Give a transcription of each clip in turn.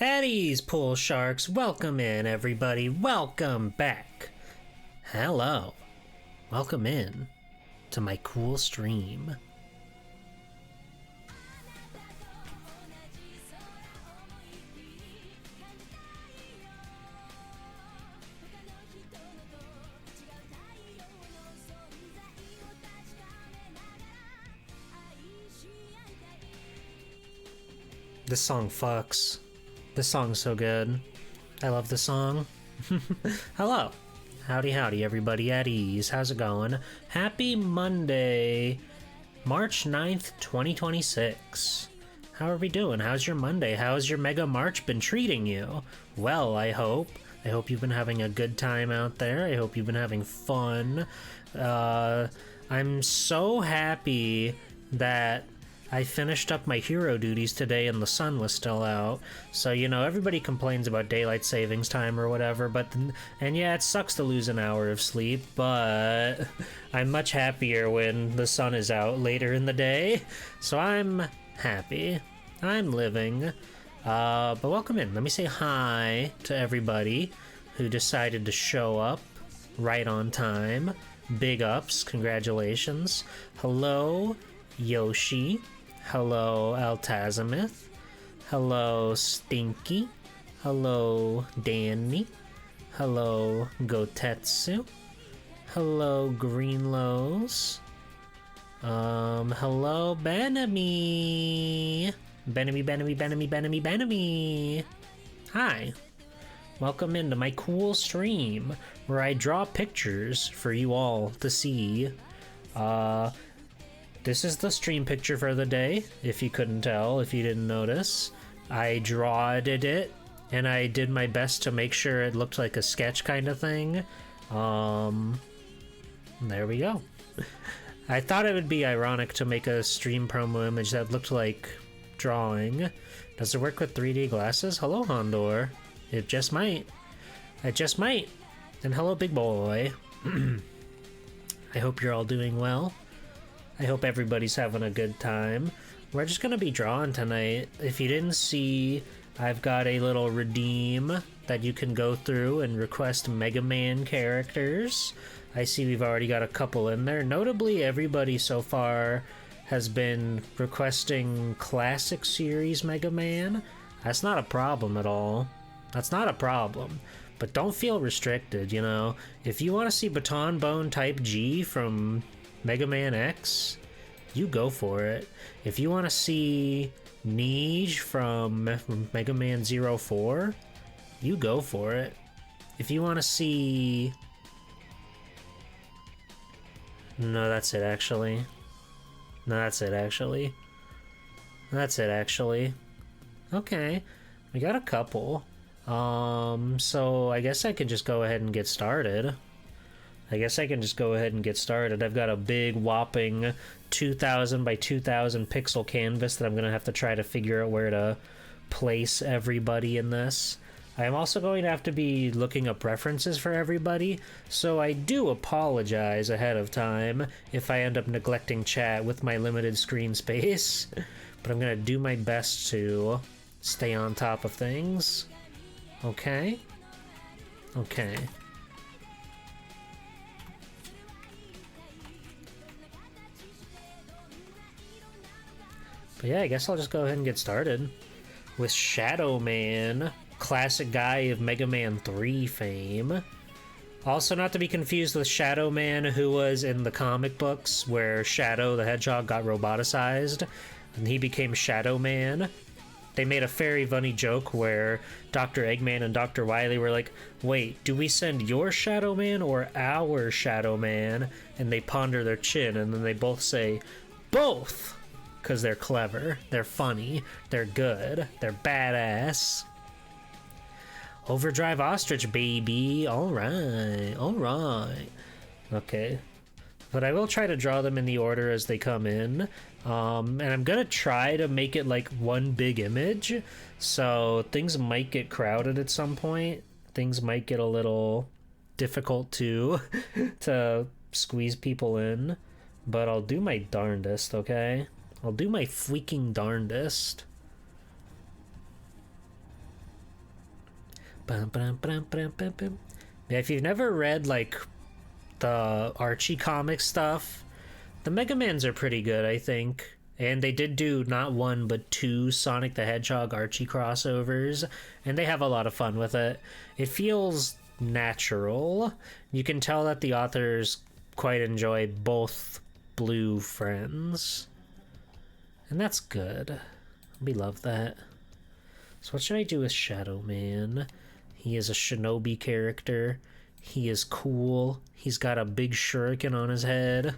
Eddie's Pool Sharks, welcome in everybody, welcome back. Hello, welcome in to my cool stream. This song fucks. This song's so good. I love the song. Hello. Howdy, everybody at ease. How's it going? Happy Monday, March 9th, 2026. How are we doing? How's your Monday? How's your Mega March been treating you? Well, I hope. I hope you've been having a good time out there. I hope you've been having fun. I'm so happy that I finished up my hero duties today and the sun was still out. So, you know, everybody complains about daylight savings time or whatever, and yeah, it sucks to lose an hour of sleep, but I'm much happier when the sun is out later in the day. So I'm happy. I'm living. But welcome in. Let me say hi to everybody who decided to show up right on time. Big ups. Congratulations. Hello, Yoshi. Hello, Altazimith. Hello, Stinky. Hello, Danny. Hello, Gotetsu. Hello, Greenlows. Hello, Benemy. Benemy. Hi. Welcome into my cool stream where I draw pictures for you all to see. This is the stream picture for the day, if you couldn't tell, if you didn't notice. I drawed it, and I did my best to make sure it looked like a sketch kind of thing. There we go. I thought it would be ironic to make a stream promo image that looked like drawing. Does it work with 3D glasses? Hello, Hondor. It just might. It just might. And hello, big boy. I hope you're all doing well. I hope everybody's having a good time. We're just gonna be drawing tonight. If you didn't see, I've got a little redeem that you can go through and request Mega Man characters. I see we've already got a couple in there. Notably, everybody so far has been requesting Classic Series Mega Man. That's not a problem at all. That's not a problem. But don't feel restricted, you know? If you want to see Baton Bone Type G from Mega Man X, you go for it. If you want to see Neige from Mega Man 04, you go for it. If you want to see... No, that's it actually. That's it actually. Okay, we got a couple. So I guess I could just go ahead and get started. I've got a big whopping 2000 by 2000 pixel canvas that I'm going to have to try to figure out where to place everybody in this. I'm also going to have to be looking up references for everybody, so I do apologize ahead of time if I end up neglecting chat with my limited screen space, but I'm going to do my best to stay on top of things. Okay? Okay. But yeah, I guess I'll just go ahead and get started with Shadow Man, classic guy of Mega Man 3 fame. Also not to be confused with Shadow Man, who was in the comic books where Shadow the Hedgehog got roboticized and he became Shadow Man. They made a very funny joke where Dr. Eggman and Dr. Wily were like, wait, do we send your Shadow Man or our Shadow Man? And they ponder their chin and then they both say, both! Because they're clever, they're funny, they're good, they're badass. Overdrive Ostrich, baby. Alright. Okay. But I will try to draw them in the order as they come in. And I'm gonna try to make it like one big image. So things might get crowded at some point. Things might get a little difficult to squeeze people in. But I'll do my darndest, okay? I'll do my freaking darndest. Bum, bum, bum, bum, bum, bum. Yeah, if you've never read like the Archie comic stuff, the Mega Mans are pretty good, I think. And they did do not one but two Sonic the Hedgehog Archie crossovers, and they have a lot of fun with it. It feels natural. You can tell that the authors quite enjoy both blue friends. And that's good. We love that. So what should I do with Shadow Man? He is a shinobi character. He is cool. He's got a big shuriken on his head.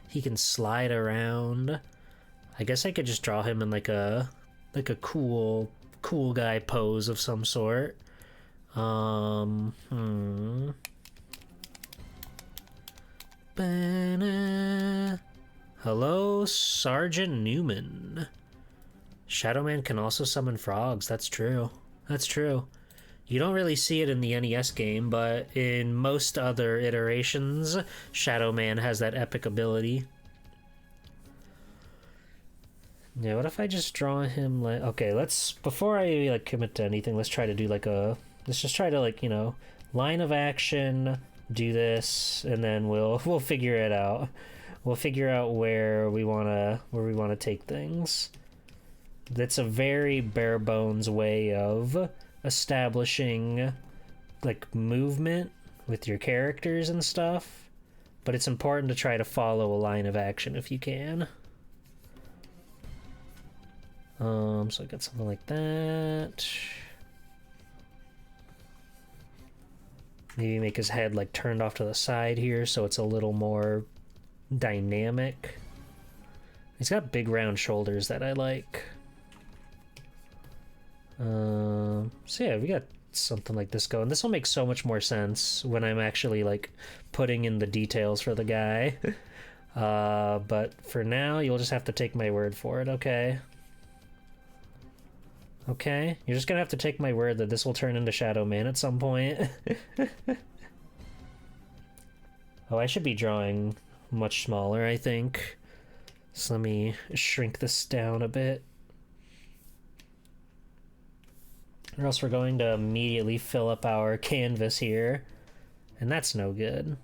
He can slide around. I guess I could just draw him in like a cool guy pose of some sort. Hello, Sergeant Newman. Shadow Man can also summon frogs. That's true. That's true. You don't really see it in the NES game, but in most other iterations, Shadow Man has that epic ability. Yeah, what if I just draw him like... Okay, let's... Before I like commit to anything, let's try to do like a... Let's just try to like, you know, line of action, do this, and then we'll figure it out. We'll figure out where we wanna take things. That's a very bare bones way of establishing like movement with your characters and stuff, but it's important to try to follow a line of action if you can. So I got something like that. Maybe make his head like turned off to the side here so it's a little more dynamic. He's got big round shoulders that I like. So yeah, we got something like this going. This will make so much more sense when I'm actually like putting in the details for the guy. But for now, you'll just have to take my word for it, okay? Okay, you're just gonna have to take my word that this will turn into Shadow Man at some point. Oh, I should be drawing much smaller, I think. So let me shrink this down a bit. Or else we're going to immediately fill up our canvas here. And that's no good.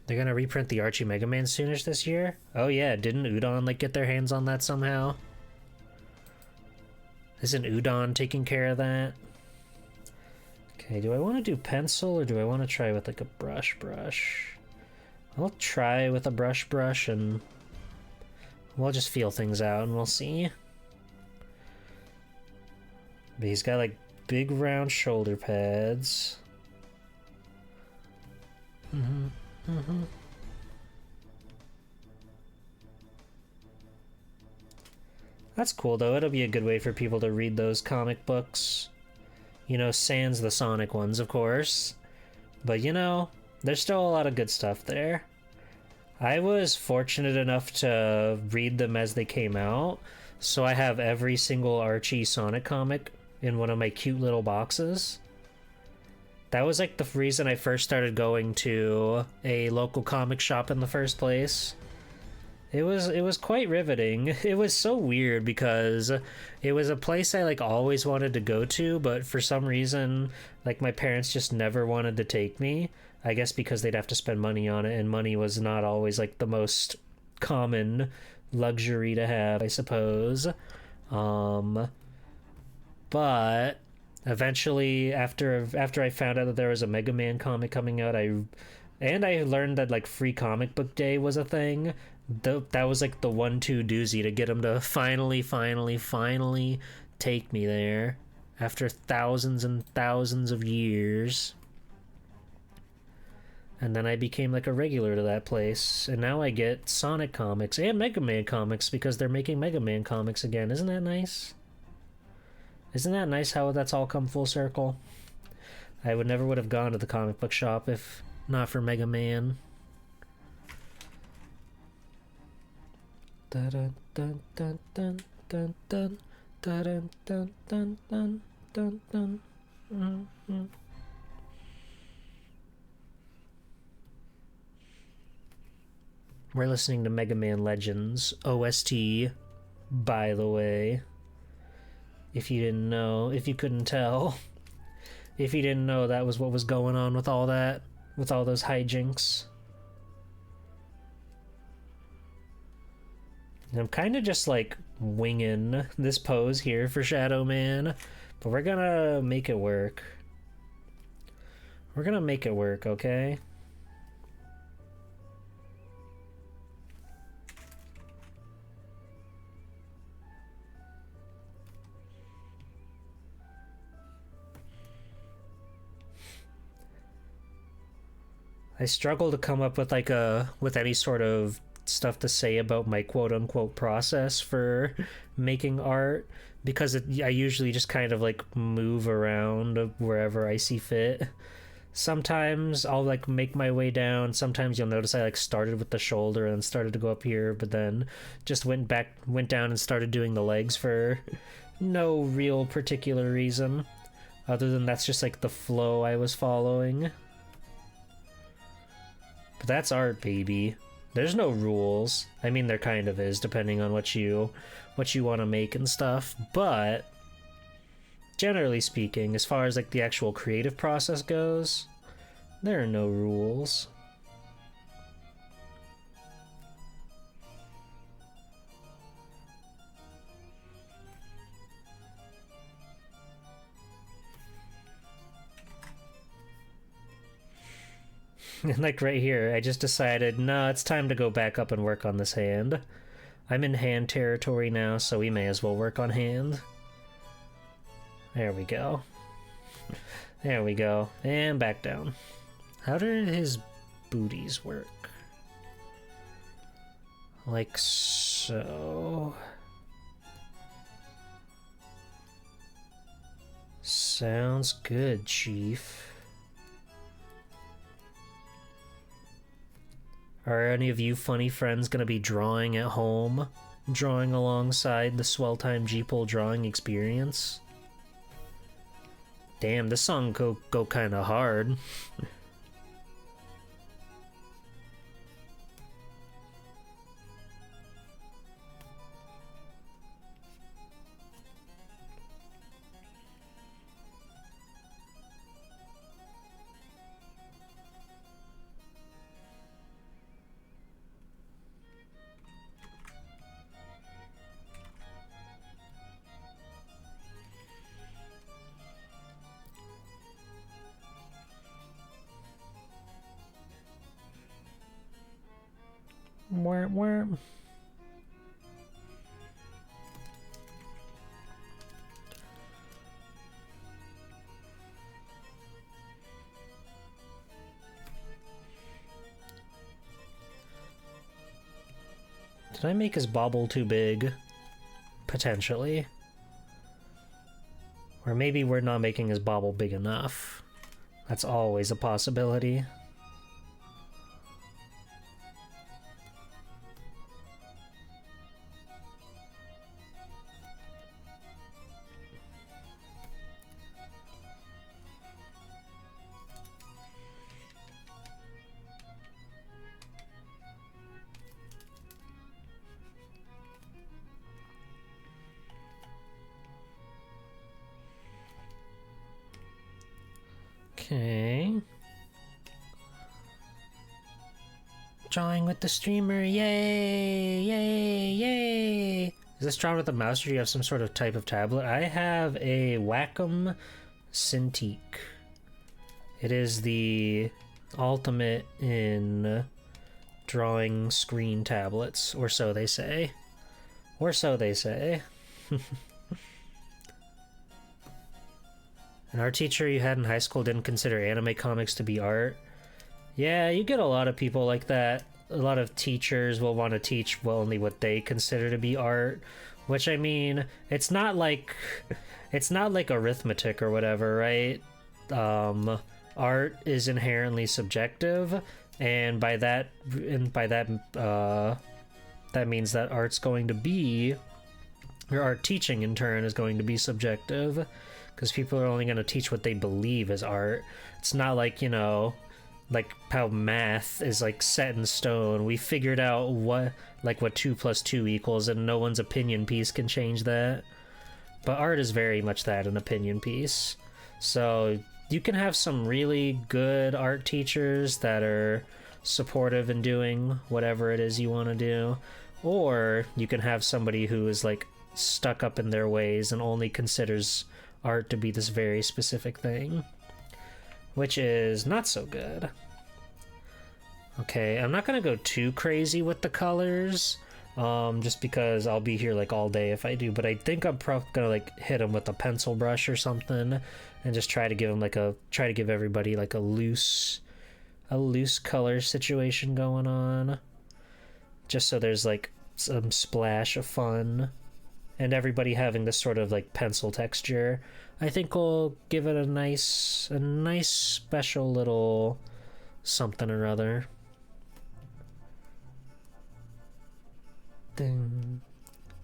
They're gonna reprint the Archie Mega Man soonish this year? Oh yeah, didn't Udon like get their hands on that somehow? Isn't Udon taking care of that? Okay, do I want to do pencil or do I want to try with like a brush? I'll try with a brush and we'll just feel things out and we'll see. But he's got like big round shoulder pads. That's cool though. It'll be a good way for people to read those comic books. You know, sans the Sonic ones, of course. But you know, there's still a lot of good stuff there. I was fortunate enough to read them as they came out, so I have every single Archie Sonic comic in one of my cute little boxes. That was like the reason I first started going to a local comic shop in the first place. It was quite riveting. It was so weird because it was a place I like always wanted to go to, but for some reason like my parents just never wanted to take me. I guess because they'd have to spend money on it, and money was not always like the most common luxury to have, I suppose. But eventually after I found out that there was a Mega Man comic coming out, I learned that like free comic book day was a thing. That was like the 1-2 doozy to get them to finally take me there after thousands and thousands of years. And then I became like a regular to that place, and now I get Sonic comics and Mega Man comics because they're making Mega Man comics again. Isn't that nice? Isn't that nice how that's all come full circle? I would have gone to the comic book shop if not for Mega Man. Dun dun dun dun dun dun dun dun dun dun dun dun dun. Mm-hmm. We're listening to Mega Man Legends OST, by the way. If you didn't know, if you couldn't tell, if you didn't know that was what was going on with all that, with all those hijinks. I'm kind of just like winging this pose here for Shadow Man, but we're gonna make it work. We're gonna make it work, okay? I struggle to come up with like with any sort of stuff to say about my quote unquote process for making art, because I usually just kind of like move around wherever I see fit. Sometimes I'll like make my way down. Sometimes you'll notice I like started with the shoulder and started to go up here, but then just went down and started doing the legs for no real particular reason, other than that's just like the flow I was following. But that's art, baby. There's no rules. I mean, there kind of is, depending on what you want to make and stuff. But generally speaking, as far as like the actual creative process goes, there are no rules. Like right here, I just decided, no, it's time to go back up and work on this hand. I'm in hand territory now, so we may as well work on hand. There we go. There we go. And back down. How do his booties work? Like so. Sounds good, Chief. Are any of you funny friends gonna be drawing at home? Drawing alongside the Swell Time G-Pole drawing experience? Damn, this song go kinda hard. Where? Did I make his bobble too big? Potentially. Or maybe we're not making his bobble big enough. That's always a possibility. Okay. Drawing with the streamer, yay, yay, yay. Is this drawn with a mouse, or do you have some sort of type of tablet? I have a Wacom Cintiq. It is the ultimate in drawing screen tablets, or so they say. Or so they say. An art teacher you had in high school didn't consider anime comics to be art. Yeah, you get a lot of people like that. A lot of teachers will want to teach only what they consider to be art, which, I mean, it's not like arithmetic or whatever, right? Art is inherently subjective, and that means that art's going to be, or art teaching in turn is going to be subjective, because people are only going to teach what they believe is art. It's not like, you know, like how math is like set in stone. We figured out what 2 + 2 equals, and no one's opinion piece can change that. But art is very much that, an opinion piece. So you can have some really good art teachers that are supportive in doing whatever it is you want to do, or you can have somebody who is like stuck up in their ways and only considers art to be this very specific thing, which is not so good. Okay, I'm not gonna go too crazy with the colors, just because I'll be here like all day if I do, but I think I'm probably gonna like hit them with a pencil brush or something and just try to give them try to give everybody like a loose color situation going on, just so there's like some splash of fun and everybody having this sort of like pencil texture. I think we'll give it a nice special little something or other. Ding,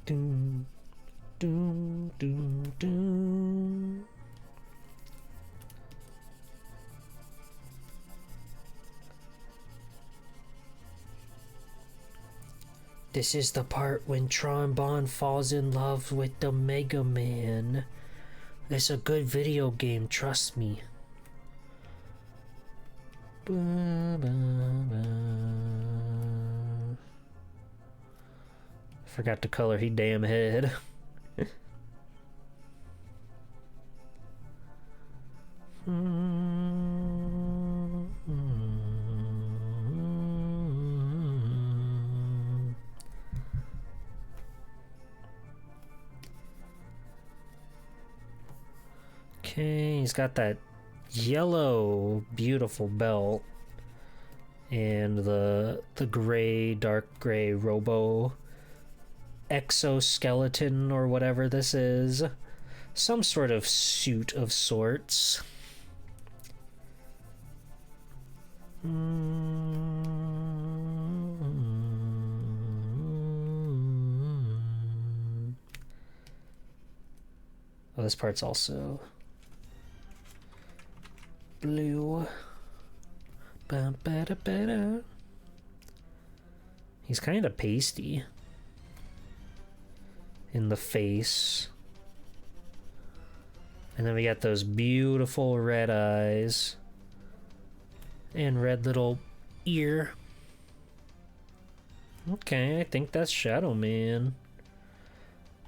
ding, ding, ding, ding. This is the part when Trombone falls in love with the Mega Man. It's a good video game, trust me. Ba, ba, ba. Forgot to color he damn head. Okay, he's got that yellow, beautiful belt and the gray, dark gray robo exoskeleton or whatever this is. Some sort of suit of sorts. Oh, this part's also blue. Ba-ba-da-ba-da. He's kind of pasty in the face. And then we got those beautiful red eyes and red little ear. Okay, I think that's Shadow Man.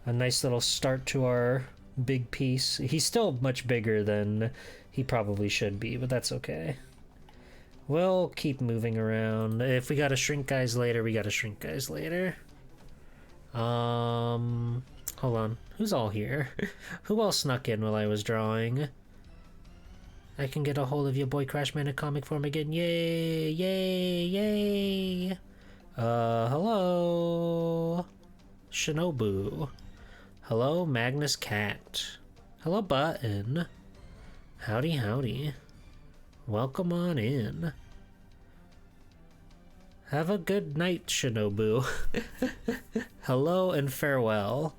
A nice little start to our big piece. He's still much bigger than he probably should be, but that's okay. We'll keep moving around. If we gotta shrink guys later, we gotta shrink guys later. Hold on. Who's all here? Who all snuck in while I was drawing? I can get a hold of your boy Crashman in comic form again. Yay! Yay! Yay! Hello? Shinobu. Hello, Magnus Cat. Hello, Button. Howdy, howdy. Welcome on in. Have a good night, Shinobu. Hello and farewell.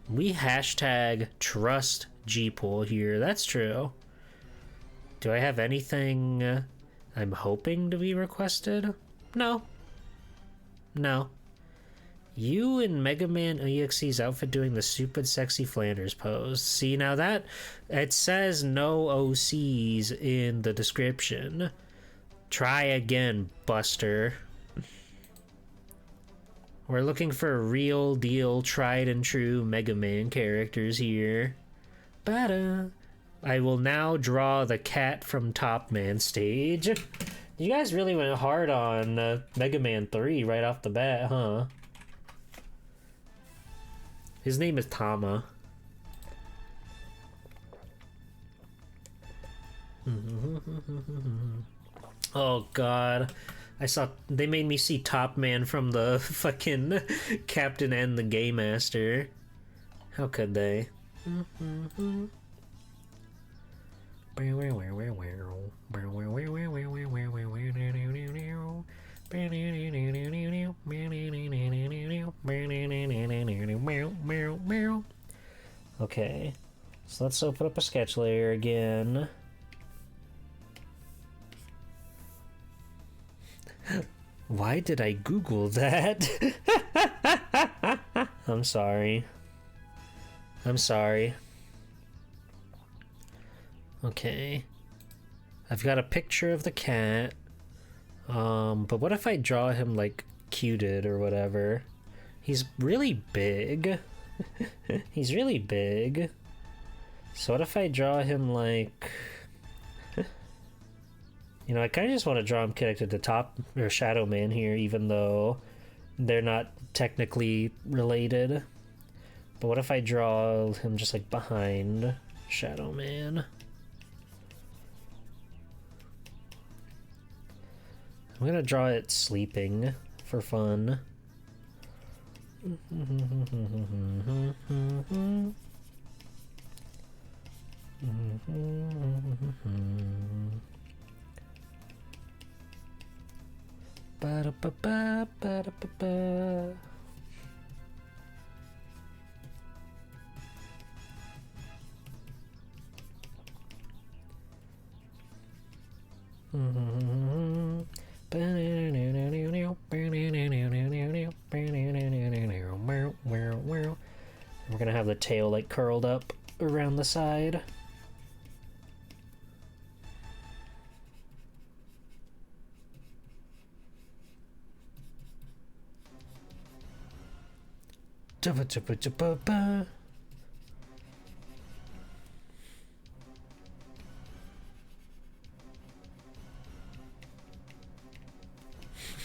We hashtag trust Gpool here. That's true. Do I have anything I'm hoping to be requested? No. No. You in Mega Man EXE's outfit doing the stupid sexy Flanders pose. See, now that it says no OCs in the description. Try again, Buster. We're looking for real deal, tried and true Mega Man characters here. Bada. I will now draw the cat from Top Man stage. You guys really went hard on Mega Man 3 right off the bat, huh? His name is Tama. Oh god. I saw they made me see Top Man from the fucking Captain and the Game Master. How could they? Okay, so let's open up a sketch layer again. Why did I Google that? I'm sorry. I'm sorry. Okay. I've got a picture of the cat. But what if I draw him like cuted or whatever? He's really big. He's really big. So what if I draw him like... You know, I kind of just want to draw him connected to Top or Shadow Man here, even though they're not technically related. But what if I draw him just like behind Shadow Man? I'm gonna draw it sleeping for fun. Ba-da-ba-ba, ba-da-ba-ba. We're gonna have the tail like curled up around the side.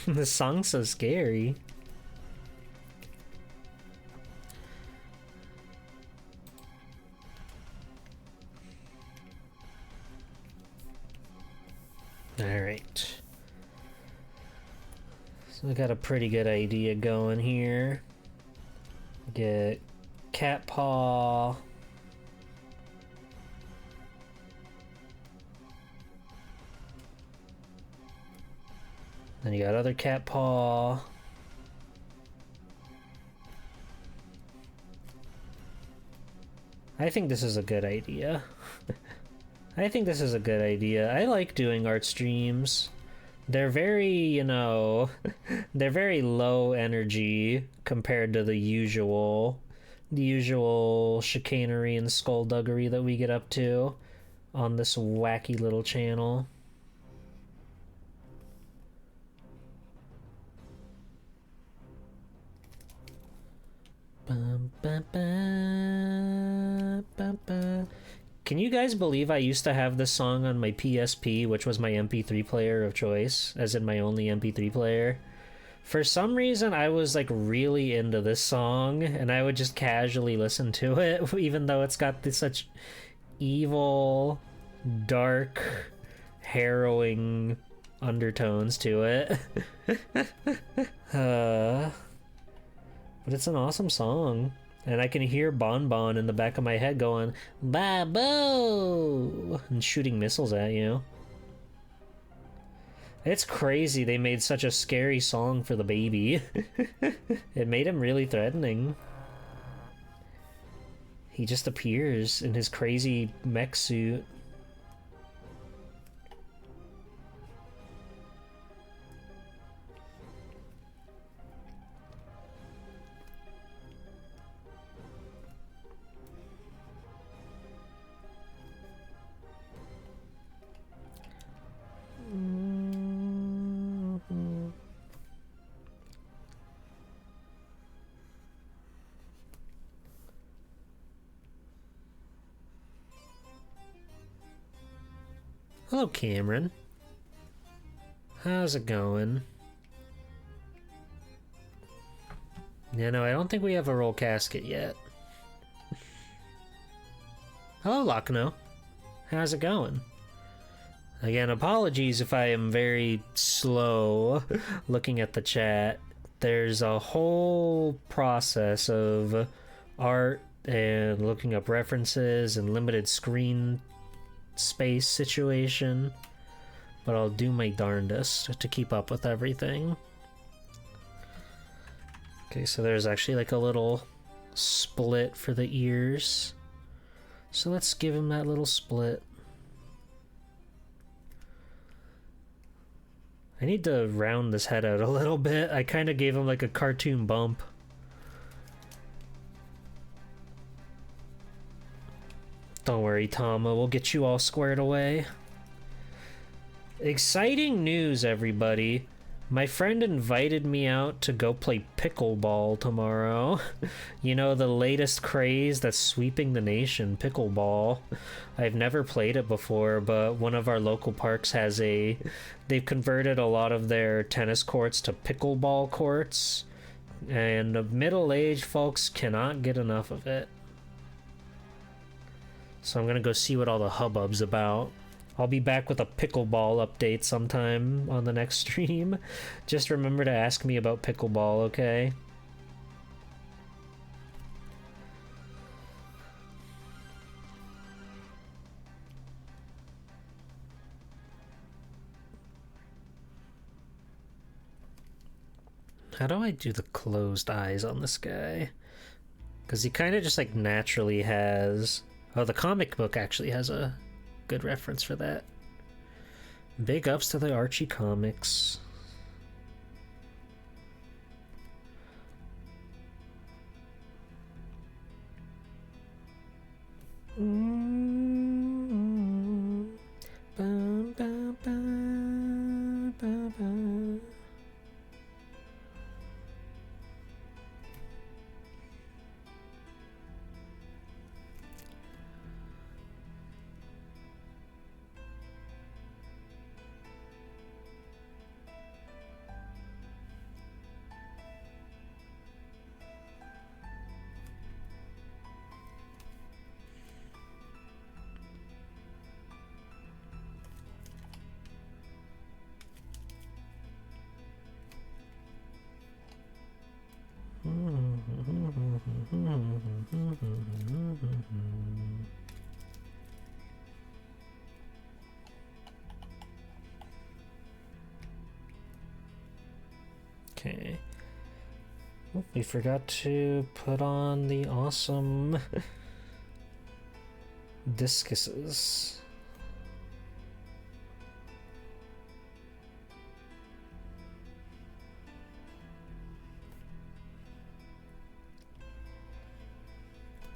This song's so scary. Alright. So we got a pretty good idea going here. Get cat paw. Then you got other cat paw. I think this is a good idea. I think this is a good idea. I like doing art streams. They're very, you know, they're very low energy compared to the usual chicanery and skullduggery that we get up to on this wacky little channel. Can you guys believe I used to have this song on my PSP, which was my MP3 player of choice, as in my only MP3 player? For some reason, I was like really into this song, and I would just casually listen to it, even though it's got such evil, dark, harrowing undertones to it. But it's an awesome song. And I can hear Bon Bon in the back of my head going, Babo! And shooting missiles at you. It's crazy they made such a scary song for the baby. It made him really threatening. He just appears in his crazy mech suit. Hello, Cameron. How's it going? Yeah, no, I don't think we have a roll casket yet. Hello, Lochno. How's it going? Again, apologies if I am very slow looking at the chat. There's a whole process of art and looking up references and limited screen space situation, but I'll do my darndest to keep up with everything. Okay, so there's actually like a little split for the ears, so let's give him that little split. I need to round this head out a little bit. I kind of gave him like a cartoon bump. worry, Tama. We'll get you all squared away. Exciting news, everybody. My friend invited me out to go play pickleball tomorrow. You know, the latest craze that's sweeping the nation, pickleball. I've never played it before, but one of our local parks has a... They've converted a lot of their tennis courts to pickleball courts, and the middle-aged folks cannot get enough of it. So I'm gonna go see what all the hubbub's about. I'll be back with a pickleball update sometime on the next stream. Just remember to ask me about pickleball, okay? How do I do the closed eyes on this guy? Because he kind of just like naturally has... Oh, the comic book actually has a good reference for that. Big ups to the Archie comics. Okay. Oh, we forgot to put on the awesome discuses.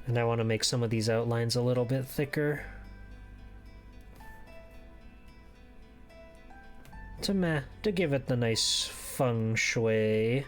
And I want to make some of these outlines a little bit thicker. To give it the nice feng shui.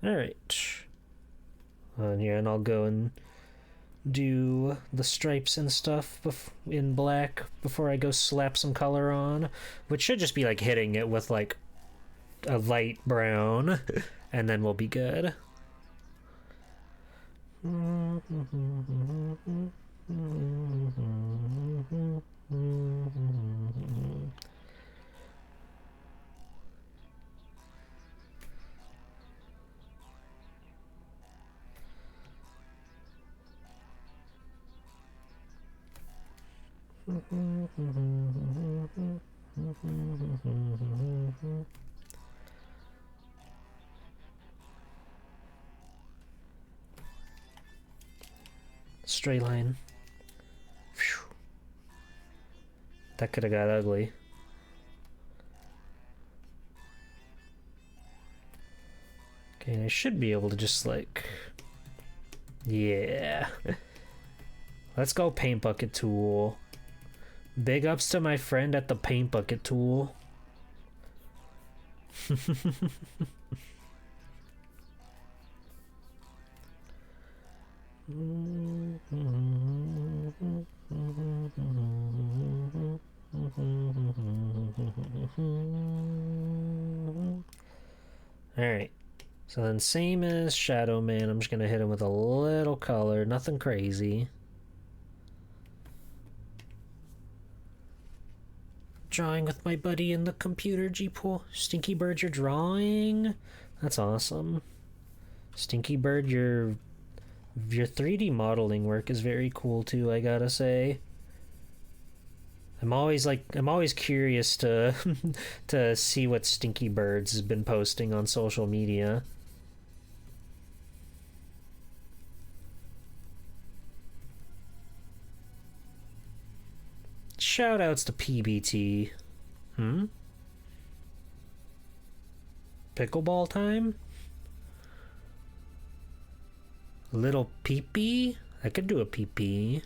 Alright. Yeah, and I'll go and do the stripes and stuff in black before I go slap some color on, which should just be like hitting it with like a light brown, and then we'll be good. Straight line. Phew. That could have got ugly. Okay, and I should be able to just like... Yeah. Let's go paint bucket tool. Big ups to my friend at the paint bucket tool. Alright, so then same as Shadow Man, I'm just gonna hit him with a little color, nothing crazy. Drawing with my buddy in the computer, G-Pool. Stinky Bird, you're drawing? That's awesome. Stinky Bird, you're Your 3D modeling work is very cool too, I gotta say. I'm always curious to to see what Stinky Birds has been posting on social media. Shoutouts to PBT. Pickleball time? Little peepee? I could do a peepee.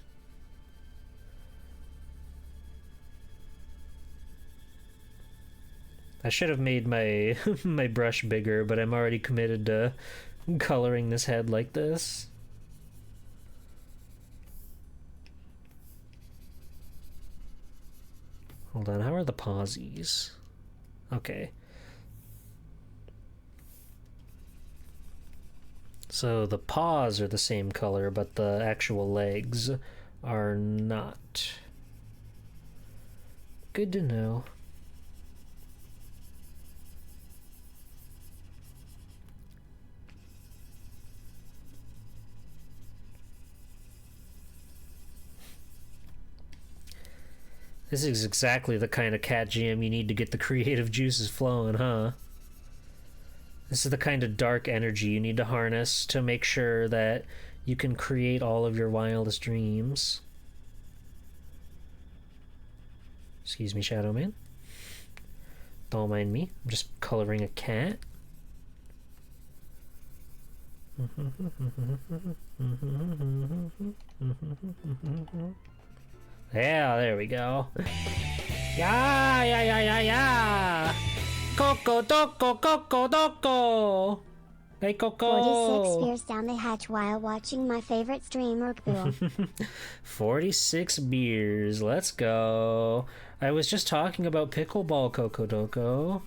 I should have made my my brush bigger, but I'm already committed to coloring this head like this. Hold on, how are the pawsies? Okay. So the paws are the same color, but the actual legs are not. Good to know. This is exactly the kind of cat jam you need to get the creative juices flowing, huh? This is the kind of dark energy you need to harness to make sure that you can create all of your wildest dreams. Excuse me, Shadow Man. Don't mind me. I'm just coloring a cat. Yeah, there we go. Yeah, yeah, yeah, yeah, yeah. Coco, Doco, Coco, Doco. Hey, Coco. 46 beers down the hatch while watching my favorite streamer, Bill. 46 beers. Let's go. I was just talking about pickleball, Coco Doco.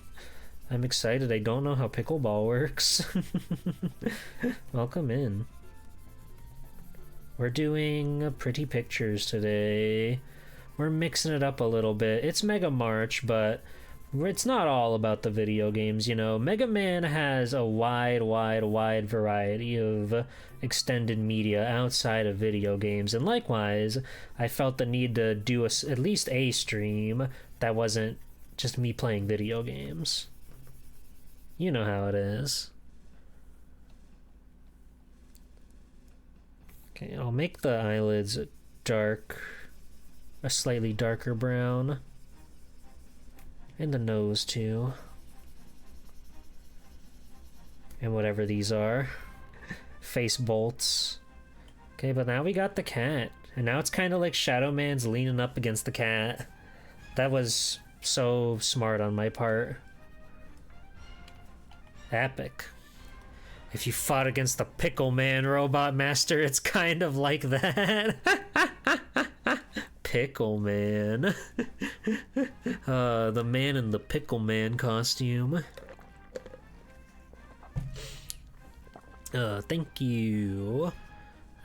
I'm excited. I don't know how pickleball works. Welcome in. We're doing pretty pictures today. We're mixing it up a little bit. It's Mega March, but it's not all about the video games, you know. Mega Man has a wide variety of extended media outside of video games, and likewise, I felt the need to do at least a stream that wasn't just me playing video games. You know how it is. Okay, I'll make the eyelids dark, a slightly darker brown, and the nose too, and whatever these are, face bolts. Okay, but now we got the cat, and now it's kind of like Shadow Man's leaning up against the cat. That was so smart on my part. Epic. If you fought against the Pickle Man, Robot Master, it's kind of like that. Pickle Man. The man in the Pickle Man costume. Thank you.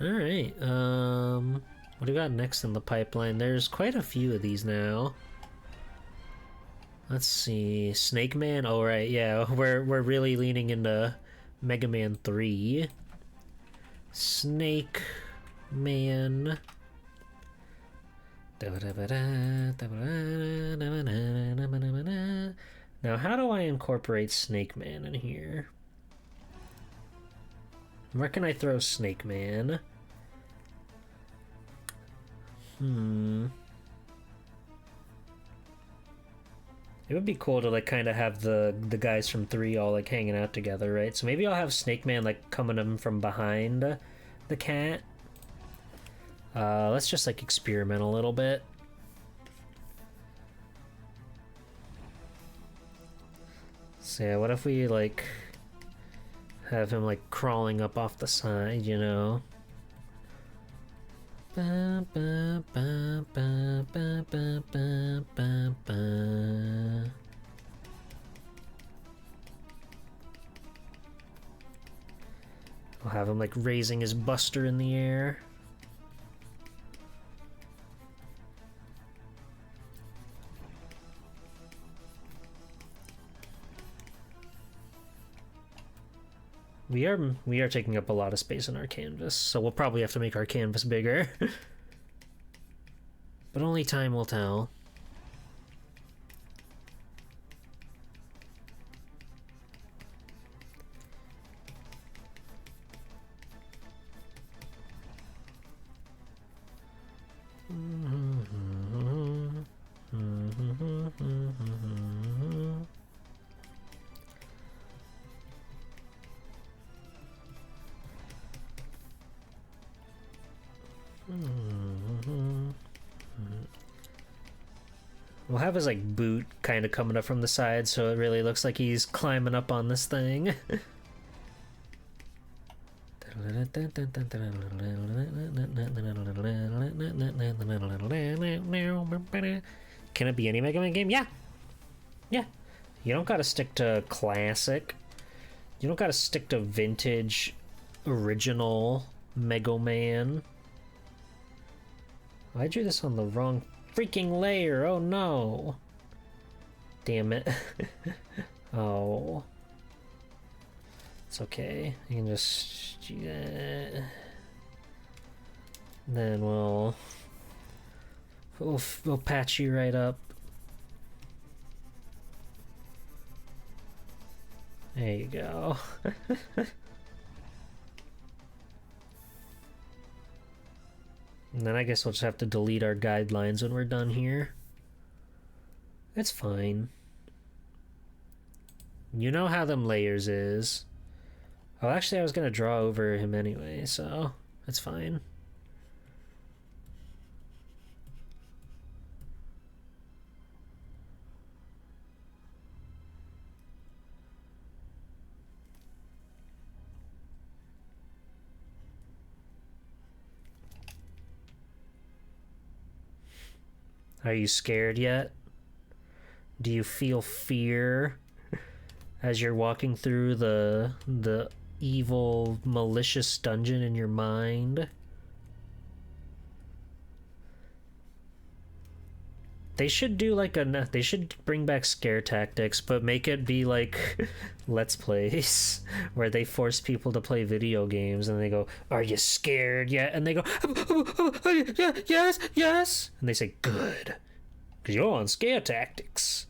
Alright, what do we got next in the pipeline? There's quite a few of these now. Let's see. Snake Man? Oh, right, yeah, we're really leaning into Mega Man 3. Snake Man. Now, how do I incorporate Snake Man in here? Where can I throw Snake Man? It would be cool to like kind of have the guys from 3 all like hanging out together, right? So maybe I'll have Snake Man like coming in from behind the cat. Let's just like experiment a little bit. So yeah, what if we like have him like crawling up off the side, you know? Ba, ba, ba, ba, ba, ba, ba, ba, ba. I'll have him like raising his buster in the air. We are taking up a lot of space in our canvas, so we'll probably have to make our canvas bigger. But only time will tell. We'll have his like boot kind of coming up from the side, so it really looks like he's climbing up on this thing. Can it be any Mega Man game? Yeah. Yeah. You don't gotta stick to classic. You don't gotta stick to vintage, original Mega Man. I drew this on the wrong freaking layer. Oh no. Damn it. Oh. It's okay. You can just do that. Then we'll patch you right up. There you go. And then I guess we'll just have to delete our guidelines when we're done here. It's fine. You know how them layers is. Oh, actually I was gonna draw over him anyway, so it's fine. Are you scared yet? Do you feel fear as you're walking through the evil, malicious dungeon in your mind? They should do like they should bring back scare tactics, but make it be like Let's Plays, where they force people to play video games and they go, "Are you scared yet?" And they go, "Yes, yes." And they say, "Good, because you're on scare tactics."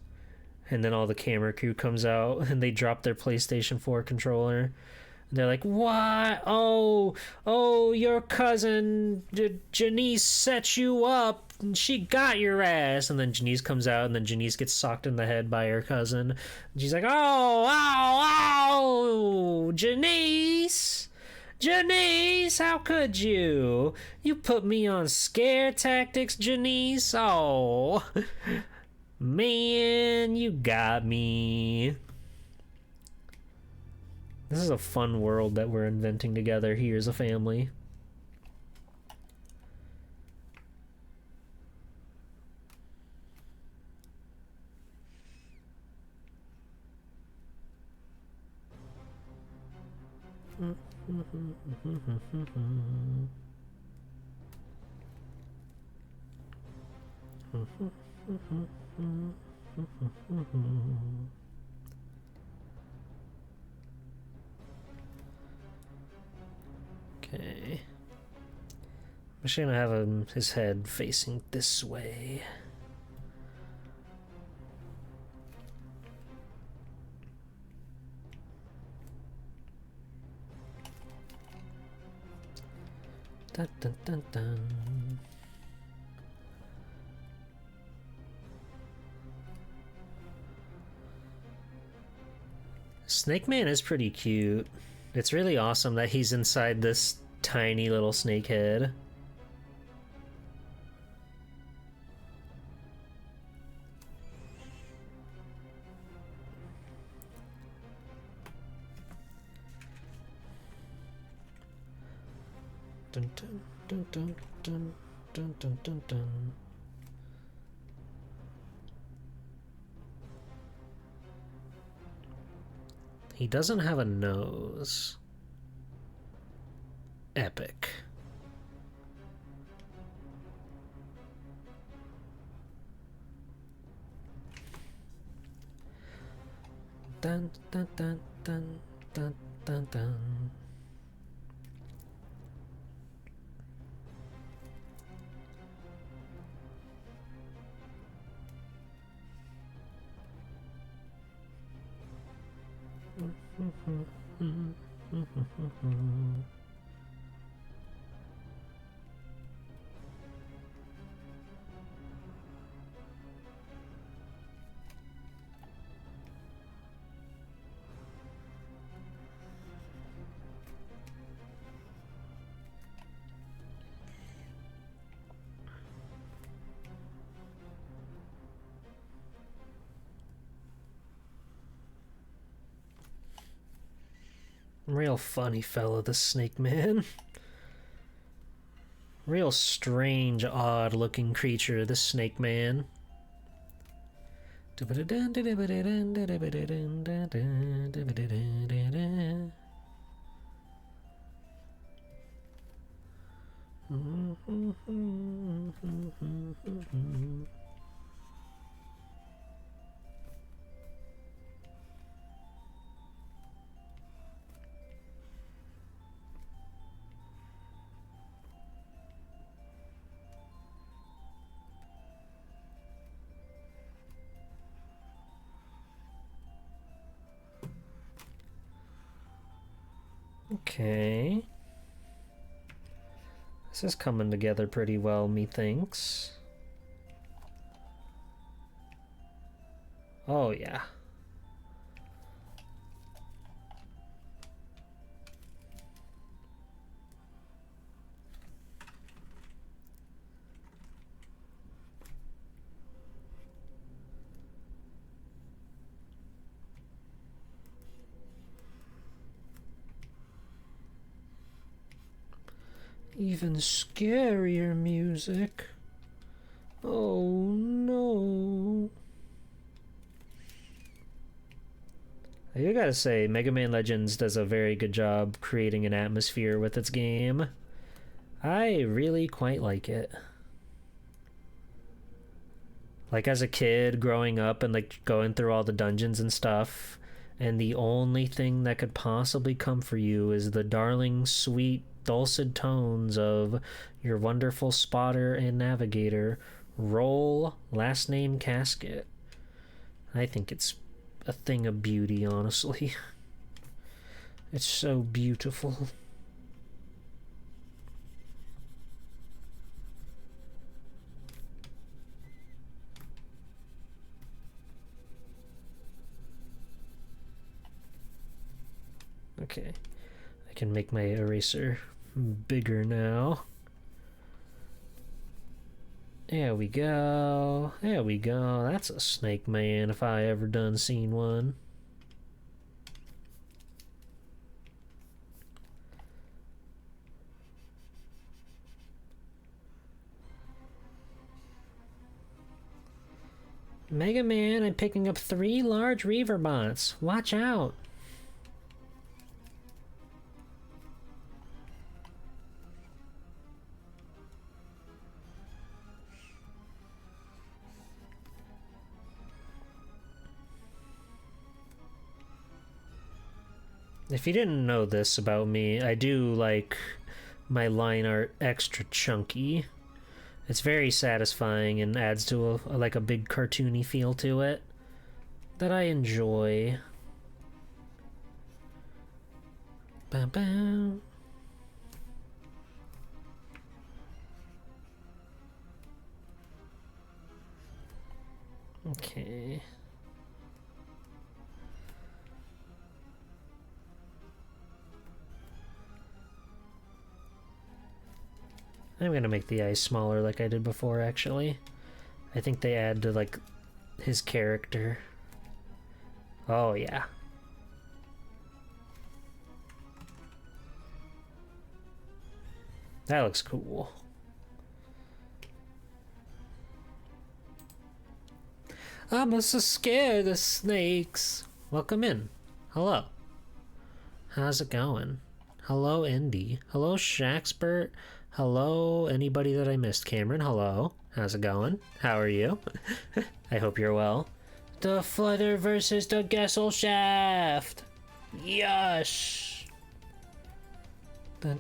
And then all the camera crew comes out and they drop their PlayStation 4 controller. They're like, "What? Oh, your cousin Janice set you up. And she got your ass." And then Janice comes out, and then Janice gets socked in the head by her cousin. And she's like, "Oh, Janice, how could you? You put me on scare tactics, Janice. Oh, man, you got me." This is a fun world that we're inventing together here as a family. Okay. I'm just gonna have his head facing this way. Dun, dun, dun, dun. Snake Man is pretty cute. It's really awesome that he's inside this tiny little snake head. Dun, dun, dun, dun, dun, dun, dun, dun, dun. He doesn't have a nose. Epic. Dun dun dun dun dun Dun dun. Real funny fella, the Snake Man. Real strange, odd-looking creature, the Snake Man. Okay. This is coming together pretty well, methinks. Oh, yeah. Even scarier music. Oh no. I gotta say, Mega Man Legends does a very good job creating an atmosphere with its game. I really quite like it. Like as a kid growing up and like going through all the dungeons and stuff, and the only thing that could possibly come for you is the darling, sweet, dulcet tones of your wonderful spotter and navigator, Roll, last name Casket. I think it's a thing of beauty, honestly. It's so beautiful. Okay, I can make my eraser bigger now. There we go. There we go. That's a Snake Man if I ever done seen one. Mega Man, I'm picking up 3 large Reaver bots. Watch out. If you didn't know this about me, I do like my line art extra chunky. It's very satisfying and adds to like a big cartoony feel to it that I enjoy. Bam bam. Okay. I'm gonna make the eyes smaller like I did before, actually. I think they add to, like, his character. Oh, yeah. That looks cool. I'm so scared of snakes. Welcome in. Hello. How's it going? Hello, Indy. Hello, Shaxpert. Hello, anybody that I missed. Cameron, hello. How's it going? How are you? I hope you're well. The Flutter versus the Gesell Shaft. Yes. Hello,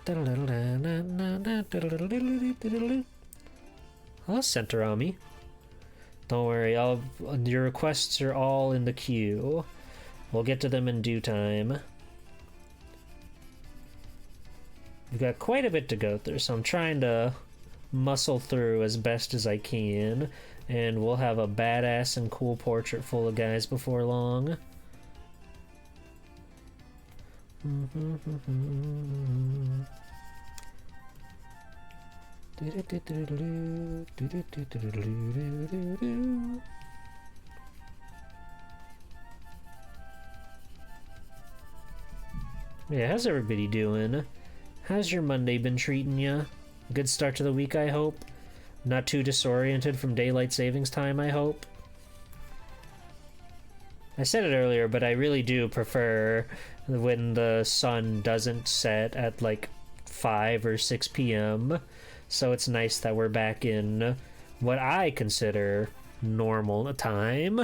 Centerami. Don't worry, your requests are all in the queue. We'll get to them in due time. We've got quite a bit to go through, so I'm trying to muscle through as best as I can, and we'll have a badass and cool portrait full of guys before long. Yeah, how's everybody doing? How's your Monday been treating ya? Good start to the week, I hope. Not too disoriented from daylight savings time, I hope. I said it earlier, but I really do prefer when the sun doesn't set at like 5 or 6 p.m. So it's nice that we're back in what I consider normal time.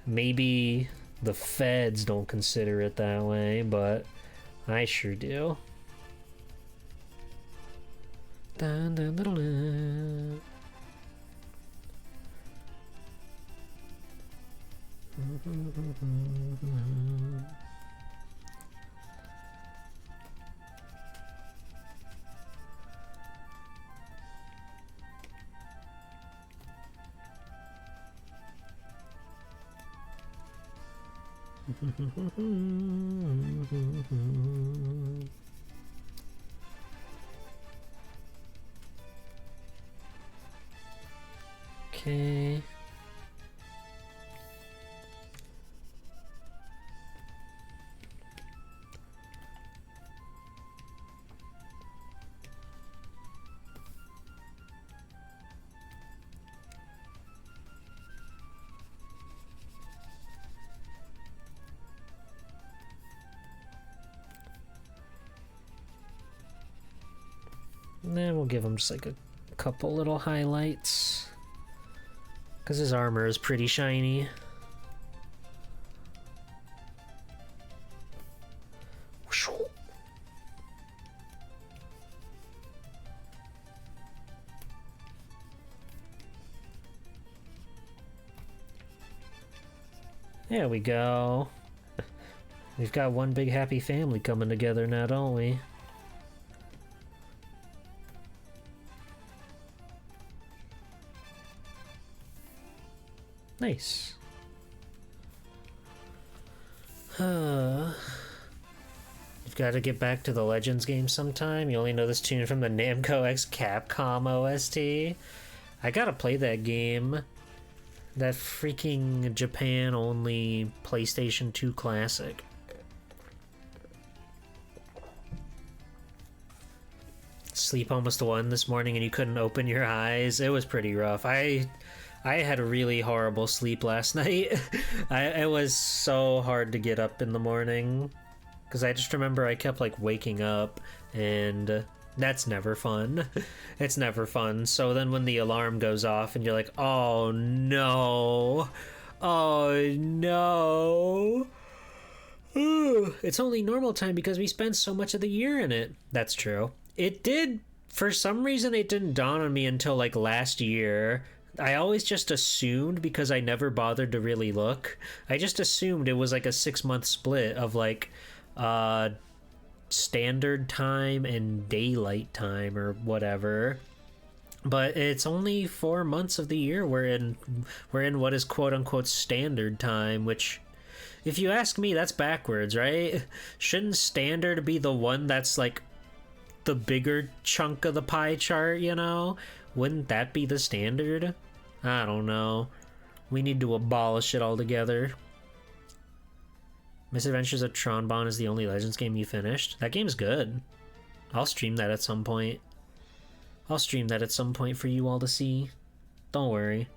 Maybe the feds don't consider it that way, but I sure do. Dun, dun, dun, dun. Okay. And then we'll give him just like a couple little highlights. Because his armor is pretty shiny. There we go. We've got one big happy family coming together now, don't we? Nice. You've got to get back to the Legends game sometime. You only know this tune from the Namco X Capcom OST. I gotta play that game. That freaking Japan-only PlayStation 2 classic. Sleep almost 1 this morning and you couldn't open your eyes. It was pretty rough. I had a really horrible sleep last night. It was so hard to get up in the morning. Because I just remember I kept like waking up and that's never fun. It's never fun. So then when the alarm goes off and you're like, oh no. Oh no. Ooh, it's only normal time because we spend so much of the year in it. That's true. It did, for some reason it didn't dawn on me until like last year. I always just assumed, because I never bothered to really look, I just assumed it was like a 6-month split of like standard time and daylight time or whatever. But it's only 4 months of the year we're in what is quote unquote standard time, which, if you ask me, that's backwards, right? Shouldn't standard be the one that's like the bigger chunk of the pie chart, you know? Wouldn't that be the standard? I don't know. We need to abolish it altogether. Misadventures of Tronbon is the only Legends game you finished. That game's good. I'll stream that at some point. I'll stream that at some point for you all to see. Don't worry.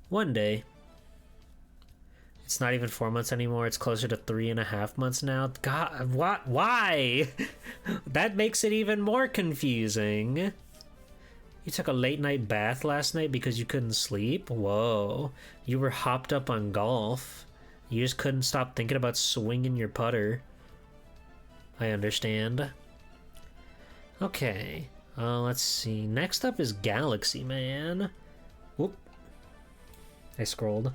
One day. It's not even 4 months anymore. It's closer to 3.5 months now. God, what? Why? That makes it even more confusing. You took a late night bath last night because you couldn't sleep? Whoa. You were hopped up on golf. You just couldn't stop thinking about swinging your putter. I understand. Okay, let's see. Next up is Galaxy Man. Whoop. I scrolled.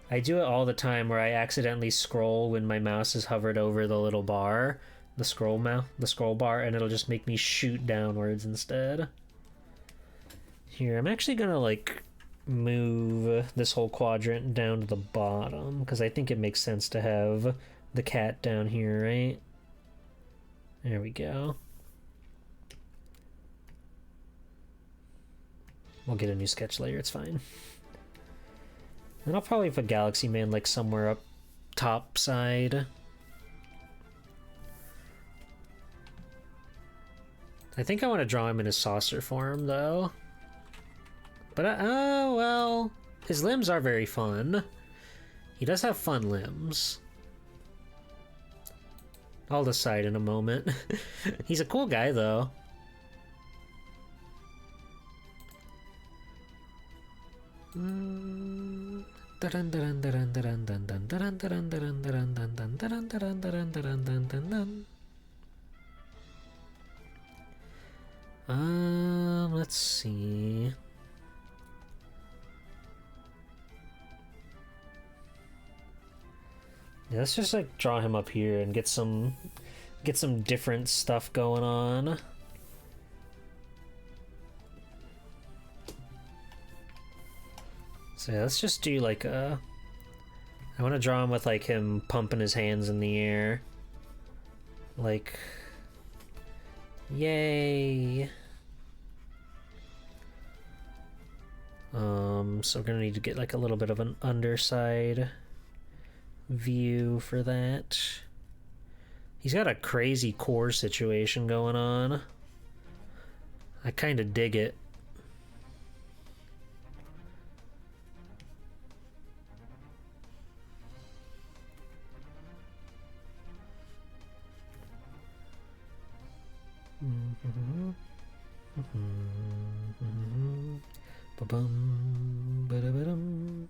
I do it all the time where I accidentally scroll when my mouse is hovered over the little bar, the scroll bar, and it'll just make me shoot downwards instead. Here, I'm actually gonna like move this whole quadrant down to the bottom because I think it makes sense to have the cat down here, right? There we go. We'll get a new sketch layer, it's fine. And I'll probably put Galaxy Man like somewhere up top side. I think I want to draw him in his saucer form though. But oh well, his limbs are very fun. He does have fun limbs. I'll decide in a moment. He's a cool guy though. Let's see. Yeah, let's just like draw him up here and get some different stuff going on. So yeah, let's just do like a... I want to draw him with like him pumping his hands in the air. Like... Yay! So we're gonna need to get like a little bit of an underside view for that. He's got a crazy core situation going on. I kind of dig it. Ba-bum, ba-da-ba-dum.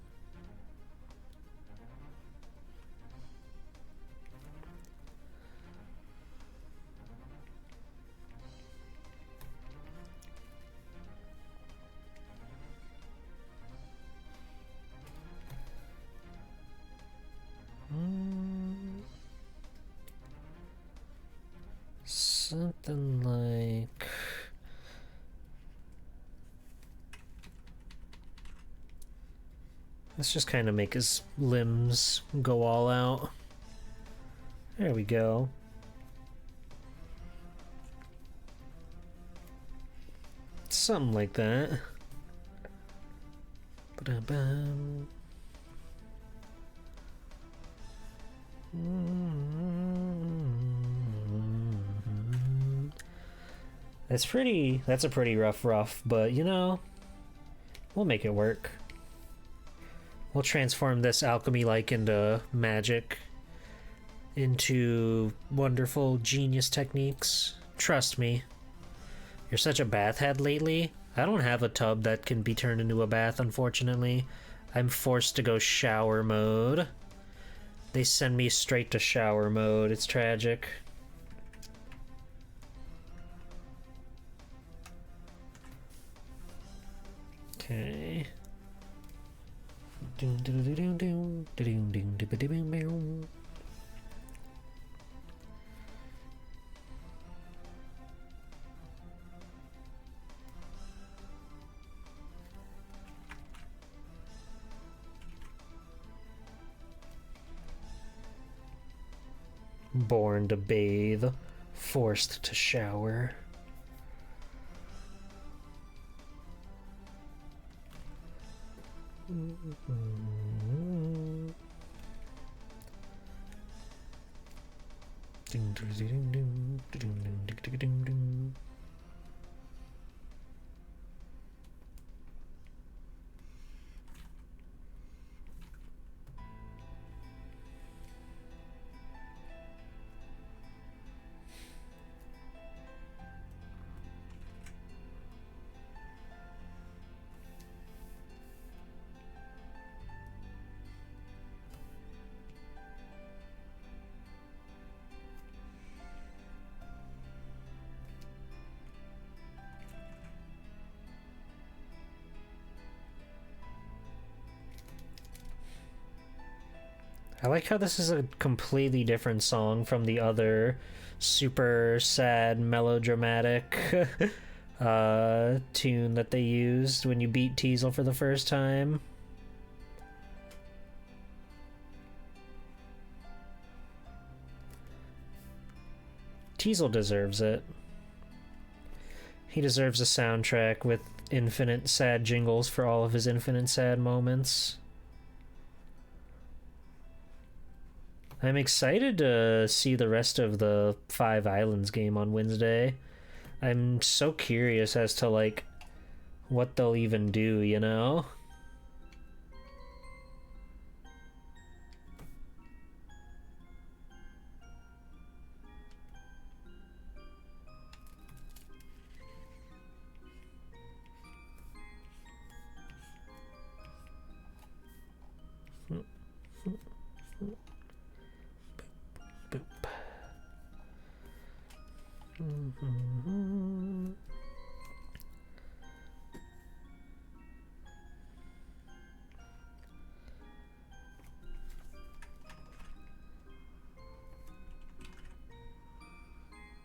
Something like... Let's just kind of make his limbs go all out. There we go. Something like that. Ba-da-bum. That's a pretty rough, but you know, we'll make it work. We'll transform this alchemy like into magic, into wonderful genius techniques. Trust me. You're such a bath head lately. I don't have a tub that can be turned into a bath, unfortunately. I'm forced to go shower mode. They send me straight to shower mode. It's tragic. Okay. Born to bathe, forced to shower. I like how this is a completely different song from the other super sad melodramatic tune that they used when you beat Teasel for the first time. Teasel deserves it. He deserves a soundtrack with infinite sad jingles for all of his infinite sad moments. I'm excited to see the rest of the Five Islands game on Wednesday. I'm so curious as to, like, what they'll even do, you know?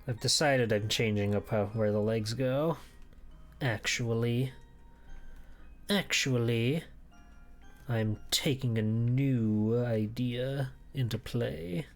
I've decided I'm changing up where the legs go. Actually, I'm taking a new idea into play.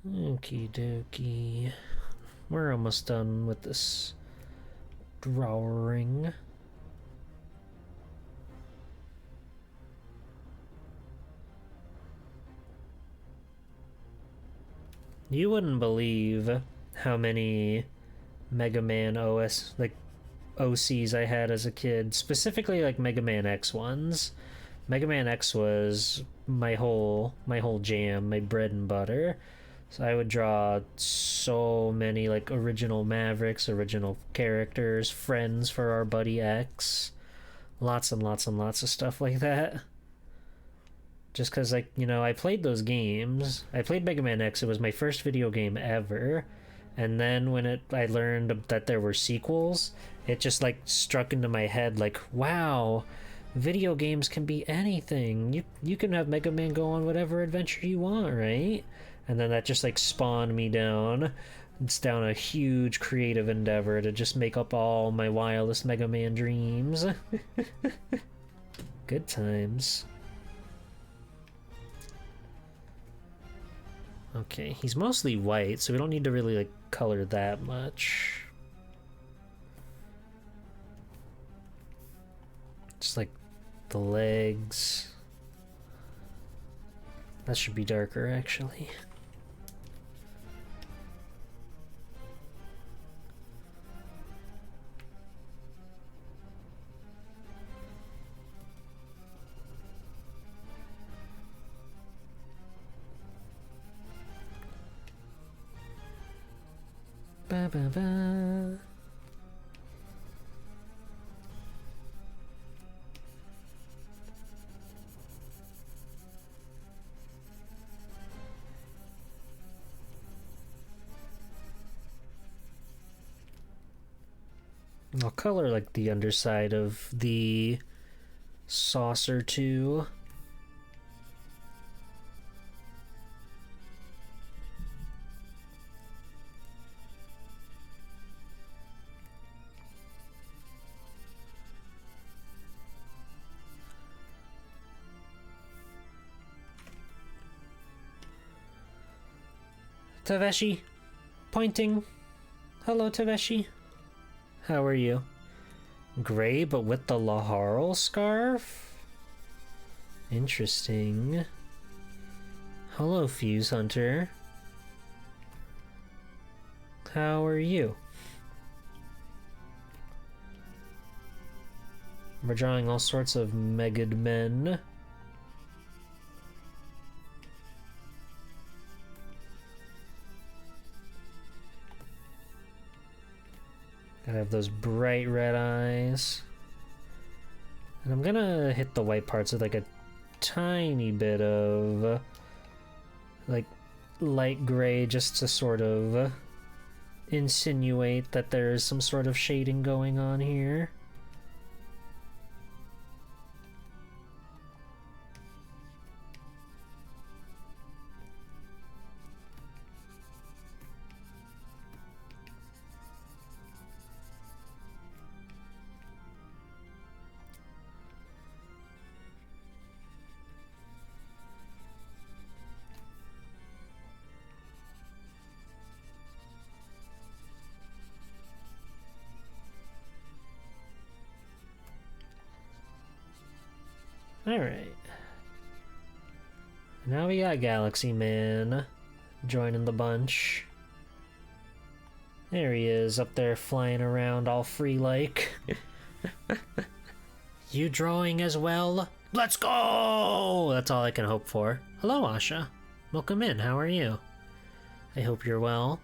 Okie dokie. We're almost done with this drawing. You wouldn't believe how many Mega Man OS, like, OCs I had as a kid, specifically like Mega Man X ones. Mega Man X was my whole jam, my bread and butter. So I would draw so many, like, original Mavericks, original characters, friends for our buddy X. Lots and lots and lots of stuff like that. Just because, like, you know, I played those games. I played Mega Man X. It was my first video game ever. And then when I learned that there were sequels, it just, like, struck into my head, like, wow, video games can be anything. You can have Mega Man go on whatever adventure you want, right? And then that just, like, spawned me down. It's down a huge creative endeavor to just make up all my wildest Mega Man dreams. Good times. Okay, he's mostly white, so we don't need to really, like, color that much. Just, like, the legs. That should be darker, actually. Ba ba ba. I'll color, like, the underside of the saucer too. Taveshi. Pointing. Hello, Taveshi. How are you? Gray, but with the Laharl scarf? Interesting. Hello, Fuse Hunter. How are you? We're drawing all sorts of Megad men. Gotta have those bright red eyes. And I'm gonna hit the white parts with like a tiny bit of like light gray just to sort of insinuate that there is some sort of shading going on here. Alright. Now we got Galaxy Man joining the bunch. There he is, up there flying around all free-like. You drawing as well? Let's go! That's all I can hope for. Hello, Asha. Welcome in, how are you? I hope you're well.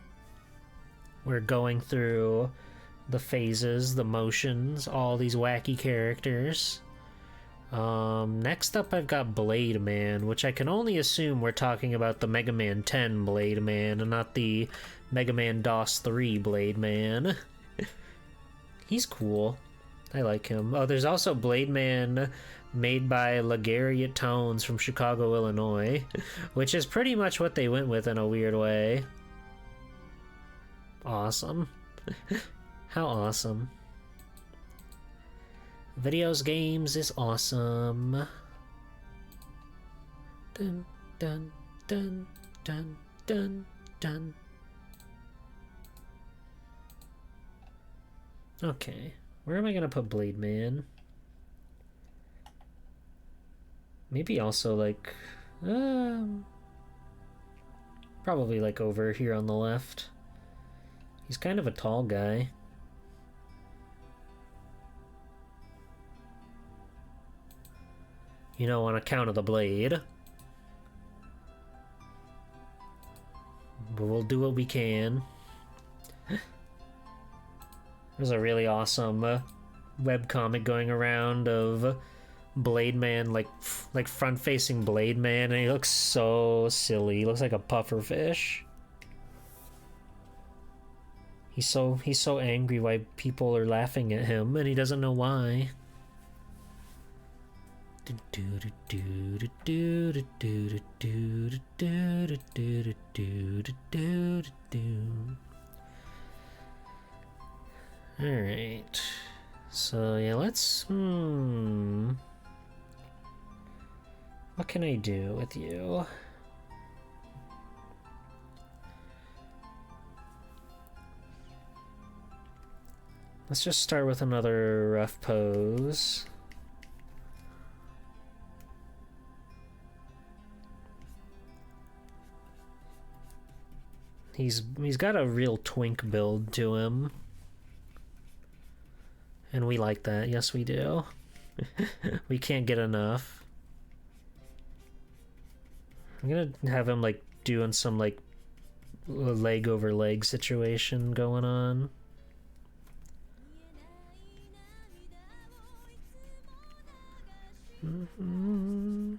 We're going through the phases, the motions, all these wacky characters. Next up I've got Blade Man, which I can only assume we're talking about the Mega Man 10 Blade Man and not the Mega Man DOS 3 Blade Man. He's cool. I like him. Oh, there's also Blade Man made by Lagariat Tones from Chicago, Illinois, which is pretty much what they went with in a weird way. Awesome. How awesome. Videos games is awesome. Dun dun dun dun dun dun. Okay, where am I gonna put Blade Man? Maybe also like, probably like over here on the left. He's kind of a tall guy. You know, on account of the blade. But we'll do what we can. There's a really awesome webcomic going around of Blade Man, like front-facing Blade Man, and he looks so silly. He looks like a pufferfish. He's so angry why people are laughing at him, and he doesn't know why. Alright. So yeah, let's what can I do with you? Let's just start with another rough pose. He's got a real twink build to him. And we like that. Yes, we do. We can't get enough. I'm gonna have him like doing some like leg over leg situation going on. Mm-hmm.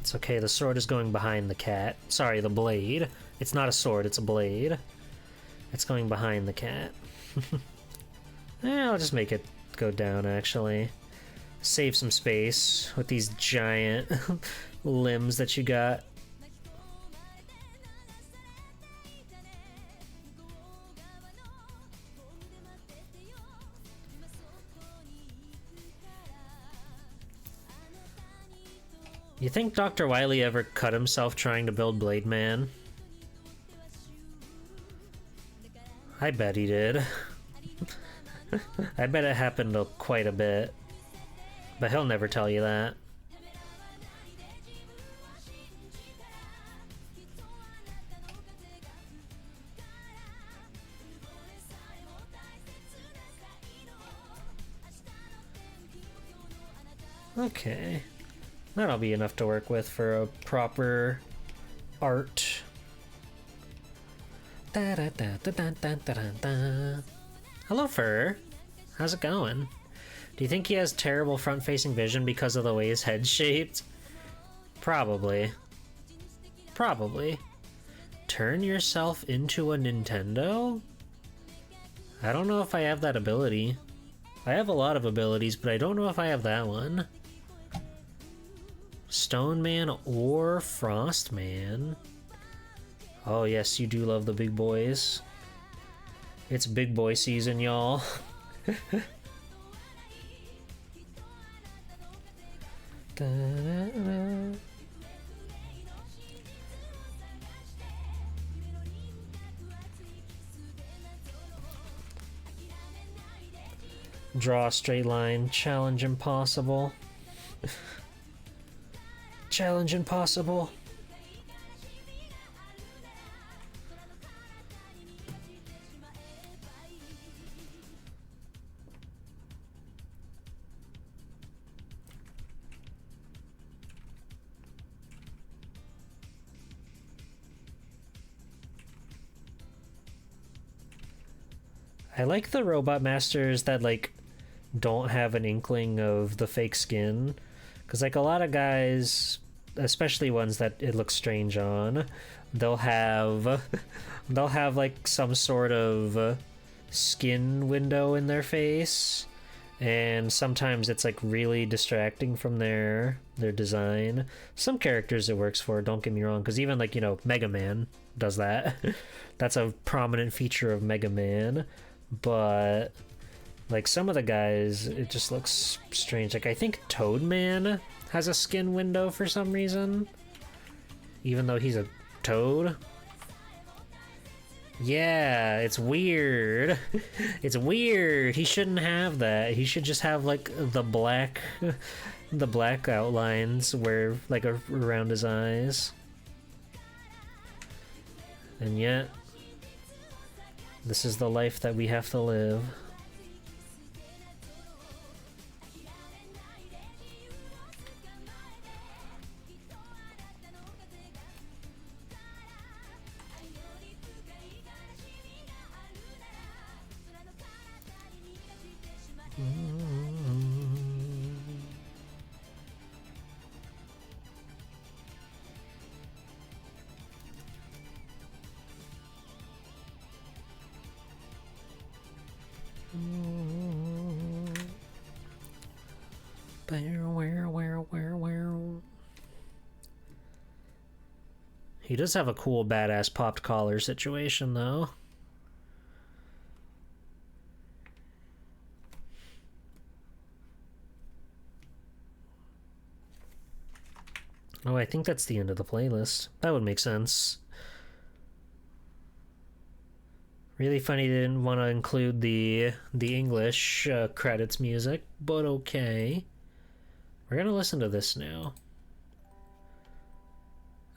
It's okay, the sword is going behind the cat. Sorry, the blade. It's not a sword, it's a blade. It's going behind the cat. I'll just make it go down, actually. Save some space with these giant limbs that you got. You think Dr. Wily ever cut himself trying to build Blade Man? I bet he did. I bet it happened quite a bit. But he'll never tell you that. Okay. That'll be enough to work with for a proper art. Da, da, da, da, da, da, da, da. Hello, Fur. How's it going? Do you think he has terrible front-facing vision because of the way his head's shaped? Probably. Probably. Turn yourself into a Nintendo? I don't know if I have that ability. I have a lot of abilities, but I don't know if I have that one. Stone Man or Frost Man. Oh yes, you do love the big boys. It's big boy season, y'all. Draw a straight line. Challenge impossible. Challenge impossible. I like the robot masters that like don't have an inkling of the fake skin, because like a lot of guys, especially ones that it looks strange on, they'll have like some sort of skin window in their face, and sometimes it's like really distracting from their design. Some characters it works for, don't get me wrong, because even like, you know, Mega Man does that. That's a prominent feature of Mega Man. But like some of the guys, it just looks strange. Like I think Toadman has a skin window for some reason, even though he's a toad. Yeah, it's weird. It's weird. He shouldn't have that. He should just have like the black outlines where like around his eyes. And yet this is the life that we have to live. He does have a cool badass popped collar situation though. Oh, I think that's the end of the playlist. That would make sense. Really funny they didn't want to include the English credits music, but okay. We're gonna listen to this now.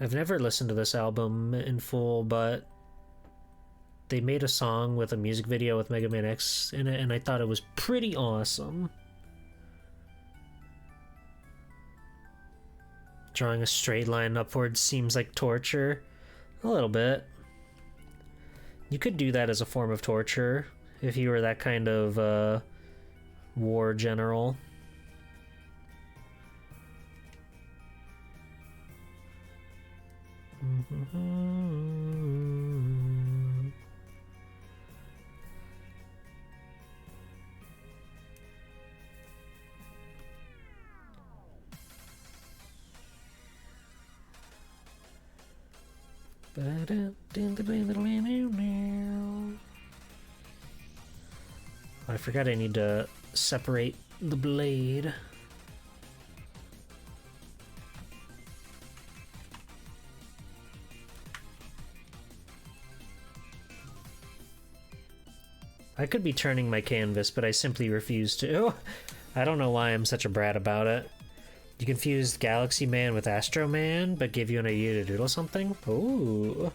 I've never listened to this album in full, but they made a song with a music video with Mega Man X in it, and I thought it was pretty awesome. Drawing a straight line upwards seems like torture. A little bit. You could do that as a form of torture if you were that kind of war general. I forgot I need to separate the blade. I could be turning my canvas, but I simply refuse to. I don't know why I'm such a brat about it. You confused Galaxy Man with Astro Man, but give you an idea to doodle something? Ooh.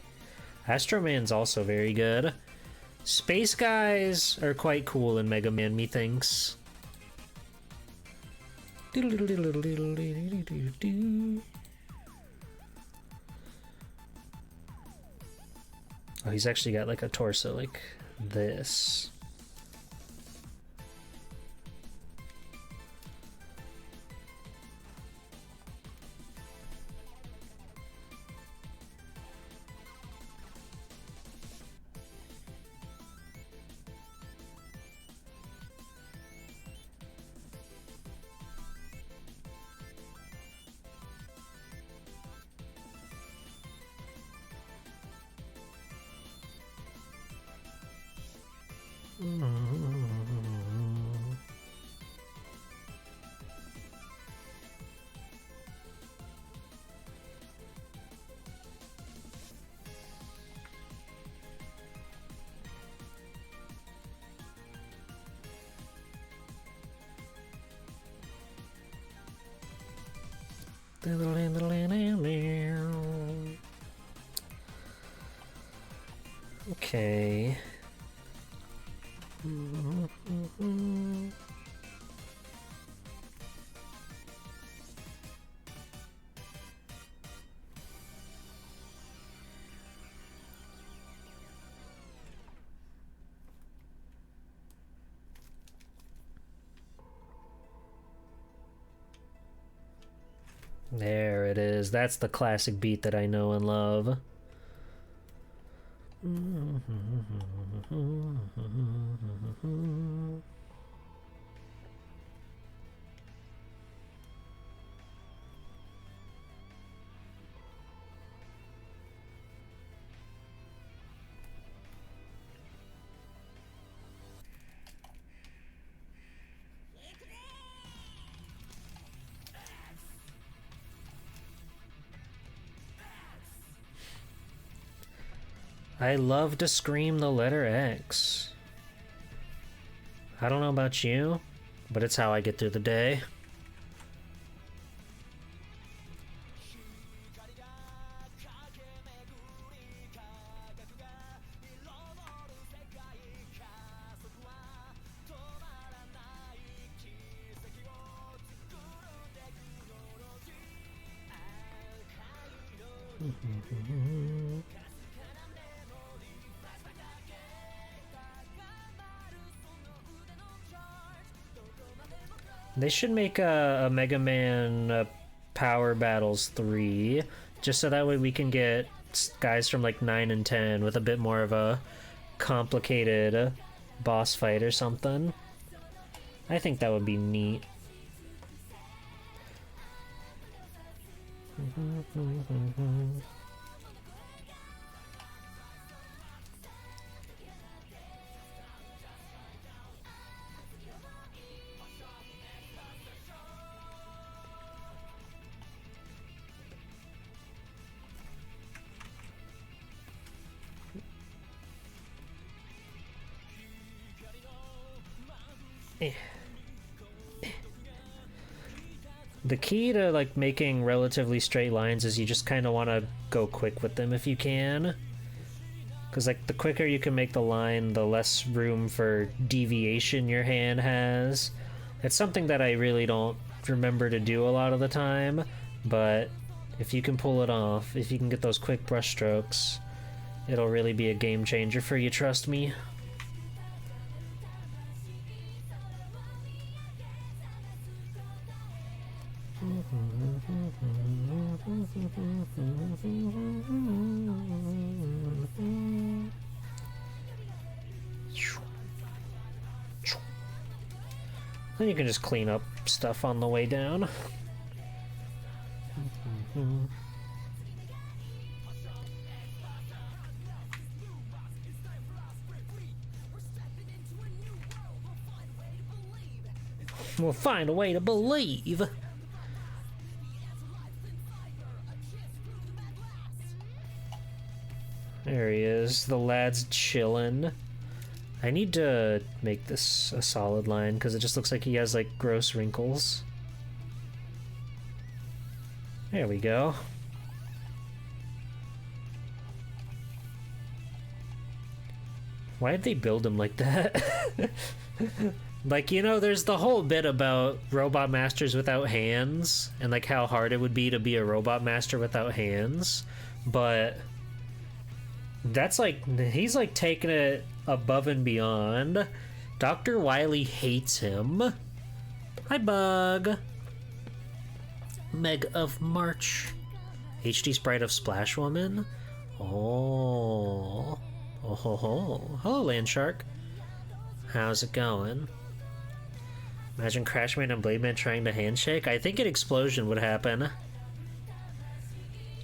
Astro Man's also very good. Space guys are quite cool in Mega Man, methinks. Oh, he's actually got like a torso like this. Okay. There it is. That's the classic beat that I know and love. I love to scream the letter X. I don't know about you, but it's how I get through the day. They should make a Mega Man Power Battles 3, just so that way we can get guys from like 9 and 10 with a bit more of a complicated boss fight or something. I think that would be neat. The key to like making relatively straight lines is you just kind of want to go quick with them if you can, because like the quicker you can make the line, the less room for deviation your hand has. It's something that I really don't remember to do a lot of the time, but if you can pull it off, if you can get those quick brush strokes, it'll really be a game changer for you, trust me. Then you can just clean up stuff on the way down. We'll find a way to believe. There he is. The lad's chillin'. I need to make this a solid line because it just looks like he has like gross wrinkles. There we go. Why did they build him like that? Like, you know, there's the whole bit about robot masters without hands and like how hard it would be to be a robot master without hands, but that's like, he's like taking it above and beyond. Dr. Wily hates him. Hi, Bug. Meg of March. HD sprite of Splash Woman. Oh. Oh ho ho. Hello, Land Shark. How's it going? Imagine Crashman and Blademan trying to handshake. I think an explosion would happen.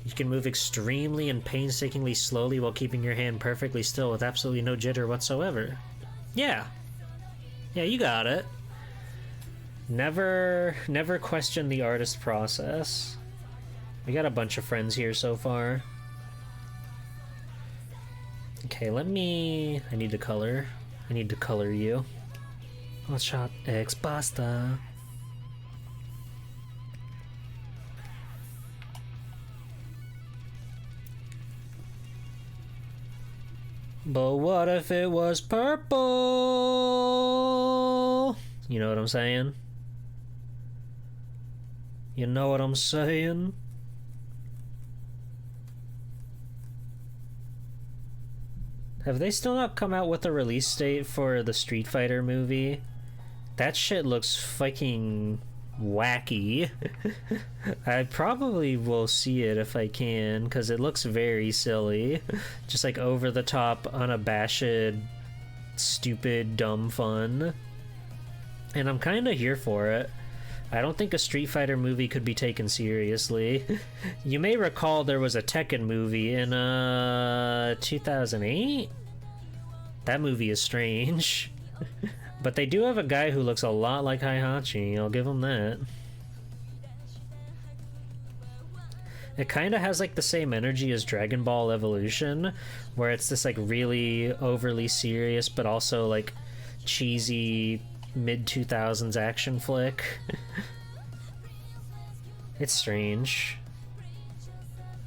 You can move extremely and painstakingly slowly while keeping your hand perfectly still with absolutely no jitter whatsoever. Yeah. Yeah, you got it. Never question the artist process. We got a bunch of friends here so far. Okay, I need to color. I need to color you. Hot shot X pasta. But what if it was purple? You know what I'm saying? You know what I'm saying? Have they still not come out with a release date for the Street Fighter movie? That shit looks fucking wacky. I probably will see it if I can, because it looks very silly. Just like over the top, unabashed, stupid, dumb fun. And I'm kind of here for it. I don't think a Street Fighter movie could be taken seriously. You may recall there was a Tekken movie in 2008? That movie is strange. But they do have a guy who looks a lot like Heihachi, I'll give him that. It kind of has like the same energy as Dragon Ball Evolution, where it's this like really overly serious but also like cheesy mid-2000s action flick. It's strange.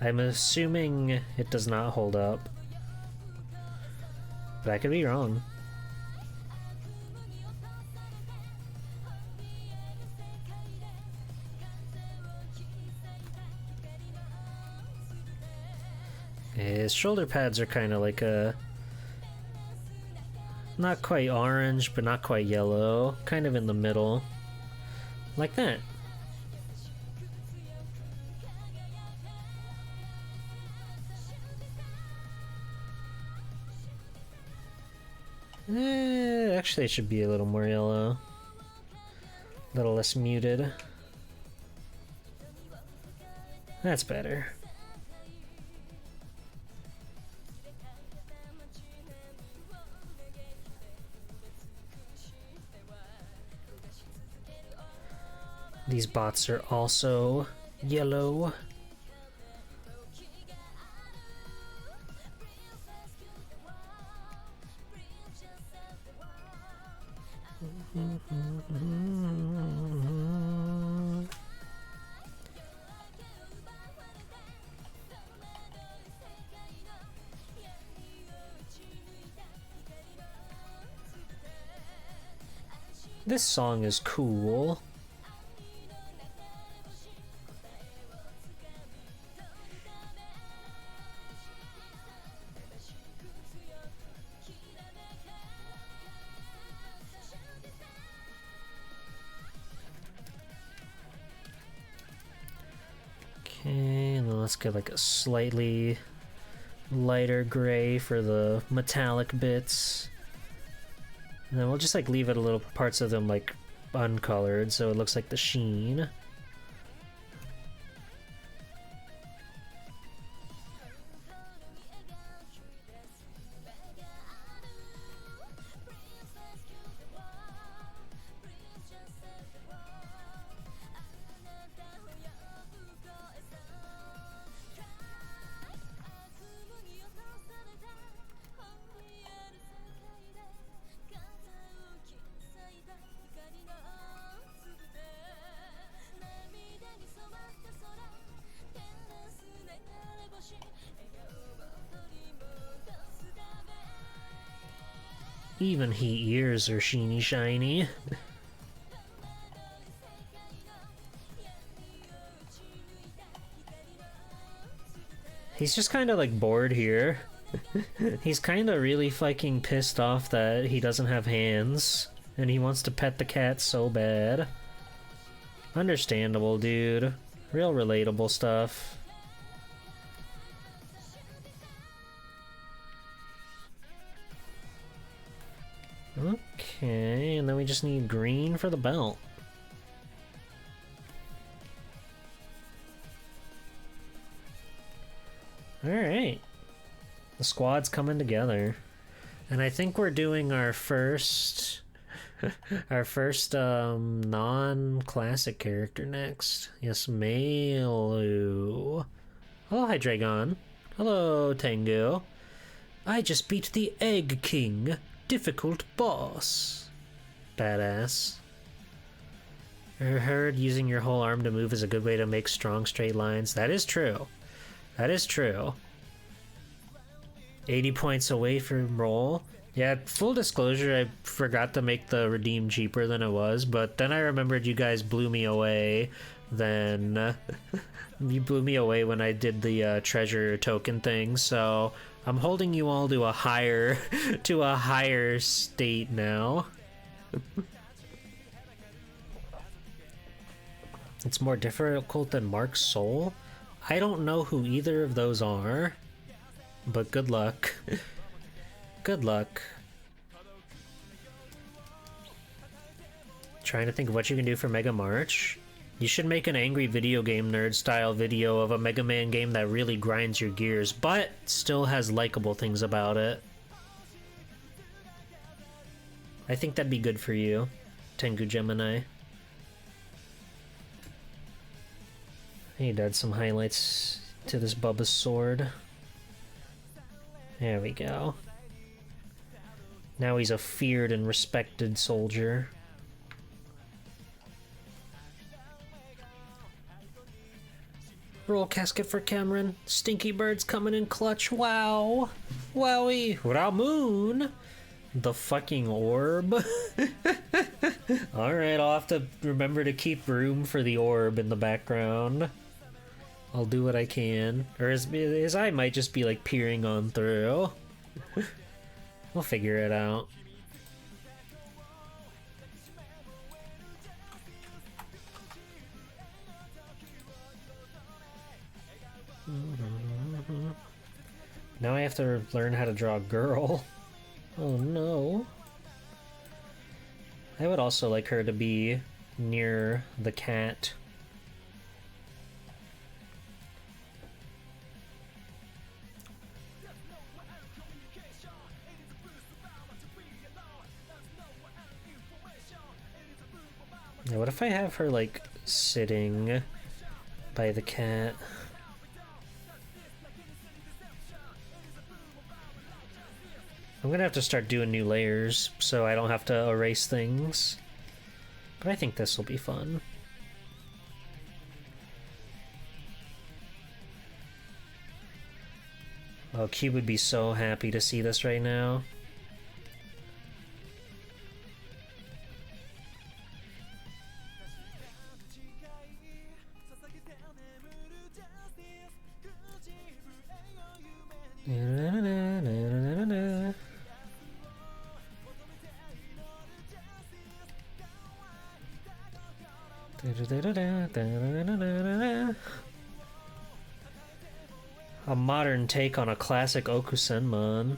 I'm assuming it does not hold up. But I could be wrong. His shoulder pads are kind of like a... not quite orange, but not quite yellow. Kind of in the middle. Like that. Actually, it should be a little more yellow. A little less muted. That's better. These bots are also yellow. This song is cool. Okay, and then let's get like a slightly lighter gray for the metallic bits. And then we'll just like leave it a little parts of them like uncolored, so it looks like the sheen. Even heat ears are sheeny shiny. He's just kind of like bored here. He's kind of really fucking pissed off that he doesn't have hands, and he wants to pet the cat so bad. Understandable, dude. Real relatable stuff. Okay, and then we just need green for the belt. Alright. The squad's coming together. And I think we're doing our first non-classic character next. Yes, Meilu. Hello, Hydreigon. Hello, Tengu. I just beat the Egg King. Difficult boss. Badass. I heard using your whole arm to move is a good way to make strong straight lines. That is true. That is true. 80 points away from roll. Yeah, full disclosure, I forgot to make the redeem cheaper than it was, but then I remembered you guys blew me away. Then you blew me away when I did the treasure token thing, so I'm holding you all to a higher state now. It's more difficult than Mark's Soul? I don't know who either of those are, but good luck. Good luck. Trying to think of what you can do for Mega March. You should make an angry video game nerd style video of a Mega Man game that really grinds your gears, but still has likable things about it. I think that'd be good for you, Tengu Gemini. I need to add some highlights to this Bubba's sword. There we go. Now he's a feared and respected soldier. Roll casket for Cameron. Stinky Bird's coming in clutch. Wow. Wowie. Ramoon. The fucking orb. Alright, I'll have to remember to keep room for the orb in the background. I'll do what I can. Or his eye might just be like peering on through. We'll figure it out. Now I have to learn how to draw a girl. Oh no. I would also like her to be near the cat. Now, what if I have her, like, sitting by the cat? I'm gonna have to start doing new layers so I don't have to erase things. But I think this will be fun. Oh, Cube would be so happy to see this right now. A modern take on a classic Okusenmon.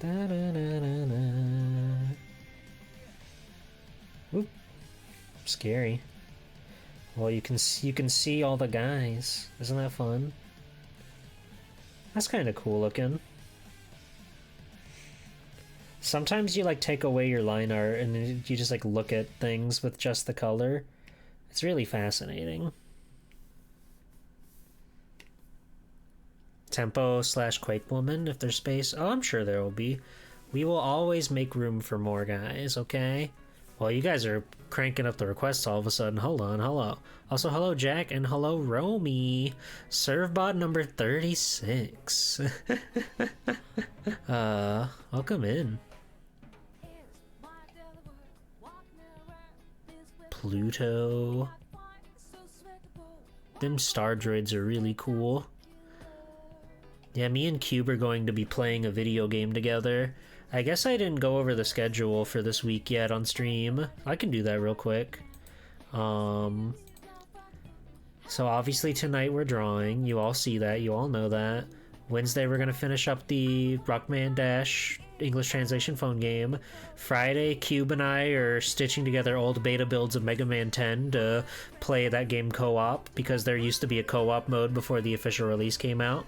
Da-da-da-da-da. Oop, scary. Well, you can see all the guys. Isn't that fun? That's kind of cool looking. Sometimes you like take away your line art and you just like look at things with just the color. It's really fascinating. Tempo / Quake Woman, if there's space. Oh, I'm sure there will be. We will always make room for more guys, okay? Well, you guys are cranking up the requests all of a sudden. Hold on, hello. Also, hello, Jack, and hello, Romy. Servbot number 36. Welcome in. Pluto. Them star droids are really cool. Yeah, me and Cube are going to be playing a video game together. I guess I didn't go over the schedule for this week yet on stream. I can do that real quick. So obviously tonight we're drawing. You all see that. You all know that. Wednesday we're going to finish up the Rockman Dash English translation phone game. Friday, Cube and I are stitching together old beta builds of Mega Man 10 to play that game co-op, because there used to be a co-op mode before the official release came out.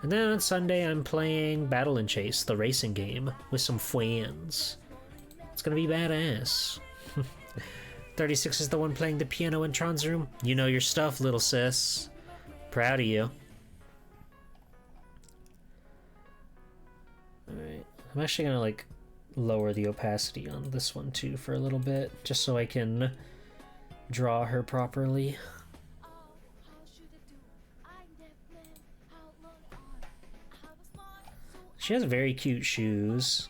And then on Sunday, I'm playing Battle and Chase, the racing game, with some friends. It's gonna be badass. 36 is the one playing the piano in Tron's room. You know your stuff, little sis. Proud of you. Alright, I'm actually gonna like lower the opacity on this one too for a little bit, just so I can draw her properly. She has very cute shoes.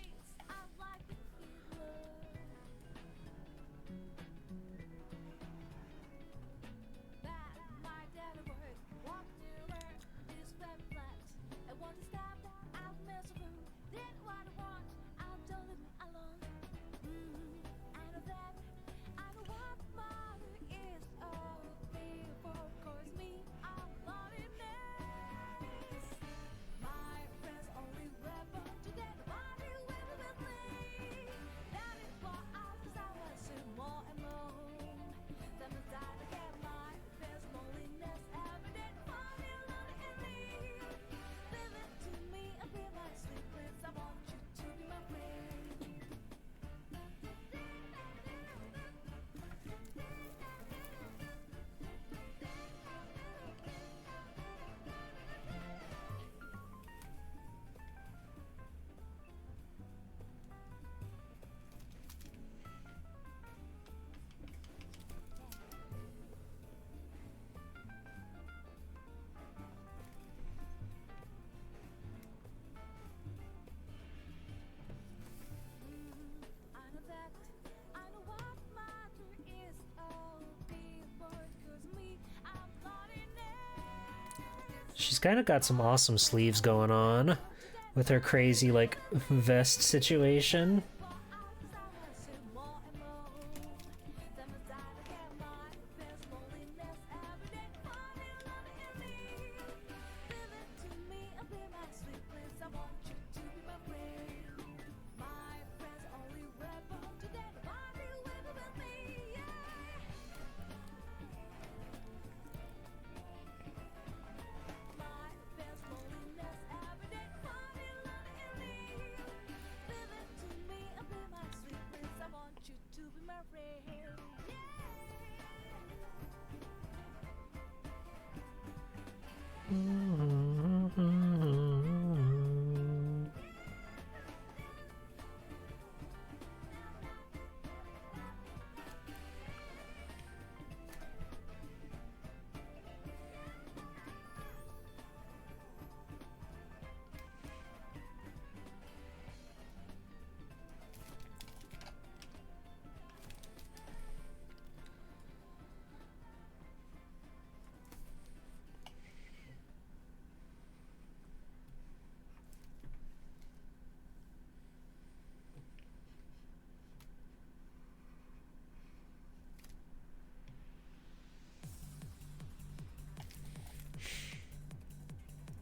She's kind of got some awesome sleeves going on with her crazy like vest situation.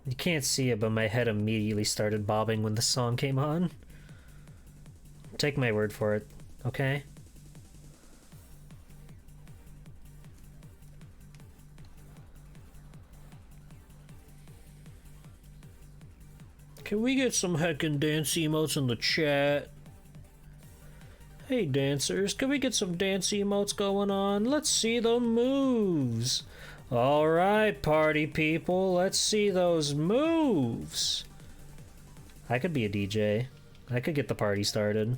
You can't see it, but my head immediately started bobbing when the song came on. Take my word for it, okay? Can we get some heckin' dance emotes in the chat? Hey dancers, can we get some dance emotes going on? Let's see the moves. Alright, party people, let's see those moves. I could be a DJ. I could get the party started.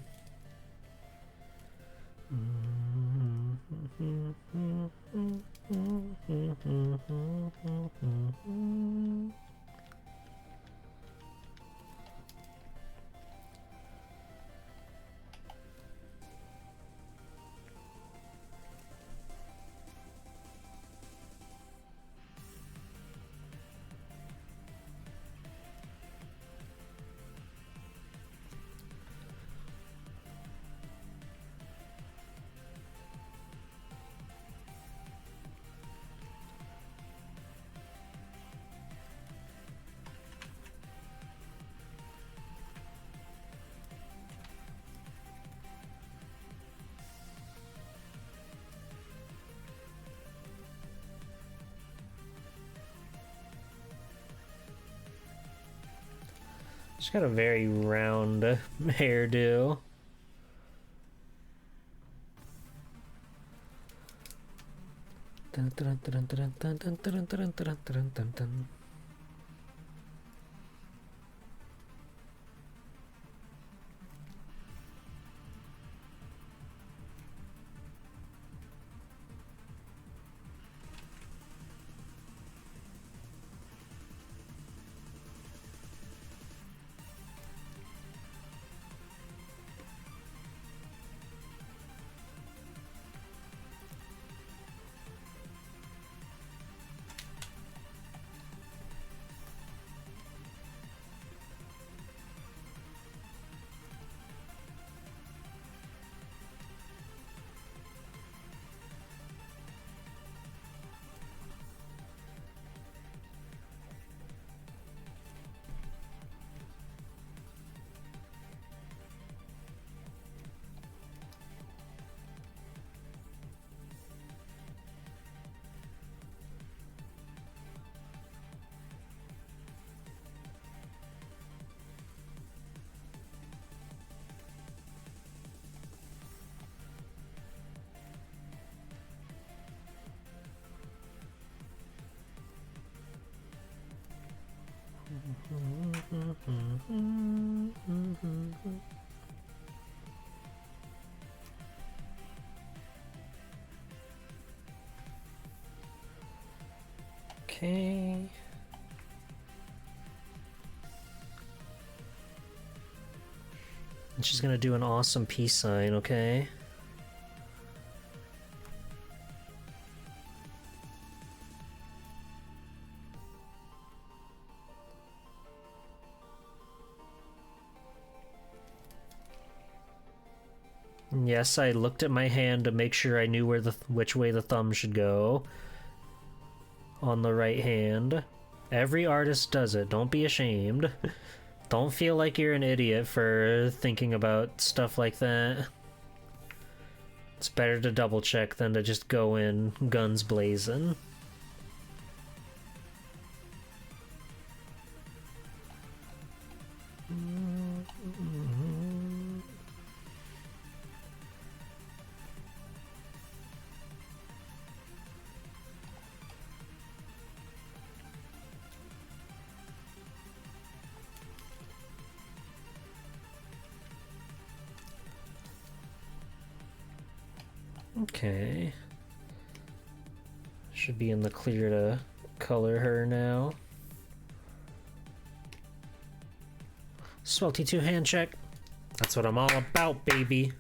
She's got a very round hairdo. Dun, dun, dun, dun, dun, dun, dun, dun, dun, dun, dun, dun. Okay. And she's gonna do an awesome peace sign, okay? Yes, I looked at my hand to make sure I knew which way the thumb should go. On the right hand. Every artist does it. Don't be ashamed. Don't feel like you're an idiot for thinking about stuff like that. It's better to double check than to just go in guns blazing. Okay. Should be in the clear to color her now. Swelty 2 hand check. That's what I'm all about, baby.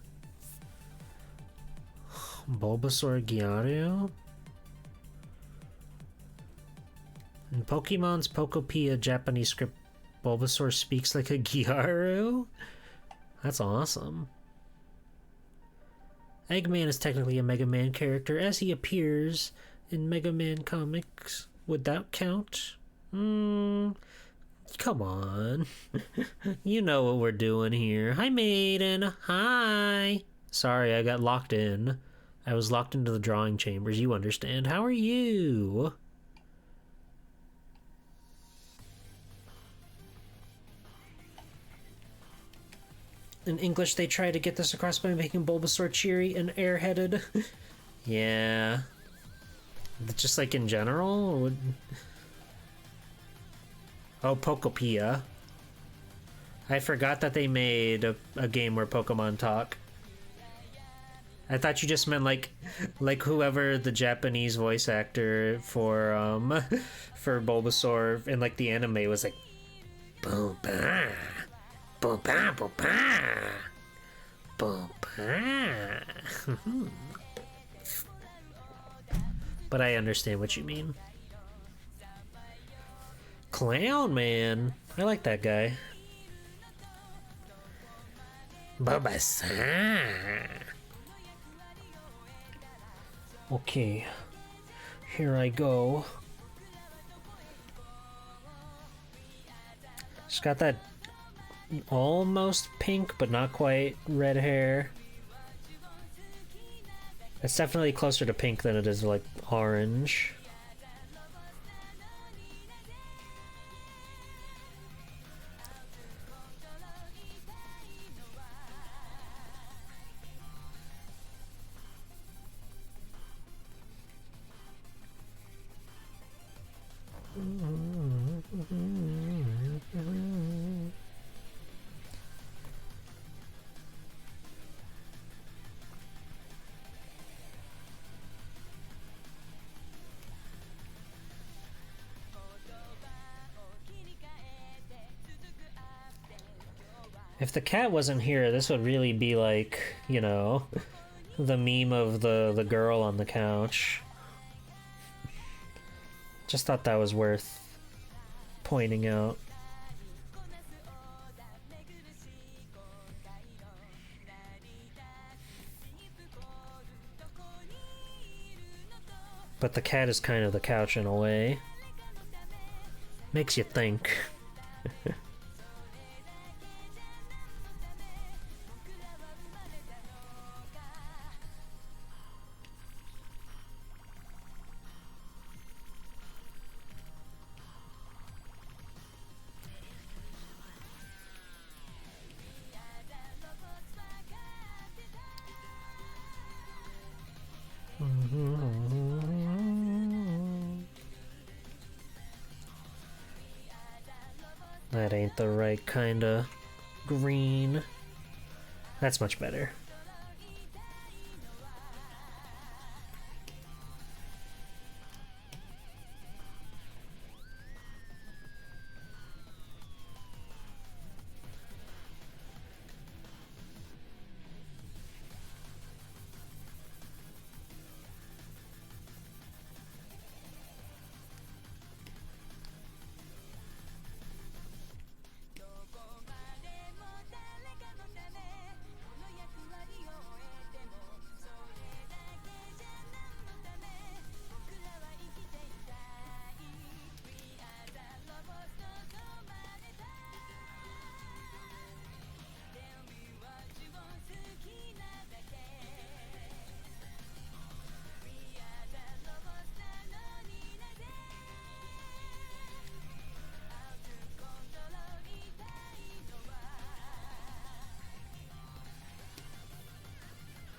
Bulbasaur Gyarados? In Pokemon's Pocopedia Japanese script, Bulbasaur speaks like a Gyarados? That's awesome. Eggman is technically a Mega Man character as he appears in Mega Man comics. Would that count? Come on. You know what we're doing here. Hi, Maiden. Hi. Sorry, I got locked in. I was locked into the drawing chambers. You understand. How are you? In English, they try to get this across by making Bulbasaur cheery and airheaded. Yeah. Just like in general? Oh, Pokopia. I forgot that they made a game where Pokemon talk. I thought you just meant like whoever the Japanese voice actor for for Bulbasaur in like the anime was like Boba, Boba, Boba, Boba. But I understand what you mean. Clown Man, I like that guy. Boba-san. Okay, here I go. She's got that almost pink, but not quite red hair. It's definitely closer to pink than it is like orange. If the cat wasn't here, this would really be like, you know, the meme of the girl on the couch. Just thought that was worth pointing out. But the cat is kind of the couch in a way. Makes you think. That ain't the right kind of green. That's much better.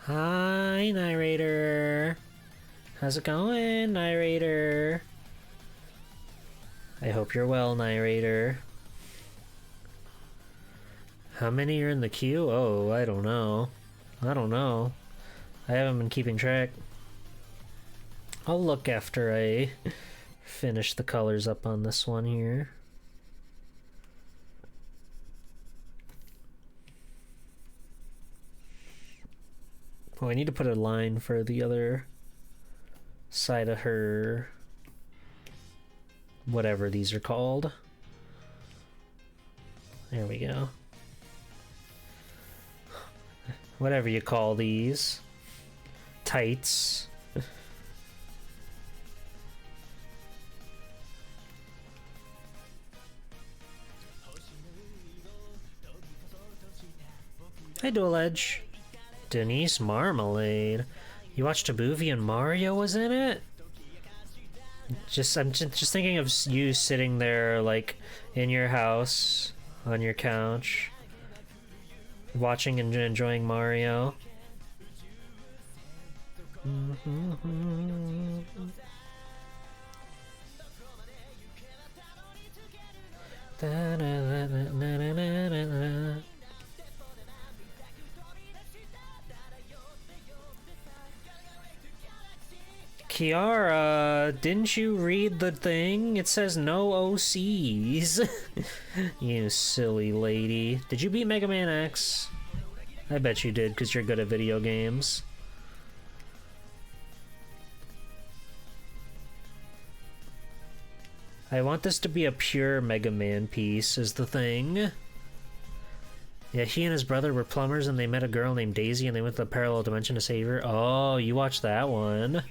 Hi, narrator. How's it going, narrator? I hope you're well, narrator. How many are in the queue? Oh, I don't know. I don't know. I haven't been keeping track. I'll look after I finish the colors up on this one here. Oh, I need to put a line for the other side of her, whatever these are called. There we go. Whatever you call these. Tights. Dual Edge. Denise Marmalade. You watched a movie and Mario was in it? I'm just thinking of you sitting there, like, in your house, on your couch, watching and enjoying Mario. Kiara, didn't you read the thing? It says no OCs. You silly lady. Did you beat Mega Man X? I bet you did, because you're good at video games. I want this to be a pure Mega Man piece, is the thing. Yeah, he and his brother were plumbers and they met a girl named Daisy and they went to the parallel dimension to save her. Oh, you watched that one.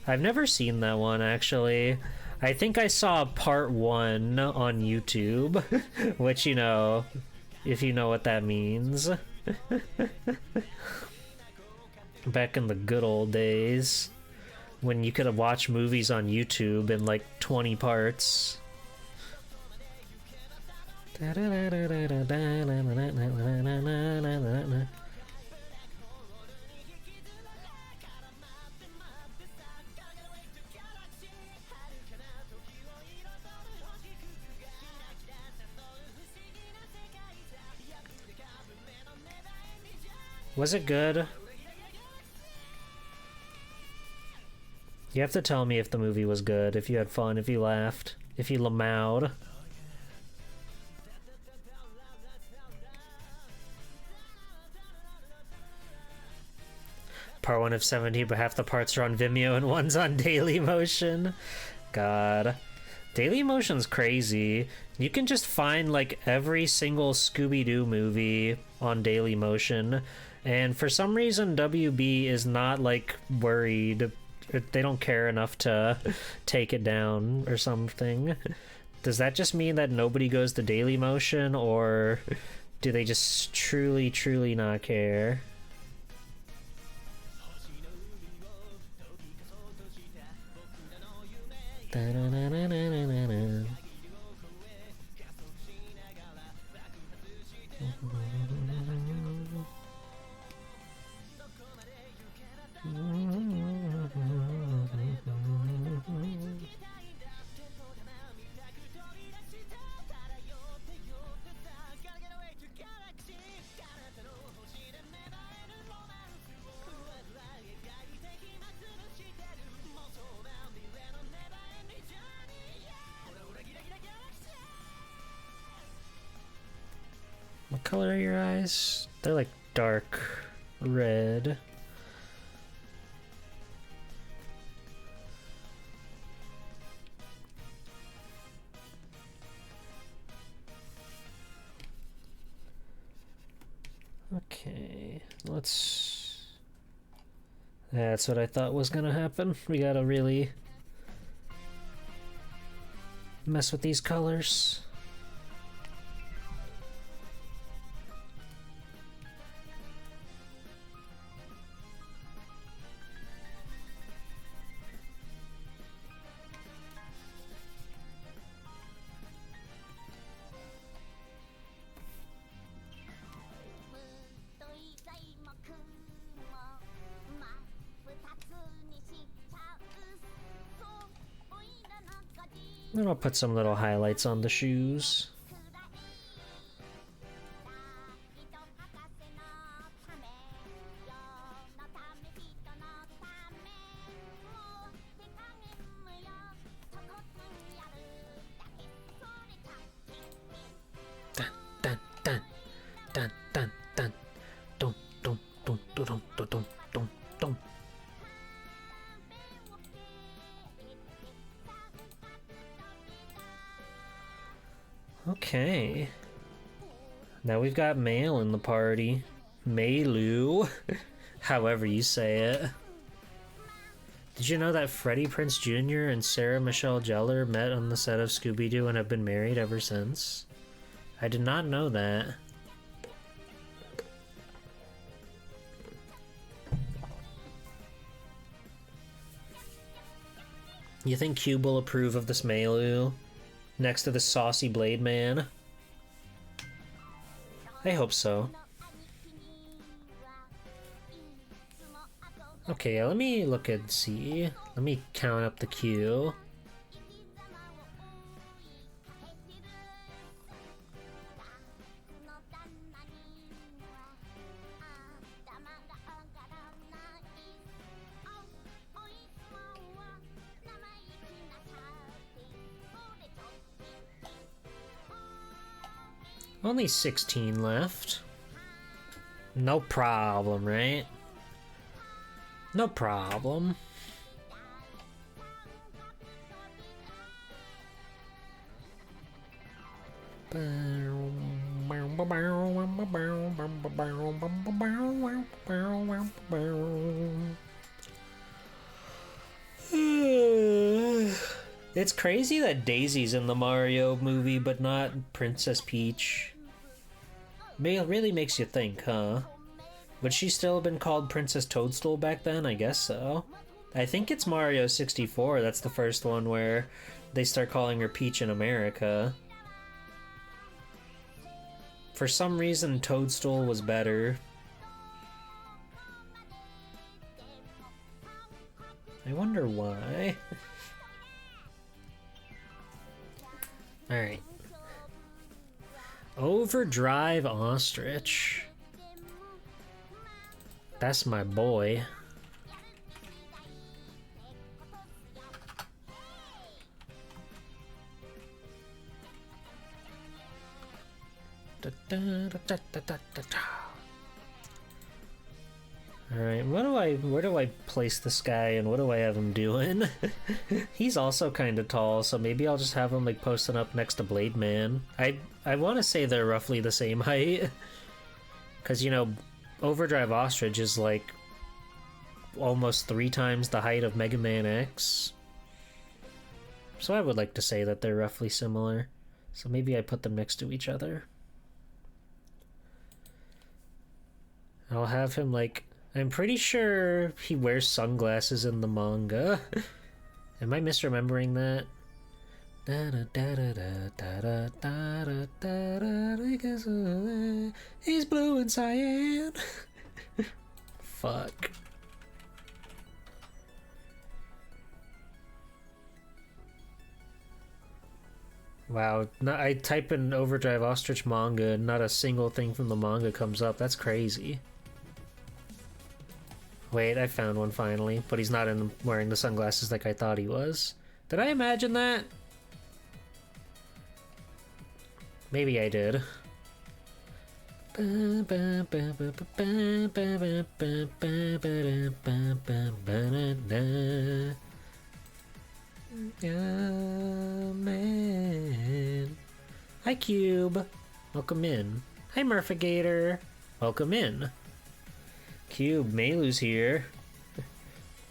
I've never seen that one, actually. I think I saw part 1 on YouTube, which, you know, if you know what that means. Back in the good old days, when you could have watched movies on YouTube in like 20 parts. Was it good? You have to tell me if the movie was good, if you had fun, if you laughed, if you lamowed. Part 1 of 70, but half the parts are on Vimeo and one's on Dailymotion. God. Dailymotion's crazy. You can just find like every single Scooby-Doo movie on Dailymotion, and for some reason WB is not like worried. They don't care enough to take it down or something. Does that just mean that nobody goes to Dailymotion, or do they just truly, truly not care? What color are your eyes? They're like dark red. Okay, let's... That's what I thought was gonna happen. We gotta really mess with these colors. Then I'll put some little highlights on the shoes. Dun, dun, dun, dun, dun, dun, dun, dun, dun, dun, dun, dun, dun, dun. Okay. Now we've got Male in the party. Mailu. However you say it. Did you know that Freddie Prinze Jr. and Sarah Michelle Gellar met on the set of Scooby-Doo and have been married ever since? I did not know that. You think Cube will approve of this Meilu next to the saucy Blade Man? I hope so. Okay, let me look and see. Let me count up the queue. Only 16 left. No problem, right? No problem. It's crazy that Daisy's in the Mario movie, but not Princess Peach. It really makes you think, huh? Would she still have been called Princess Toadstool back then? I guess so. I think it's Mario 64. That's the first one where they start calling her Peach in America. For some reason, Toadstool was better. I wonder why. Alright. Overdrive Ostrich. That's my boy. Alright, where do I place this guy and what do I have him doing? He's also kind of tall, so maybe I'll just have him like posting up next to Blade Man. I want to say they're roughly the same height. Because, you know, Overdrive Ostrich is like almost 3 times the height of Mega Man X. So I would like to say that they're roughly similar. So maybe I put them next to each other. I'll have him like... I'm pretty sure he wears sunglasses in the manga. Am I misremembering that? He's blue and cyan. Fuck. Wow, I type in Overdrive Ostrich manga and not a single thing from the manga comes up. That's crazy. Wait, I found one finally, but he's not wearing the sunglasses like I thought he was. Did I imagine that? Maybe I did. Yeah, man. Hi, Cube. Welcome in. Hi, Murphigator. Welcome in. Cube, Meilu's here.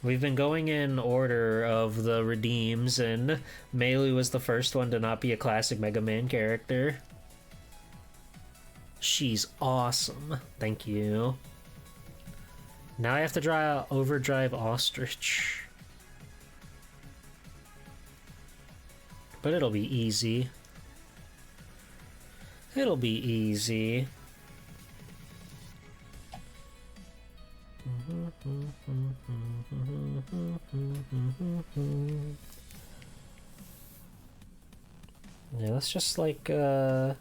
We've been going in order of the redeems, and Meilu was the first one to not be a classic Mega Man character. She's awesome. Thank you. Now I have to draw Overdrive Ostrich. But it'll be easy. It'll be easy. Yeah, let's just like yeah,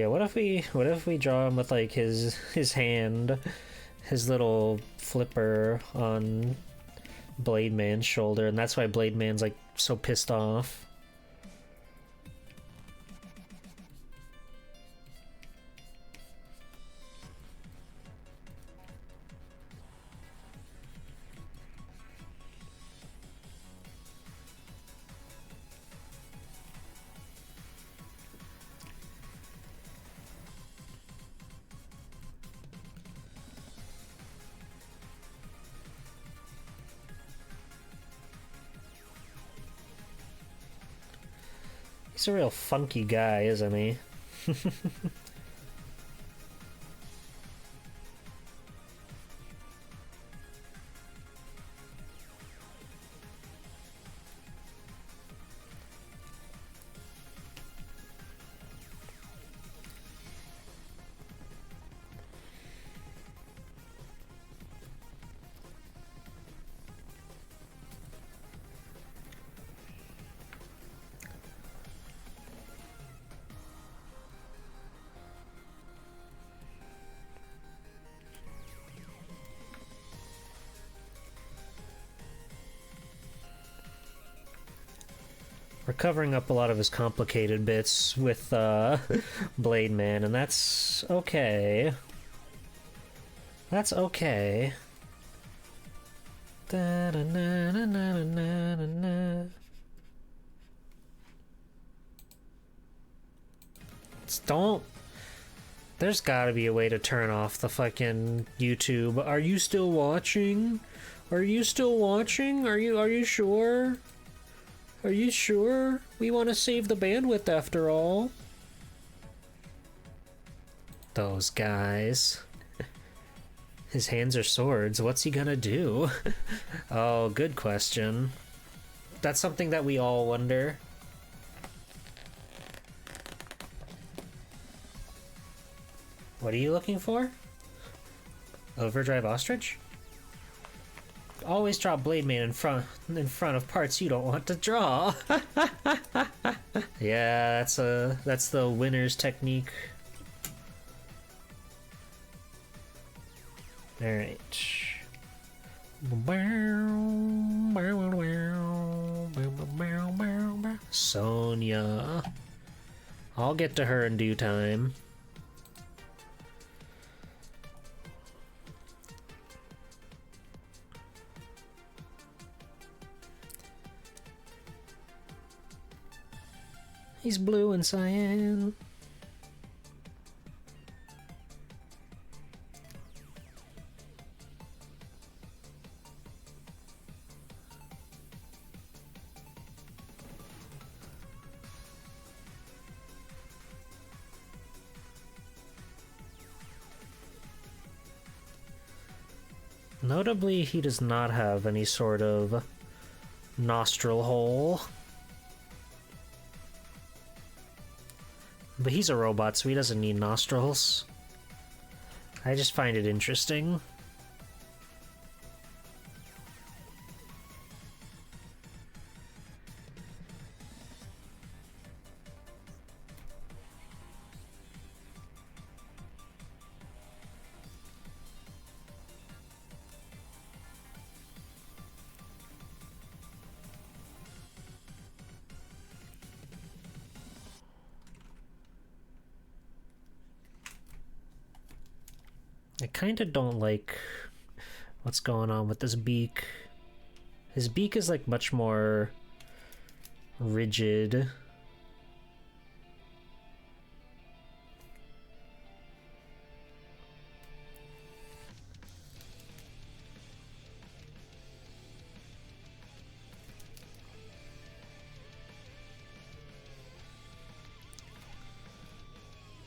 what if we draw him with like his hand, his little flipper on Blade Man's shoulder, and that's why Blade Man's like so pissed off. He's a real funky guy, isn't he? We're covering up a lot of his complicated bits with Blade Man, and that's okay. That's okay. Don't. There's gotta be a way to turn off the fucking YouTube. Are you still watching? Are you still watching? Are you sure? Are you sure? We want to save the bandwidth after all. Those guys. His hands are swords. What's he gonna do? Oh, good question. That's something that we all wonder. What are you looking for? Overdrive Ostrich? Always draw Blade Man in front of parts you don't want to draw. Yeah, that's the winner's technique. All right. Sonya. I'll get to her in due time. He's blue and cyan. Notably, he does not have any sort of nostril hole. But he's a robot, so he doesn't need nostrils. I just find it interesting. I kind of don't like what's going on with this beak. His beak is like much more rigid.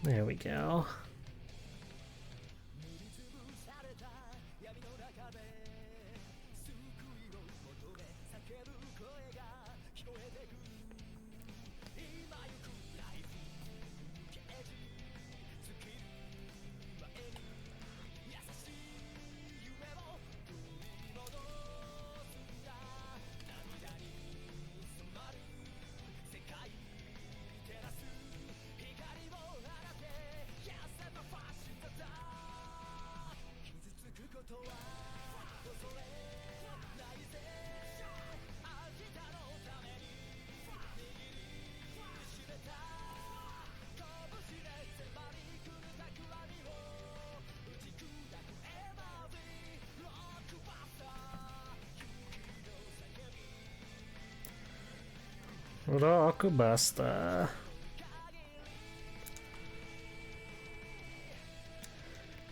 There we go. Rockbuster.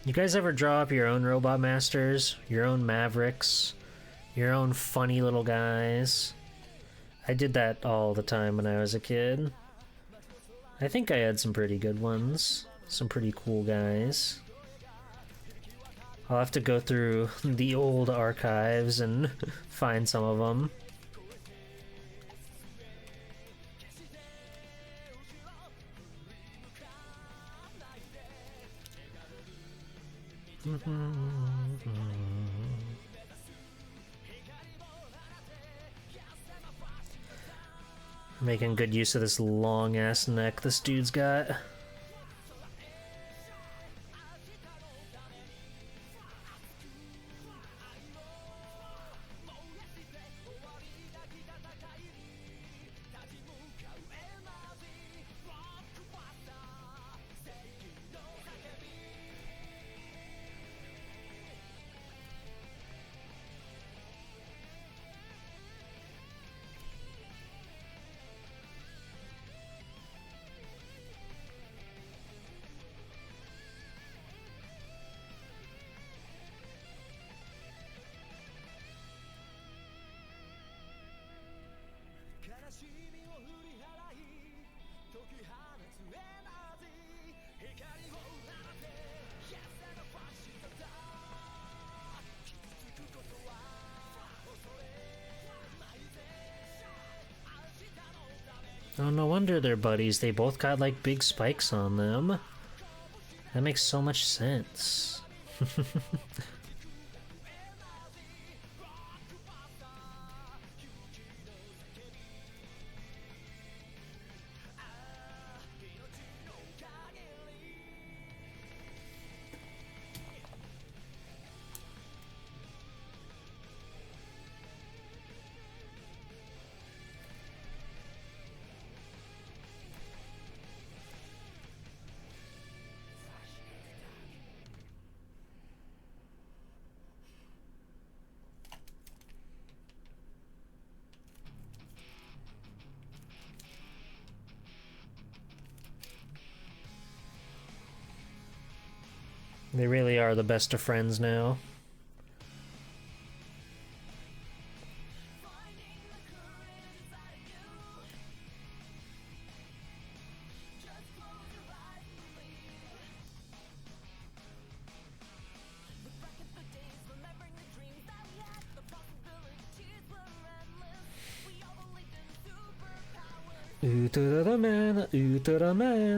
You guys ever draw up your own Robot Masters? Your own Mavericks? Your own funny little guys? I did that all the time when I was a kid. I think I had some pretty good ones. Some pretty cool guys. I'll have to go through the old archives and find some of them. Making good use of this long ass neck this dude's got. Oh, no wonder they're buddies. They both got like big spikes on them. That makes so much sense. They really are the best of friends now. Ultraman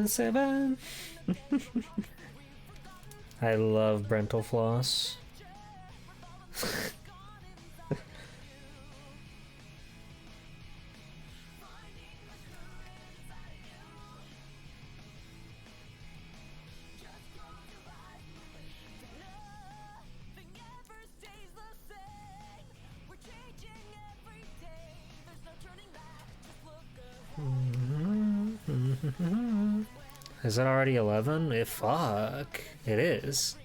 7. I love Brental Floss. Is it already 11? Fuck. It is.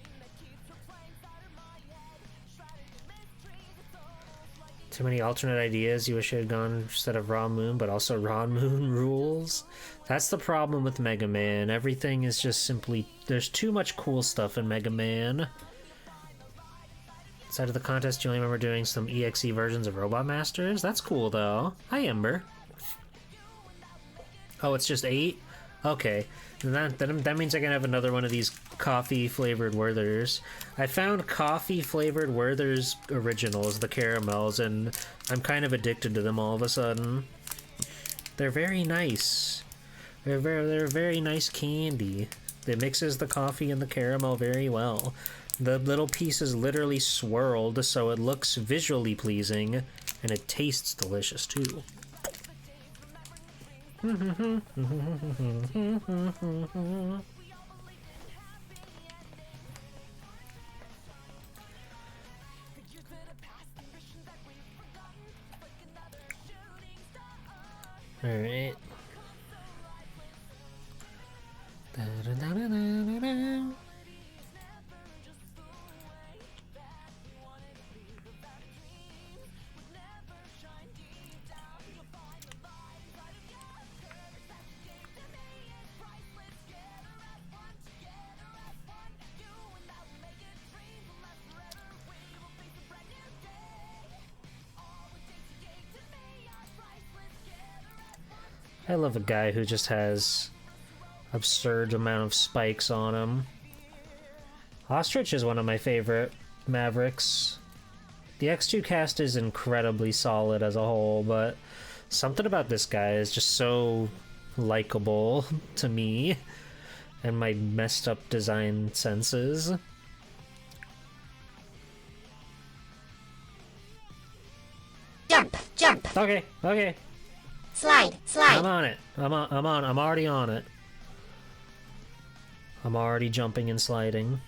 Too many alternate ideas. You wish you had gone instead of Raw Moon, but also Raw Moon rules. That's the problem with Mega Man. Everything is just simply... There's too much cool stuff in Mega Man. Inside of the contest, you only remember doing some EXE versions of Robot Masters? That's cool, though. Hi, Ember. Oh, it's just 8? Okay. That means I can have another one of these coffee-flavored Werthers. I found coffee-flavored Werthers originals, the caramels, and I'm kind of addicted to them all of a sudden. They're very nice. They're very nice candy. It mixes the coffee and the caramel very well. The little piece is literally swirled, so it looks visually pleasing, and it tastes delicious, too. Alright. I love a guy who just has absurd amount of spikes on him. Ostrich is one of my favorite Mavericks. The X2 cast is incredibly solid as a whole, but something about this guy is just so likable to me and my messed up design senses. Jump, jump. Okay, okay. Slide, slide. I'm on it. I'm already on it. I'm already jumping and sliding.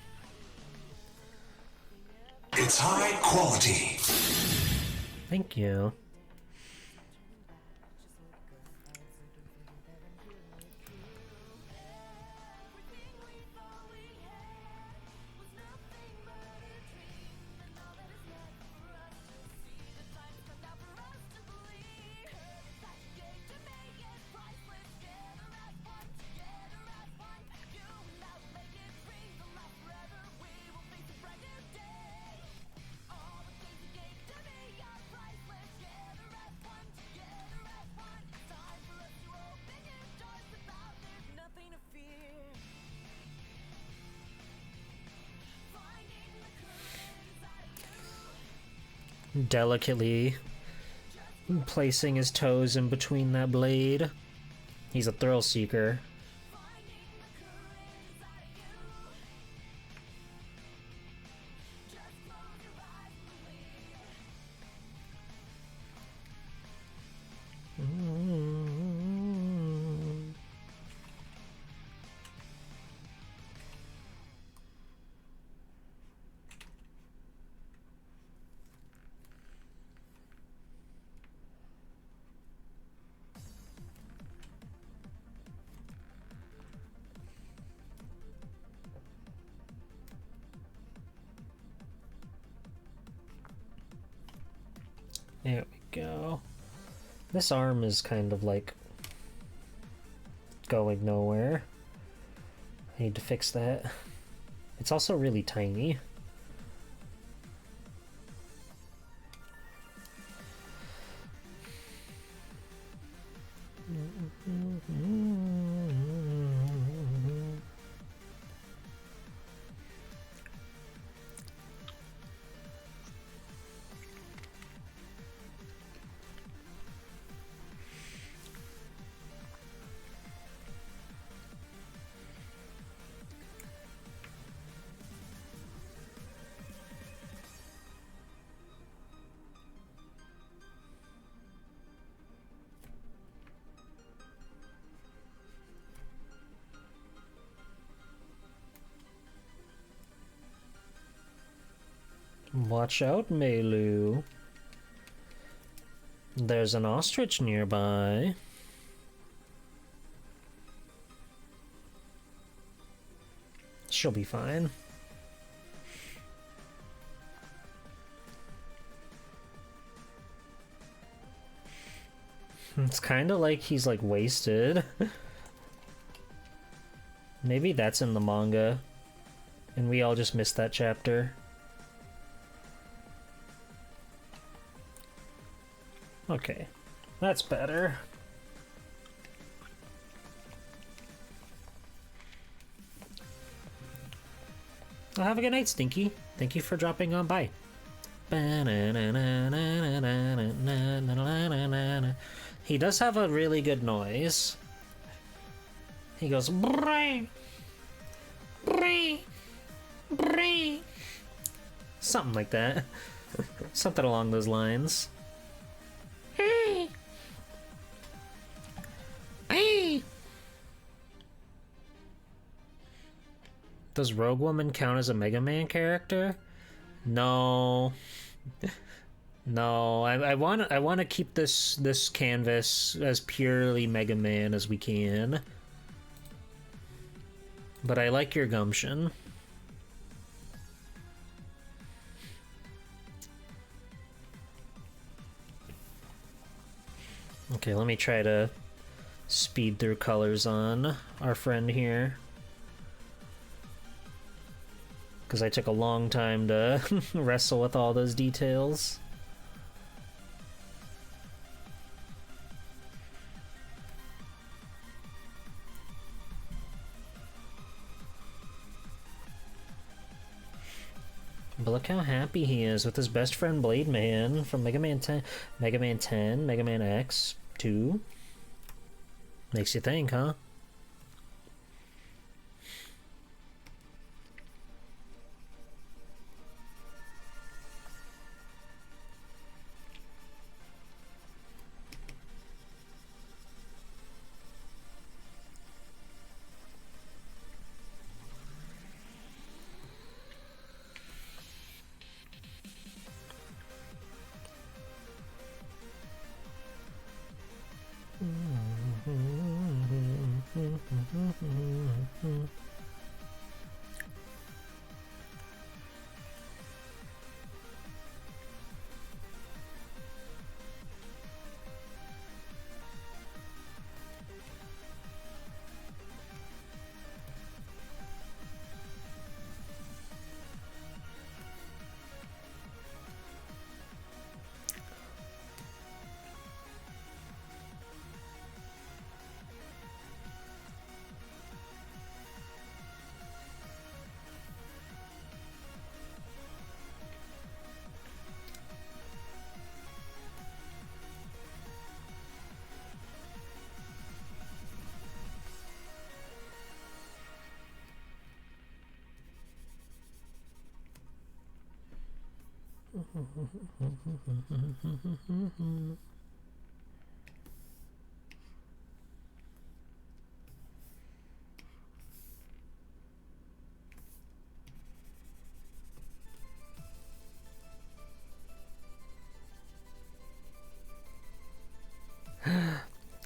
It's high quality. Thank you. delicately placing his toes in between that blade. He's a thrill seeker. There we go. This arm is kind of like going nowhere. I need to fix that. It's also really tiny. Watch out, Meilu. There's an ostrich nearby. She'll be fine. It's kind of like he's like wasted. Maybe that's in the manga and we all just missed that chapter. Okay, that's better. Well, have a good night, Stinky. Thank you for dropping on by. He does have a really good noise. He goes brrrr, brrrr, brrrr. Something like that. Something along those lines. Hey. Hey. Does Rogue Woman count as a Mega Man character? No. No, I want to keep this canvas as purely Mega Man as we can. But I like your gumption. Okay, let me try to speed through colors on our friend here. Because I took a long time to wrestle with all those details. But look how happy he is with his best friend Blade Man from Mega Man 10, Mega Man 10, Mega Man X, 2. Makes you think, huh?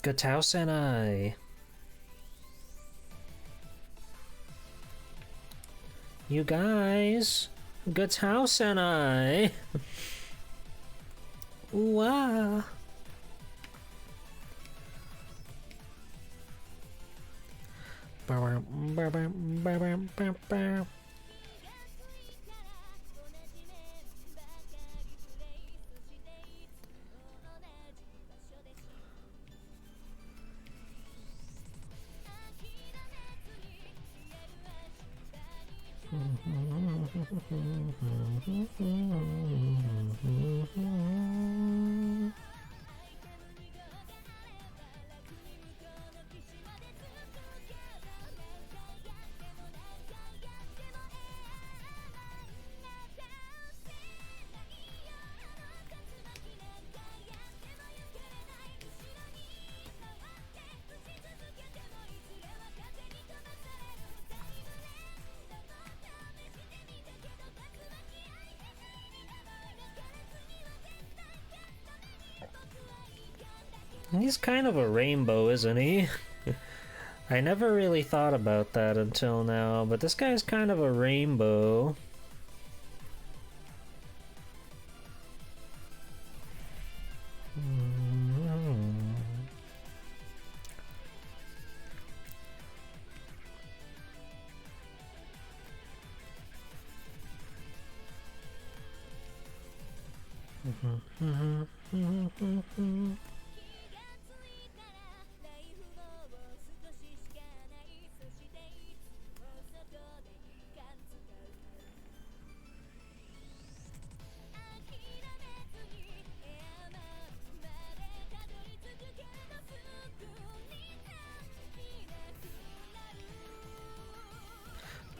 Gatao Senai. You guys, Gatao Senai. Ooh, ah. He's kind of a rainbow, isn't he? I never really thought about that until now, but this guy's kind of a rainbow.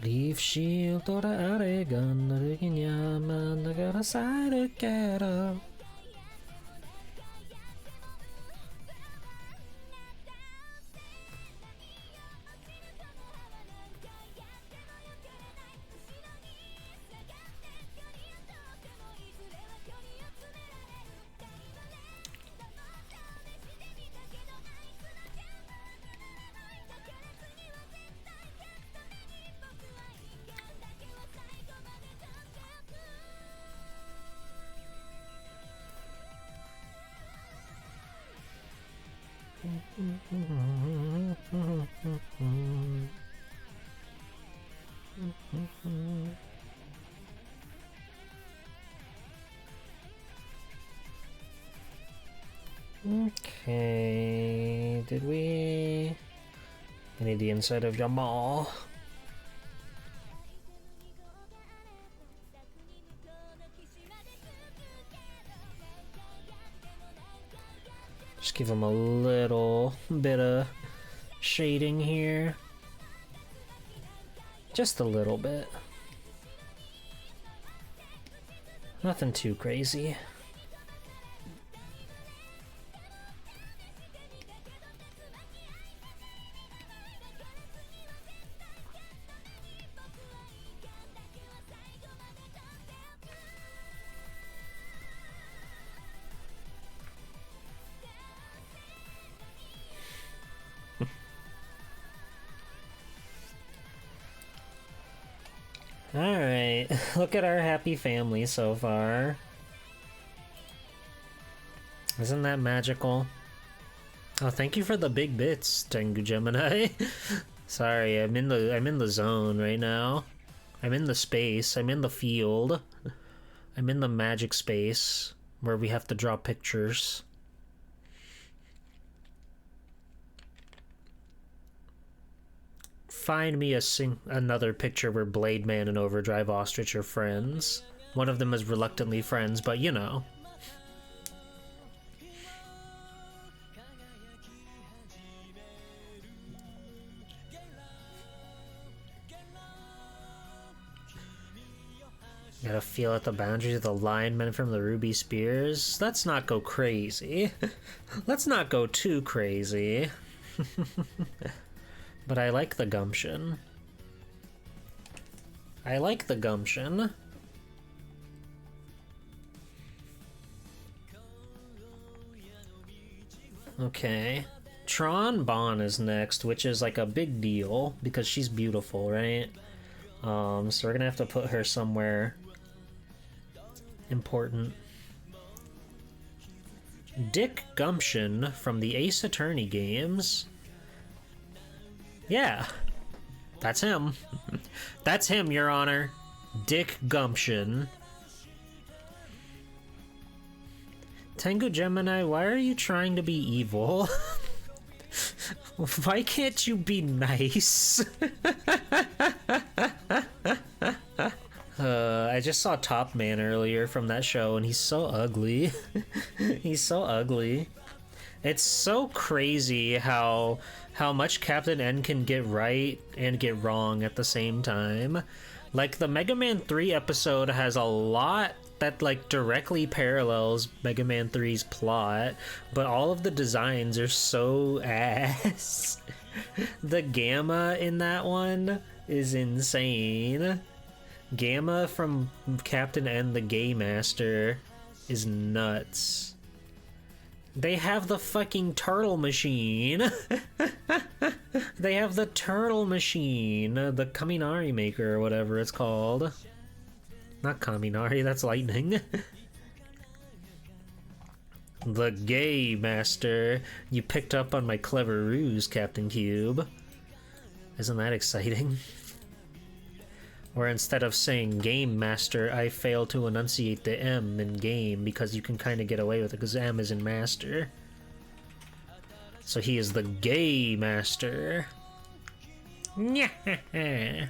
Leaf shield or a gun, man, I got a side to get up. Okay, did we? I need the inside of Jamal. Just give him a little bit of shading here. Just a little bit. Nothing too crazy. Alright, look at our happy family so far. Isn't that magical? Oh, thank you for the big bits, Tengu Gemini. Sorry, I'm in the zone right now. I'm in the space, I'm in the field. I'm in the magic space where we have to draw pictures. Find me another picture where Blade Man and Overdrive Ostrich are friends. One of them is reluctantly friends, but you know. Gotta feel at the boundaries of the linemen from the Ruby Spears. Let's not go crazy. Let's not go too crazy. But I like the gumption. I like the gumption. Okay. Tron Bonne is next, which is like a big deal because she's beautiful, right? So we're gonna have to put her somewhere important. Dick Gumption from the Ace Attorney games. Yeah, that's him. That's him, Your Honor. Dick Gumption. Tengu Gemini, why are you trying to be evil? Why can't you be nice? I just saw Top Man earlier from that show, and he's so ugly. He's so ugly. It's so crazy how much Captain N can get right and get wrong at the same time. Like, the Mega Man 3 episode has a lot that, like, directly parallels Mega Man 3's plot, but all of the designs are so ass. The Gamma in that one is insane. Gamma from Captain N the Gay Master is nuts. They have the fucking turtle machine. They have the turtle machine, the Kaminari Maker or whatever it's called. Not Kaminari, that's lightning. The Gay Master. You picked up on my clever ruse, Captain Cube. Isn't that exciting? Or instead of saying Game Master, I fail to enunciate the M in game because you can kind of get away with it because M is in Master. So he is the Gay Master. Nyah.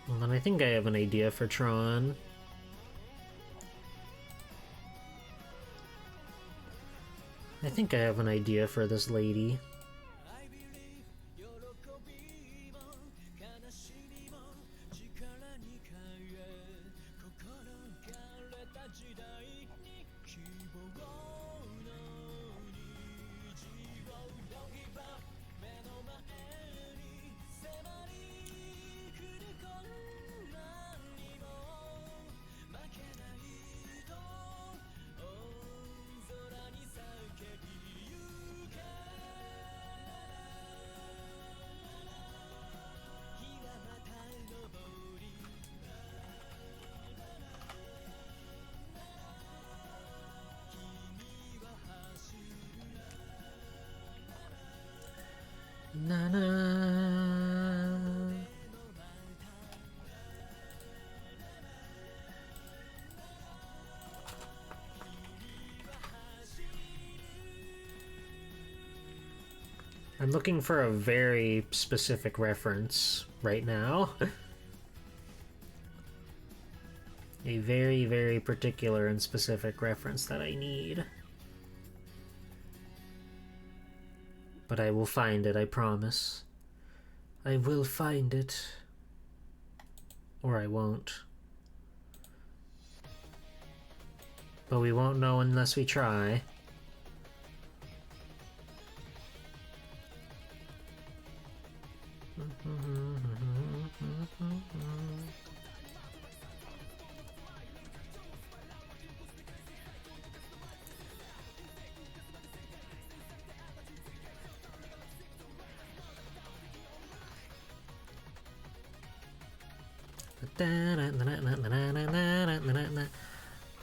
Well, then I think I have an idea for Tron. I think I have an idea for this lady. Na na. I'm looking for a very specific reference right now. A very, very particular and specific reference that I need. But I will find it, I promise. I will find it. Or I won't. But we won't know unless we try.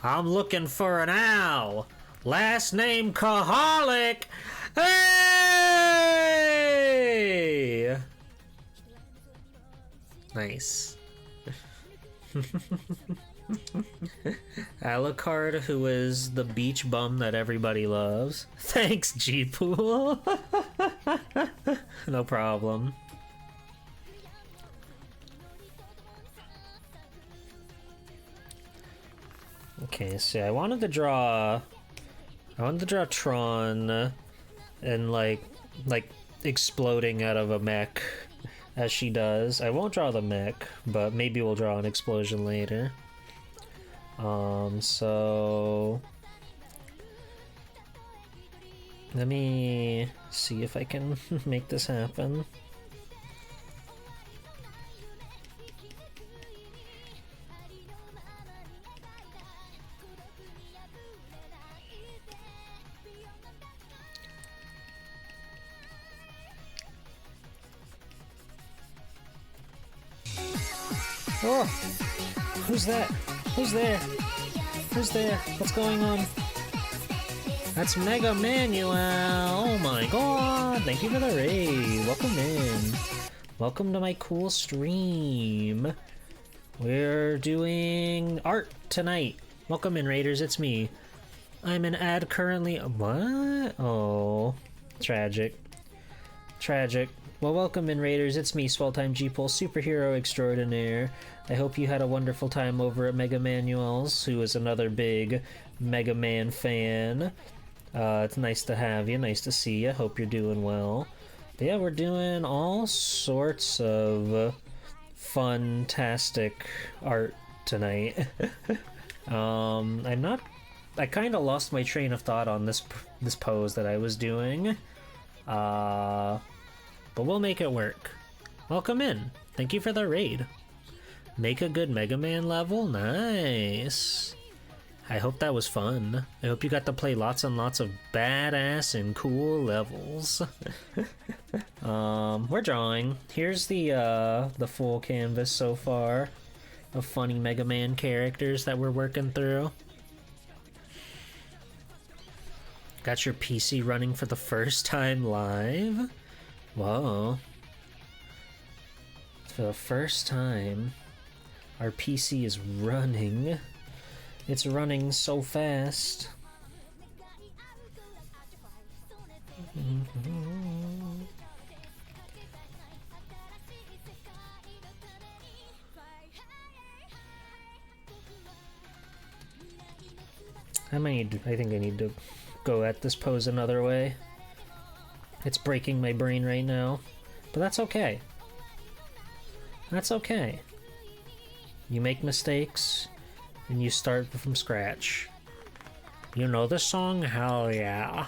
I'm looking for an owl. Last name Kaholic. Hey! Nice. Alucard, who is the beach bum that everybody loves. Thanks, G-Pool. No problem. Okay, so I wanted to draw Tron and like exploding out of a mech as she does. I won't draw the mech, but maybe we'll draw an explosion later. So let me see if I can make this happen. Oh! Who's that? Who's there? Who's there? What's going on? That's Mega Manuel! Oh my god! Thank you for the raid! Welcome in! Welcome to my cool stream! We're doing art tonight! Welcome in, Raiders, it's me. I'm an ad currently- what? Oh. Tragic. Tragic. Well, welcome in, Raiders. It's me, Swelltime G-Pole, superhero extraordinaire. I hope you had a wonderful time over at Mega Manuel's, who is another big Mega Man fan. It's nice to have you. Nice to see you. Hope you're doing well. But yeah, we're doing all sorts of fantastic art tonight. I kind of lost my train of thought on this pose that I was doing. But we'll make it work. Welcome in. Thank you for the raid. Make a good Mega Man level? Nice. I hope that was fun. I hope you got to play lots and lots of badass and cool levels. We're drawing. Here's the full canvas so far of funny Mega Man characters that we're working through. Got your PC running for the first time live? Whoa. For the first time, our PC is running. It's running so fast. I think I need to go at this pose another way. It's breaking my brain right now, but that's okay. That's okay. You make mistakes, and you start from scratch. You know the song? Hell yeah.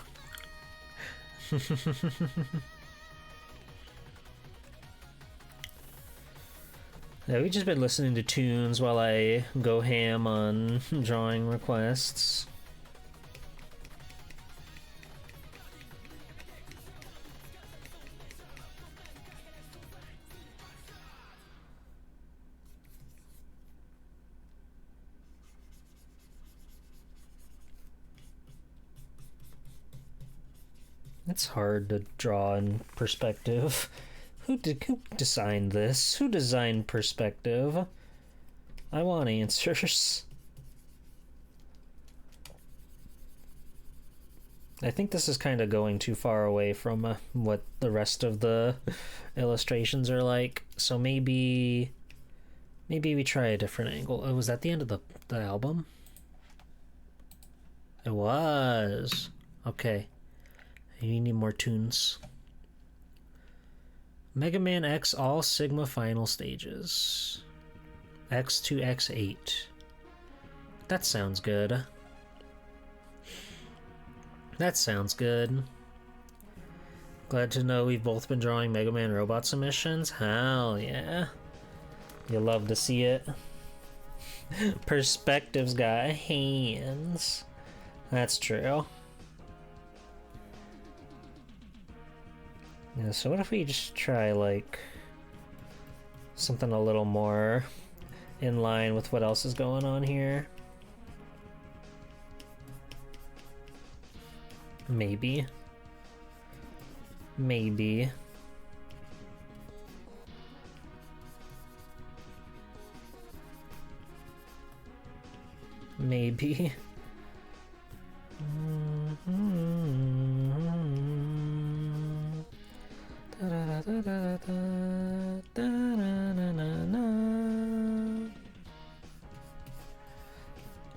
Yeah, we've just been listening to tunes while I go ham on drawing requests. It's hard to draw in perspective. Who designed this? Who designed perspective? I want answers. I think this is kind of going too far away from what the rest of the illustrations are like. So maybe we try a different angle. Oh, was that the end of the album? It was. Okay. You need more tunes. Mega Man X All Sigma Final Stages. X to X8. That sounds good. That sounds good. Glad to know we've both been drawing Mega Man robot submissions. Hell yeah. You love to see it. Perspective's got hands. That's true. Yeah, so what if we just try, like, something a little more in line with what else is going on here? Maybe. Maybe. Maybe.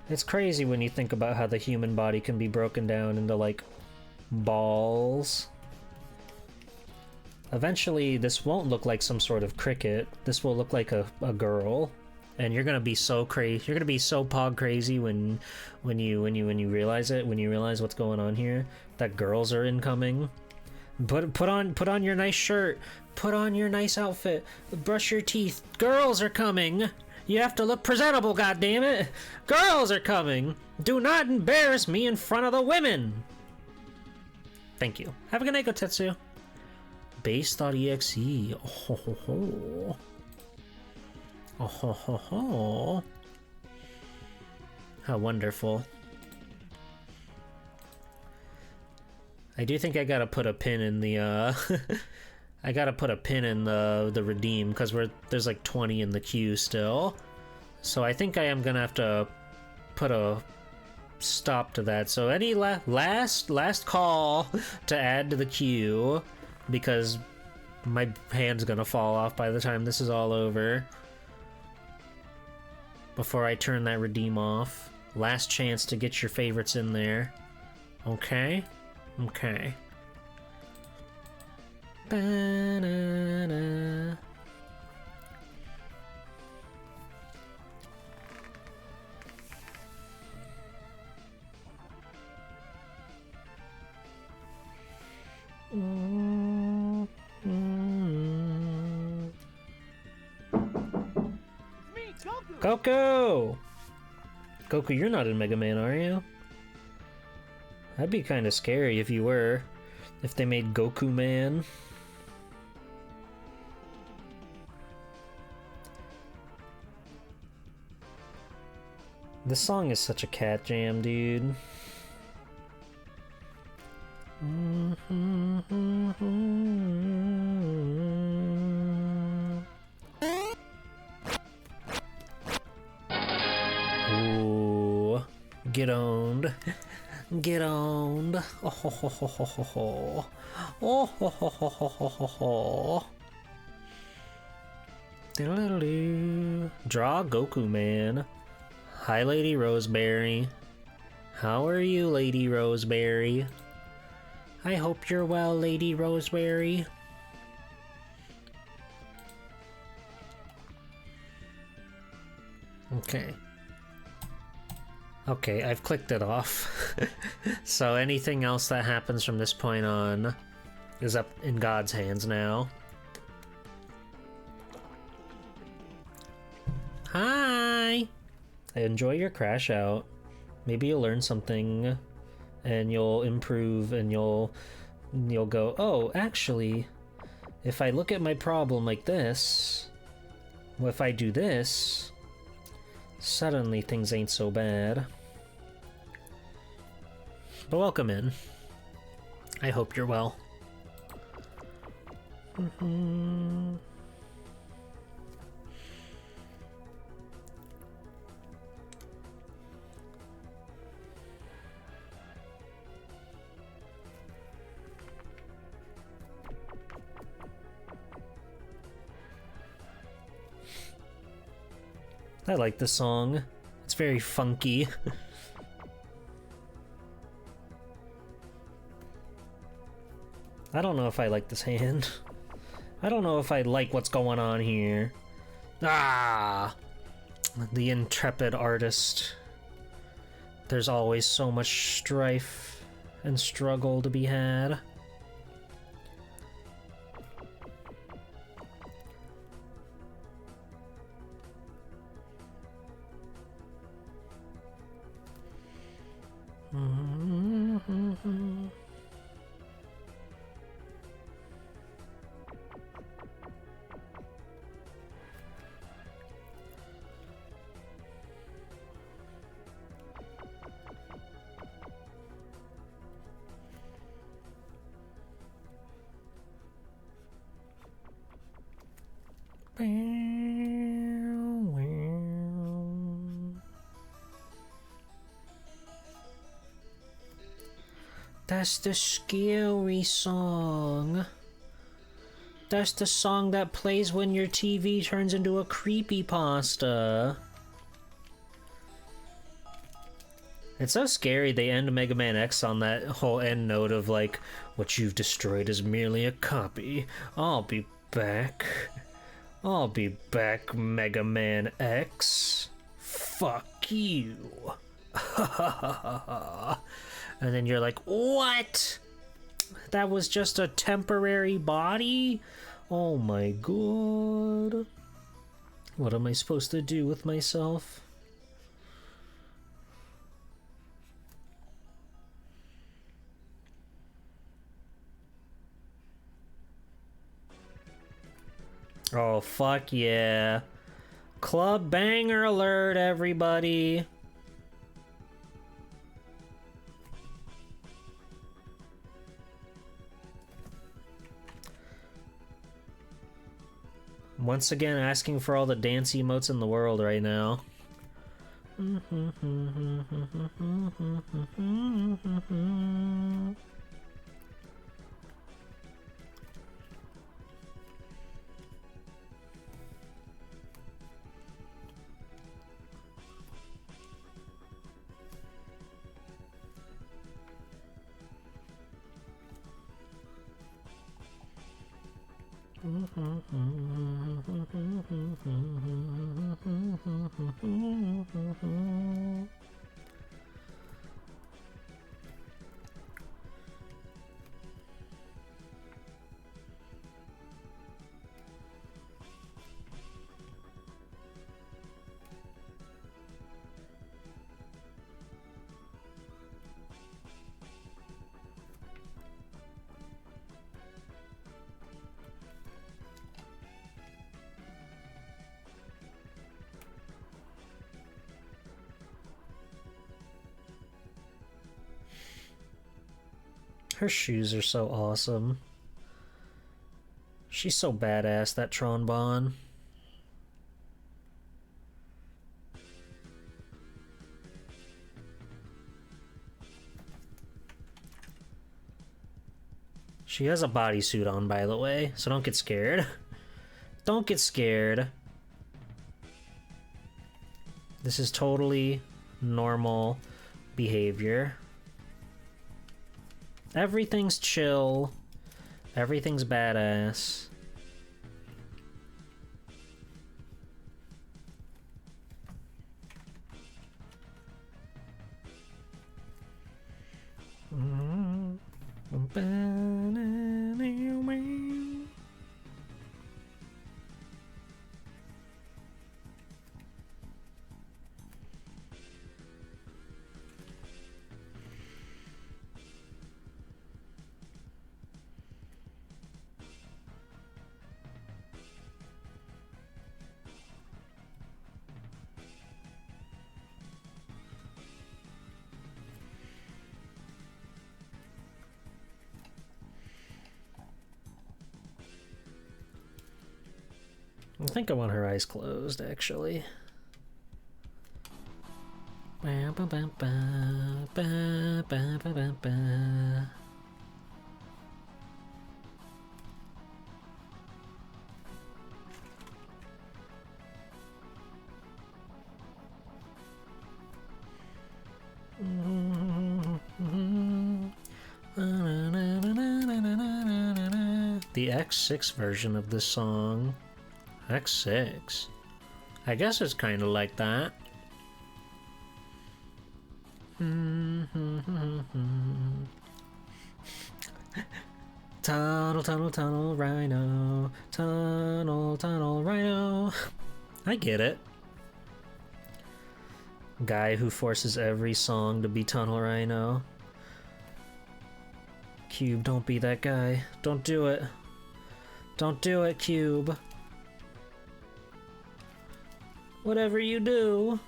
It's crazy when you think about how the human body can be broken down into, like, balls. Eventually, this won't look like some sort of cricket. This will look like a girl. And you're gonna be so crazy. You're gonna be so pog crazy when you realize it. When you realize what's going on here, that girls are incoming. Put on your nice shirt. Put on your nice outfit. Brush your teeth. Girls are coming. You have to look presentable, goddammit! Girls are coming! Do not embarrass me in front of the women! Thank you. Have a good night, Gotetsu. Base.exe. Oh ho ho ho. Oh ho ho ho. How wonderful. I do think I gotta put a pin in the, I gotta put a pin in the redeem, because there's like 20 in the queue still. So I think I am gonna have to put a stop to that. So any last call to add to the queue, because my hand's gonna fall off by the time this is all over. Before I turn that redeem off. Last chance to get your favorites in there. Okay? Okay. Ba-na-na. Goku! Goku, you're not in Mega Man, are you? That'd be kind of scary if you were. If they made Goku Man. This song is such a cat jam, dude. Ooh, get owned. Get owned. Oh ho ho ho ho ho ho. Oh ho ho ho ho ho ho ho. Diddle-diddle-doo. Draw Goku Man. Hi, Lady Roseberry. How are you, Lady Roseberry? I hope you're well, Lady Roseberry. Okay. Okay, I've clicked it off. So anything else that happens from this point on is up in God's hands now. Hi! Enjoy your crash out. Maybe you'll learn something and you'll improve and you'll go, oh, actually, if I look at my problem like this, well, if I do this, suddenly things ain't so bad. But welcome in. I hope you're well. I like the song. It's very funky. I don't know if I like this hand. I don't know if I like what's going on here. Ah! The intrepid artist. There's always so much strife and struggle to be had. That's the scary song. That's the song that plays when your TV turns into a creepypasta. It's so scary they end Mega Man X on that whole end note of like, what you've destroyed is merely a copy. I'll be back. I'll be back, Mega Man X. Fuck you. And then you're like, what? That was just a temporary body? Oh my god. What am I supposed to do with myself? Oh, fuck yeah. Club banger alert, everybody. Once again, asking for all the dance emotes in the world right now. Her shoes are so awesome. She's so badass, that Tron Bonne. She has a bodysuit on, by the way, so don't get scared. Don't get scared. This is totally normal behavior. Everything's chill. Everything's badass. I think I want her eyes closed, actually. The X6 version of this song. X6? I guess it's kind of like that. Tunnel, tunnel, tunnel, rhino. Tunnel, tunnel, rhino. I get it. Guy who forces every song to be Tunnel Rhino. Cube, don't be that guy. Don't do it. Don't do it, Cube. Whatever you do.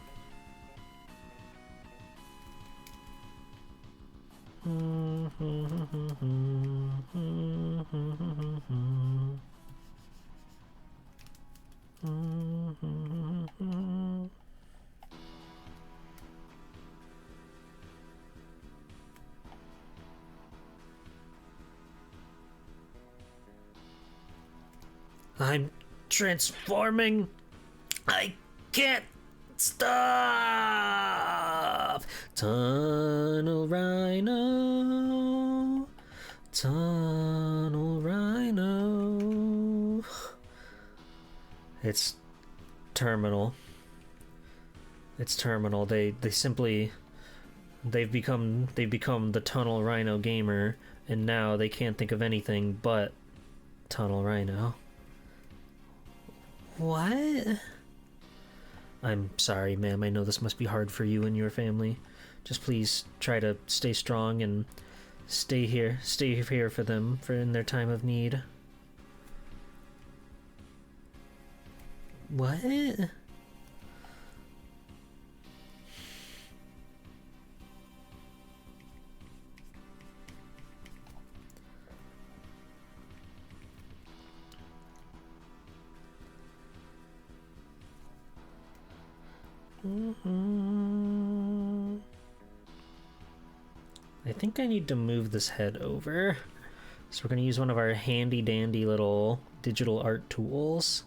I'm transforming. I can't stop. Tunnel Rhino. Tunnel Rhino. It's terminal. It's terminal. They've become the Tunnel Rhino gamer, and now they can't think of anything but Tunnel Rhino. What? I'm sorry, ma'am. I know this must be hard for you and your family. Just please try to stay strong and stay here for them in their time of need. What? I think I need to move this head over. So we're going to use one of our handy dandy little digital art tools.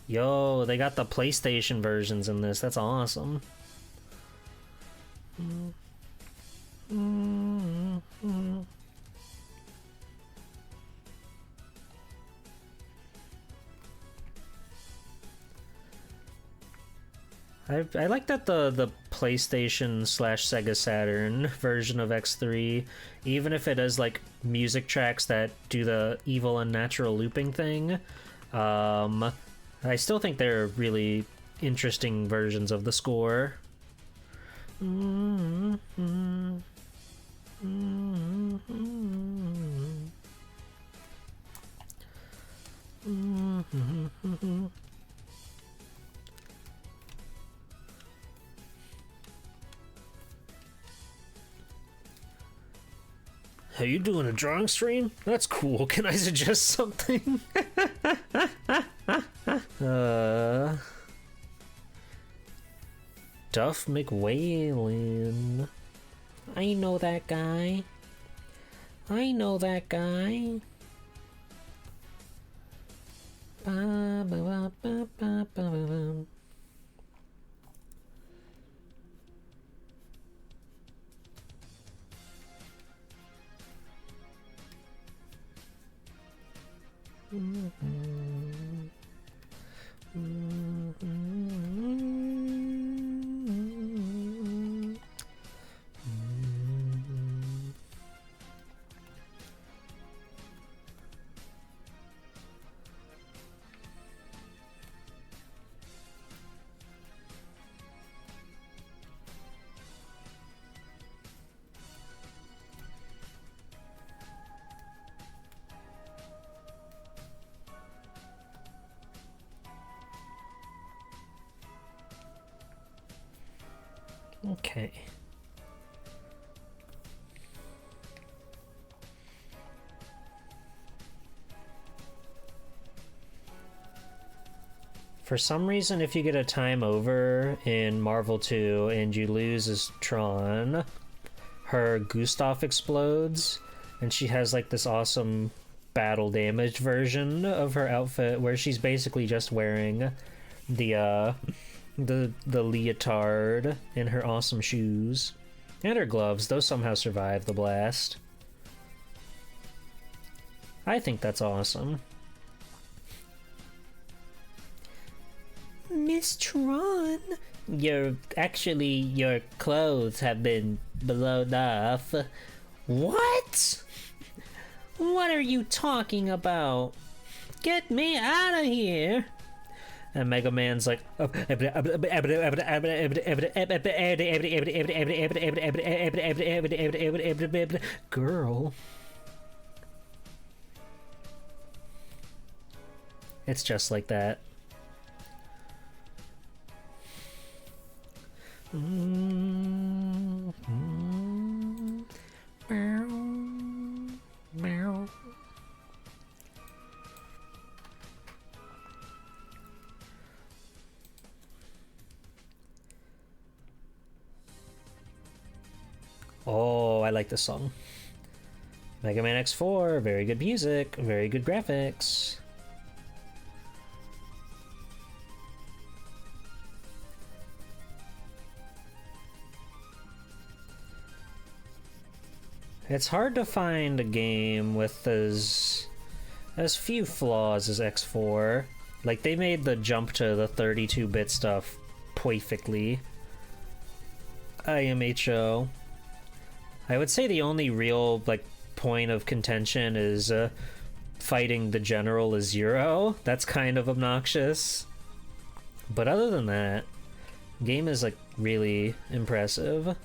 Yo, they got the PlayStation versions in this. That's awesome. I like that the PlayStation / Sega Saturn version of X3, even if it has like music tracks that do the evil unnatural looping thing, I still think they're really interesting versions of the score. Are you doing a drawing stream? That's cool. Can I suggest something? Duff McWhalen. I know that guy. I know that guy. Ba, ba, ba, ba, ba, ba, ba. Okay. For some reason, if you get a time over in Marvel 2 and you lose as Tron, her Gustav explodes, and she has like this awesome battle damaged version of her outfit where she's basically just wearing the leotard and her awesome shoes and her gloves. Those somehow survive the blast. I think that's awesome. Miss Tron, your clothes have been blown off. What? What are you talking about? Get me out of here. And Mega Man's like, girl. It's just like that. Oh, I like this song. Mega Man X4, very good music, very good graphics. It's hard to find a game with as few flaws as X4. Like, they made the jump to the 32-bit stuff perfectly. IMHO. I would say the only real, like, point of contention is fighting the general as Zero. That's kind of obnoxious. But other than that, game is, like, really impressive.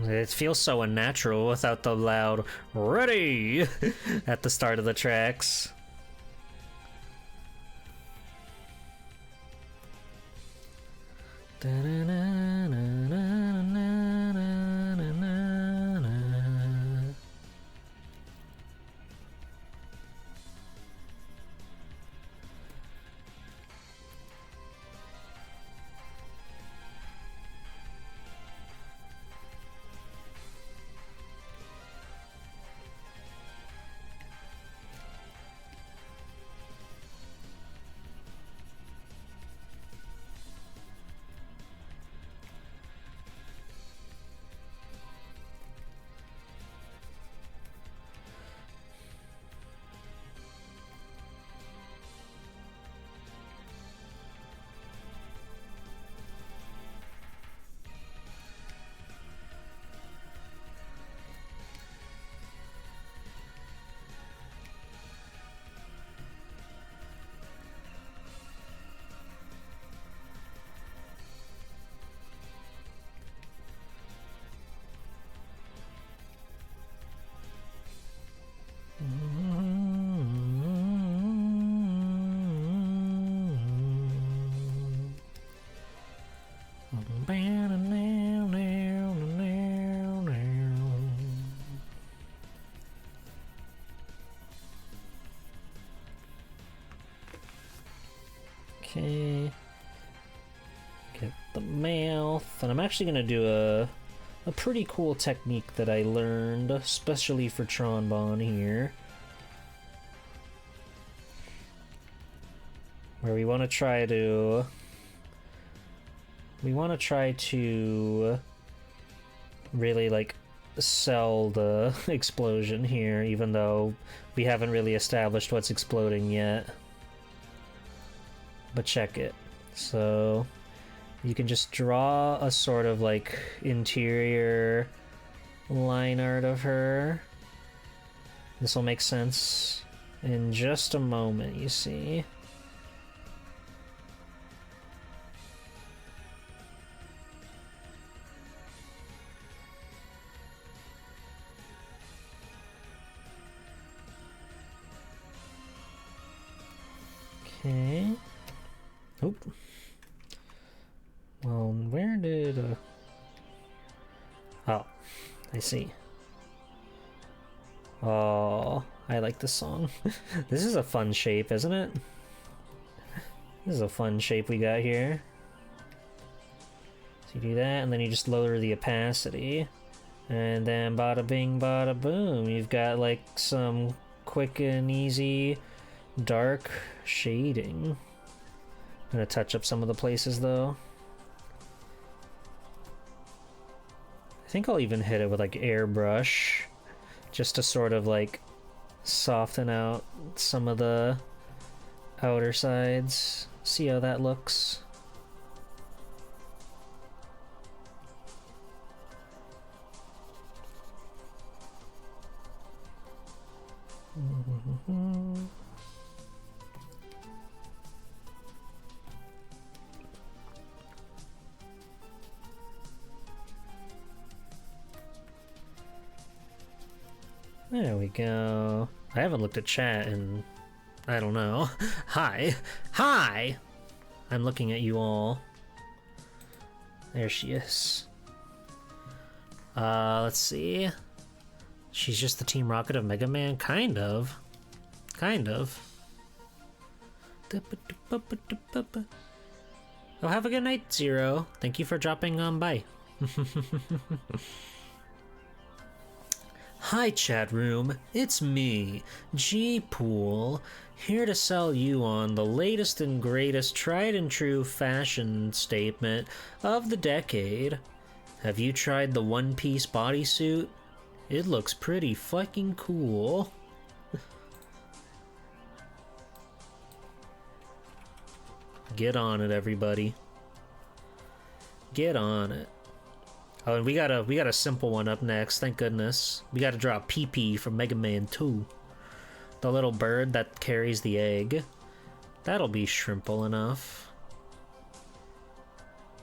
It feels so unnatural without the loud "ready" at the start of the tracks. Okay. Get the mouth. And I'm actually gonna do a pretty cool technique that I learned, especially for Tron here. Where we want to try to really like sell the explosion here, even though we haven't really established what's exploding yet. But check it. So you can just draw a sort of like interior line art of her. This will make sense in just a moment, you see. Okay. Oop. Well, where did... Oh, I see. Oh, I like this song. This is a fun shape, isn't it? This is a fun shape we got here. So you do that, and then you just lower the opacity. And then bada bing, bada boom. You've got like some quick and easy dark shading. I'm gonna touch up some of the places though. I think I'll even hit it with like airbrush just to sort of like soften out some of the outer sides. See how that looks? There we go. I haven't looked at chat in, I don't know. Hi. Hi! I'm looking at you all. There she is. Let's see. She's just the Team Rocket of Mega Man? Kind of. Kind of. Oh, have a good night, Zero. Thank you for dropping on by. Hi, chat room. It's me, G-Pool, here to sell you on the latest and greatest tried and true fashion statement of the decade. Have you tried the One Piece bodysuit? It looks pretty fucking cool. Get on it, everybody. Get on it. Oh, and we got a simple one up next, thank goodness. We gotta draw PP from Mega Man 2. The little bird that carries the egg. That'll be shrimple enough.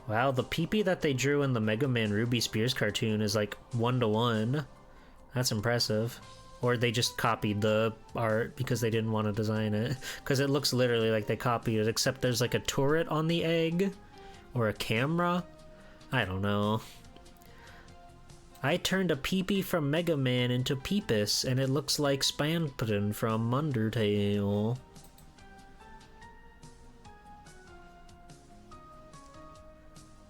Wow, the PP that they drew in the Mega Man Ruby Spears cartoon is like 1-to-1. That's impressive. Or they just copied the art because they didn't want to design it. Because it looks literally like they copied it, except there's like a turret on the egg. Or a camera. I don't know. I turned a Peepee from Mega Man into Peepus, and it looks like Spampton from Undertale.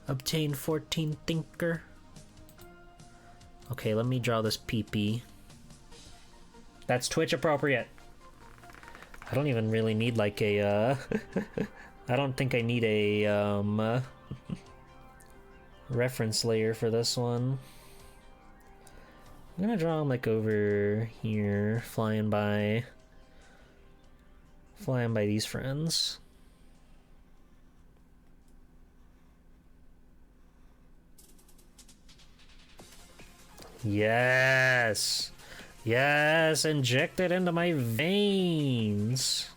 Obtain 14 Thinker. Okay, let me draw this Peepee. That's Twitch appropriate. I don't even really need like a, I don't think I need a, reference layer for this one. I'm gonna draw him like over here, flying by these friends. Yes! Yes! Inject it into my veins!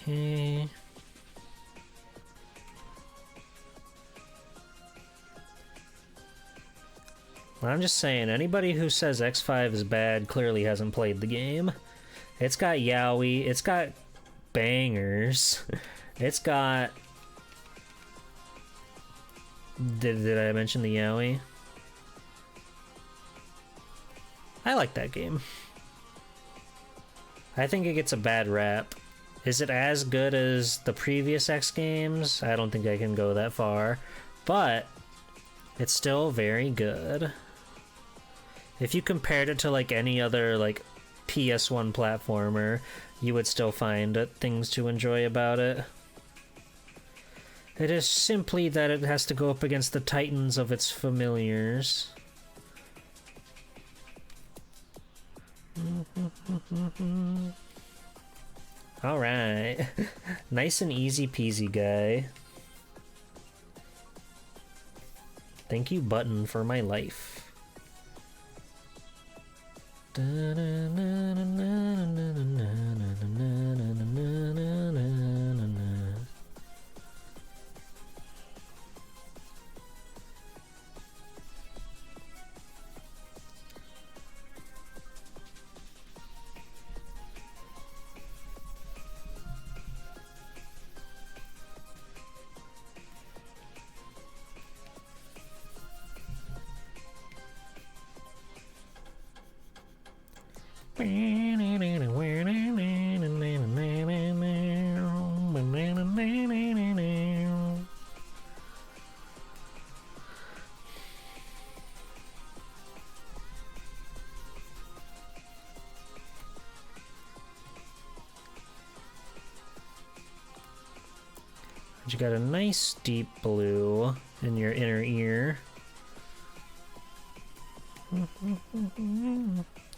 Okay. Well, I'm just saying, anybody who says X5 is bad clearly hasn't played the game. It's got yaoi, it's got bangers, it's got... Did I mention the yaoi? I like that game. I think it gets a bad rap. Is it as good as the previous X games? I don't think I can go that far, but it's still very good. If you compared it to like any other like PS1 platformer, you would still find things to enjoy about it. It is simply that it has to go up against the titans of its familiars. Alright. Nice and easy peasy, guy. Thank you, button, for my life. You got a nice deep blue in your inner ear.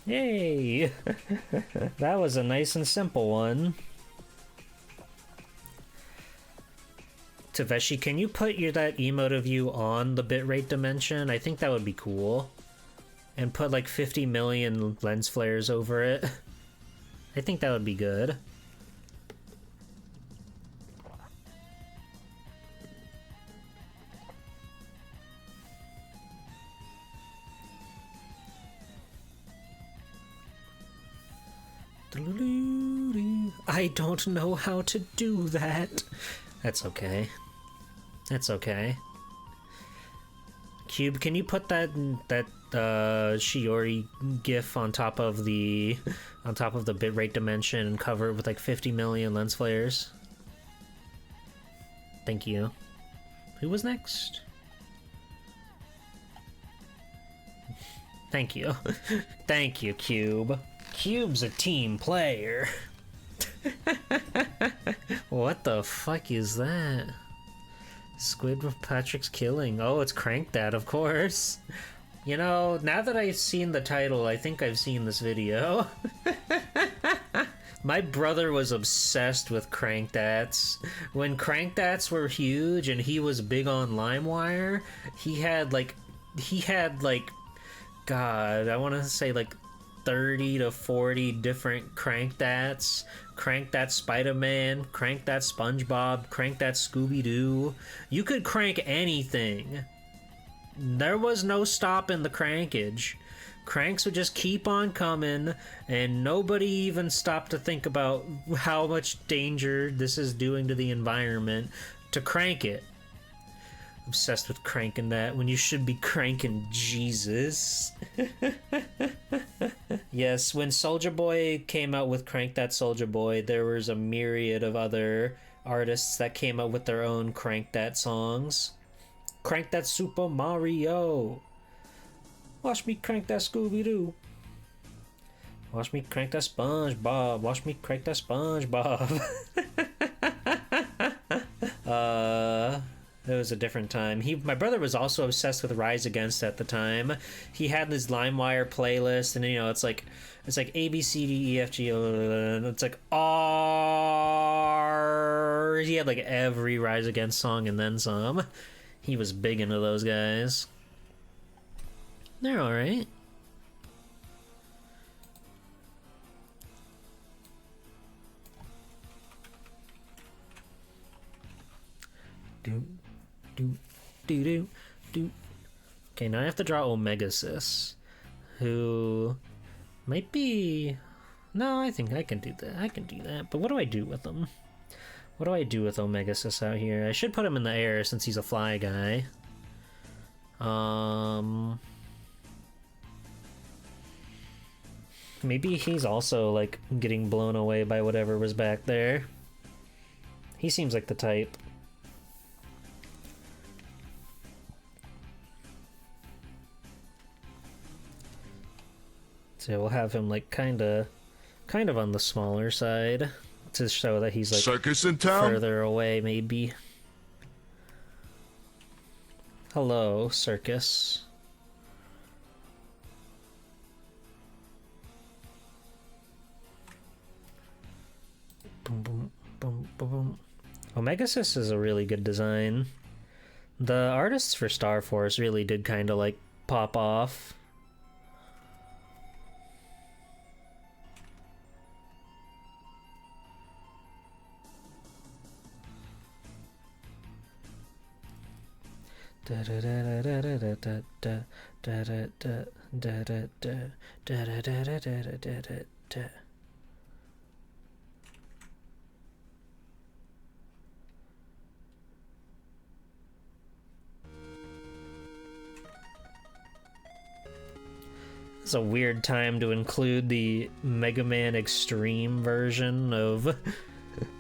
Yay! That was a nice and simple one. Taveshi, can you put that emote of you on the bitrate dimension? I think that would be cool. And put like 50 million lens flares over it. I think that would be good. I don't know how to do that. That's okay. That's okay. Cube, can you put that Shiori gif on top of the bitrate dimension and cover it with like 50 million lens flares? Thank you. Who was next? Thank you. Thank you, Cube. Cube's a team player. What the fuck is that? Squid with Patrick's killing. Oh, it's Crank Dad, of course. You know, now that I've seen the title, I think I've seen this video. My brother was obsessed with Crank Dats. When Crank Dats were huge and he was big on LimeWire, he had like, God, I want to say like 30 to 40 different Crank Dats. Crank That Spider-Man, Crank That SpongeBob, Crank That Scooby-Doo. You could crank anything. There was no stopping the crankage. Cranks would just keep on coming, and nobody even stopped to think about how much danger this is doing to the environment to crank it. Obsessed with cranking that when you should be cranking Jesus. Yes, when Soulja Boy came out with Crank That Soulja Boy, there was a myriad of other artists that came out with their own Crank That songs. Crank That Super Mario. Watch me crank that Scooby-Doo. Watch me crank that SpongeBob. Watch me crank that SpongeBob. It was a different time. My brother was also obsessed with Rise Against at the time. He had this LimeWire playlist, and you know, it's like A B C D E F G, it's like R. He had like every Rise Against song and then some. He was big into those guys. They're all right. Do. Okay, now I have to draw Omegasis, who might be... No, I think I can do that. I can do that. But what do I do with him? What do I do with Omegasis out here? I should put him in the air since he's a fly guy. Maybe he's also, like, getting blown away by whatever was back there. He seems like the type. So we'll have him like kind of on the smaller side to show that he's like circus in town? Further away, maybe. Hello, circus. Boom, boom, boom, boom, boom. Omegasis is a really good design. The artists for Star Force really did kind of like pop off. It's a weird time to include the Mega Man Extreme version of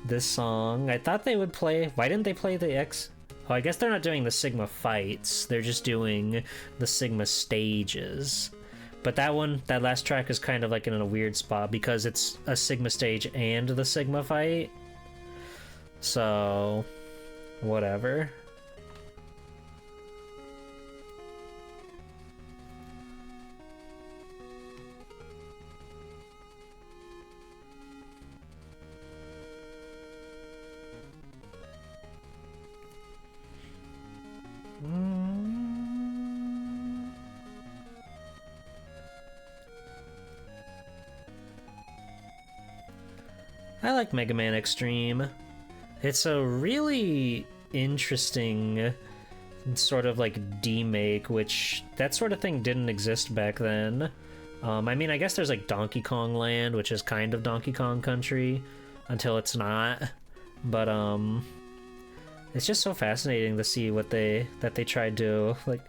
this song. I thought they would play... Why didn't they play the X... Oh, I guess they're not doing the Sigma fights. They're just doing the Sigma stages. But that last track is kind of like in a weird spot because it's a Sigma stage and the Sigma fight. So whatever. I like Mega Man Extreme. It's a really interesting sort of like demake, which that sort of thing didn't exist back then. I mean, I guess there's like Donkey Kong Land, which is kind of Donkey Kong Country until it's not. But it's just so fascinating to see what they tried to like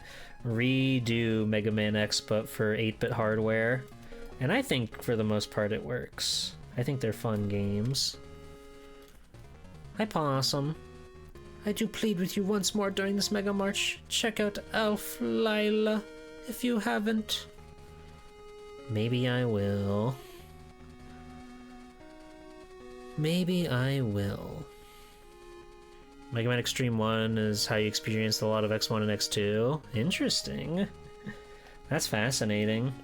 redo Mega Man X but for 8-bit hardware. And I think for the most part it works. I think they're fun games. Hi Possum. I do plead with you once more during this Mega March. Check out Elf Lila if you haven't. Maybe I will. Maybe I will. Mega Man Extreme 1 is how you experienced a lot of X1 and X2. Interesting. That's fascinating.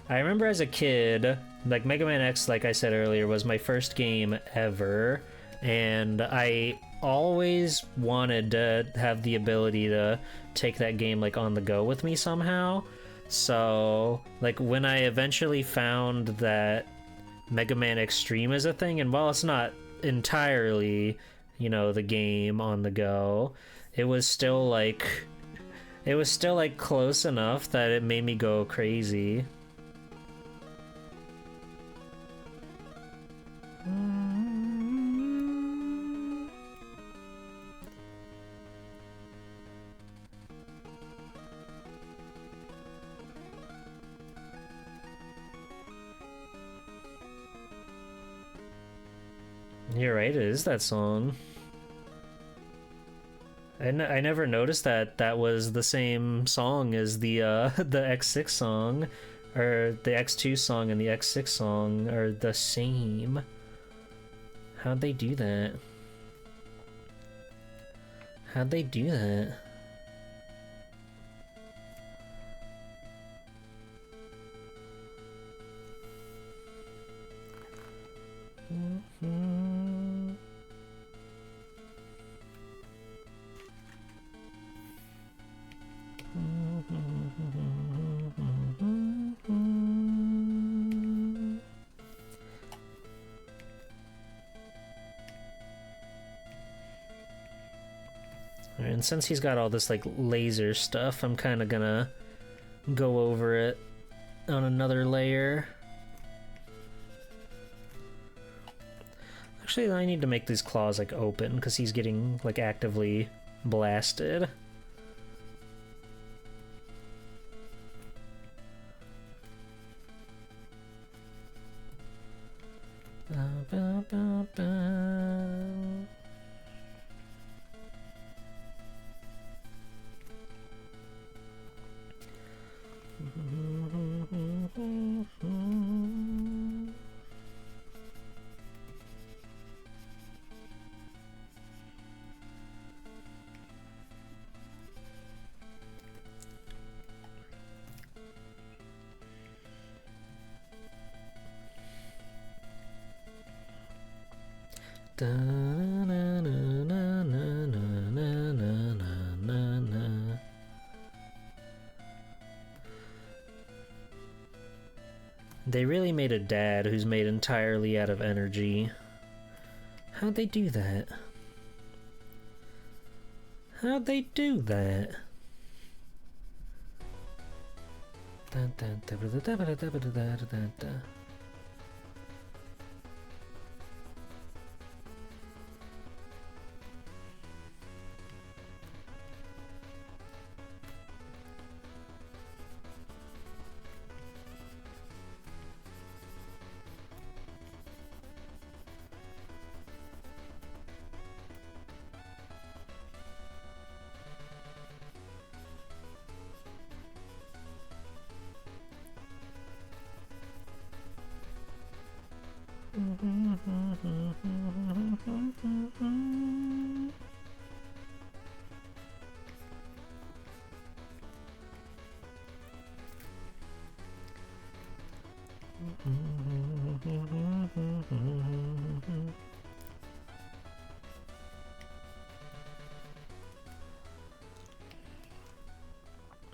I remember as a kid, like Mega Man X, like I said earlier, was my first game ever, and I always wanted to have the ability to take that game like on the go with me somehow. So, like when I eventually found that Mega Man Extreme is a thing, and while it's not entirely, you know, the game on the go, it was still like close enough that it made me go crazy. You're right, it is that song. I never noticed that that was the same song as the the X6 song, or the X2 song and the X6 song are the same. How'd they do that? How'd they do that? And since he's got all this like laser stuff, I'm kind of gonna go over it on another layer. Actually, I need to make these claws like open because he's getting like actively blasted. They really made a dad who's made entirely out of energy. How'd they do that? How'd they do that?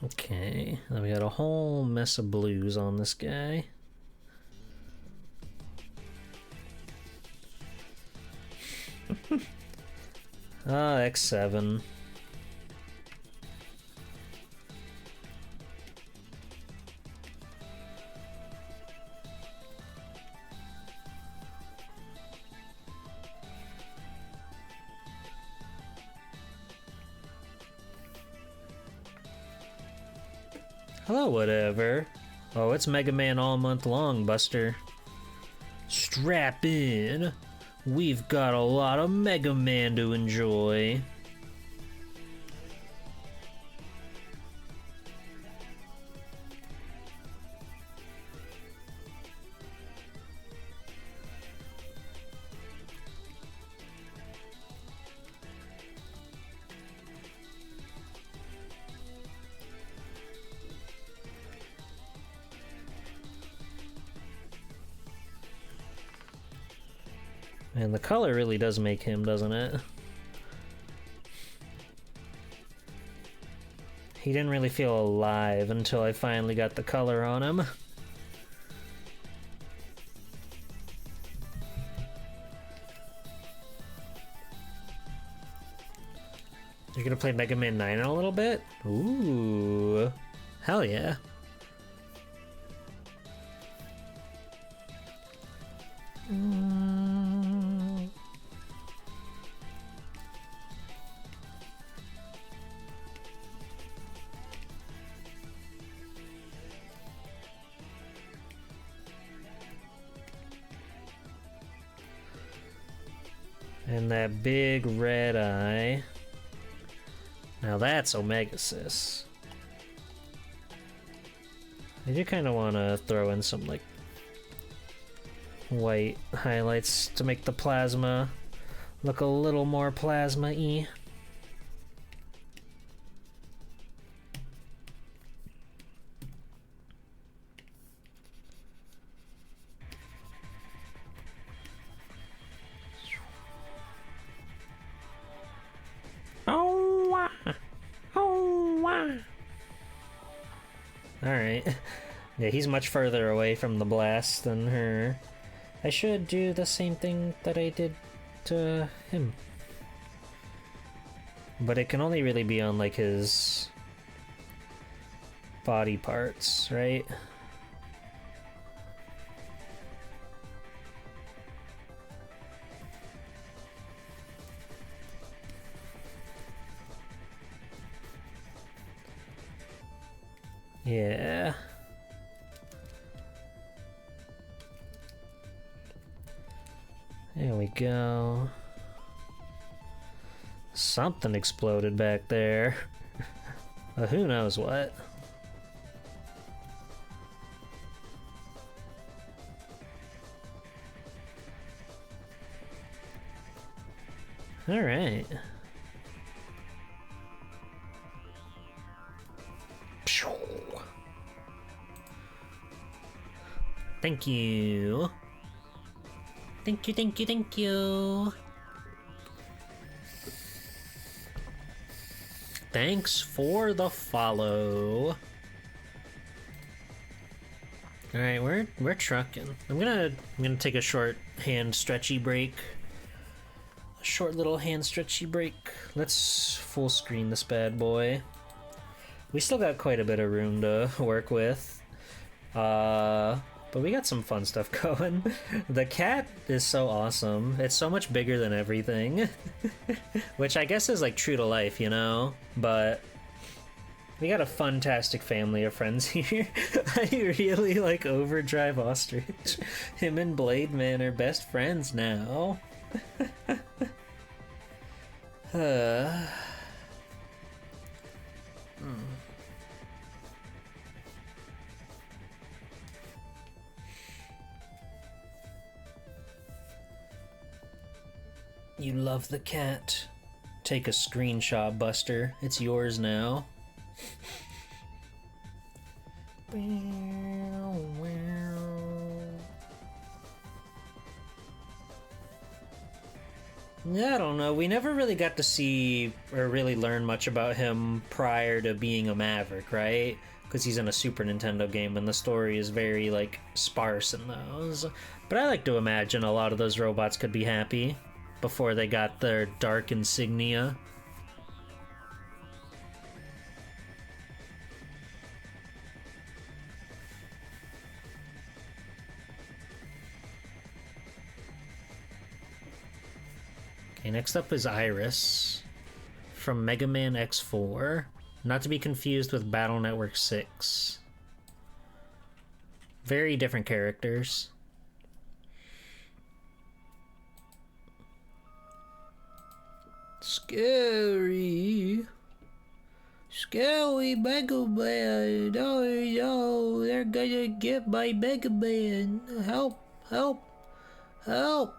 Okay, then we got a whole mess of blues on this guy. X7. Hello, whatever. Oh, it's Mega Man all month long, Buster. Strap in. We've got a lot of Mega Man to enjoy. And the color really does make him, doesn't it? He didn't really feel alive until I finally got the color on him. You're gonna play Mega Man 9 in a little bit? Ooh. Hell yeah. And that big red eye. Now that's Omegasis. I do kind of want to throw in some, like, white highlights to make the plasma look a little more plasma-y. Alright. Yeah, he's much further away from the blast than her. I should do the same thing that I did to him. But it can only really be on, like, his body parts, right? Yeah. There we go. Something exploded back there. Who knows what? All right. Thank you. Thank you, thank you, thank you. Thanks for the follow. All right, we're trucking. I'm gonna take a short hand stretchy break. A short little hand stretchy break. Let's full screen this bad boy. We still got quite a bit of room to work with. But we got some fun stuff going. The cat is so awesome. It's so much bigger than everything. Which I guess is like true to life, you know? But we got a fantastic family of friends here. I really like Overdrive Ostrich. Him and Blade Man are best friends now. You love the cat. Take a screenshot, Buster. It's yours now. Yeah, I don't know. We never really got to see or really learn much about him prior to being a Maverick, right? Because he's in a Super Nintendo game and the story is very, like, sparse in those. But I like to imagine a lot of those robots could be happy before they got their dark insignia. Okay, next up is Iris from Mega Man X4, not to be confused with Battle Network 6. Very different characters. Scary. Scary Mega Man. Oh no, they're gonna get my Mega Man. Help, help, help.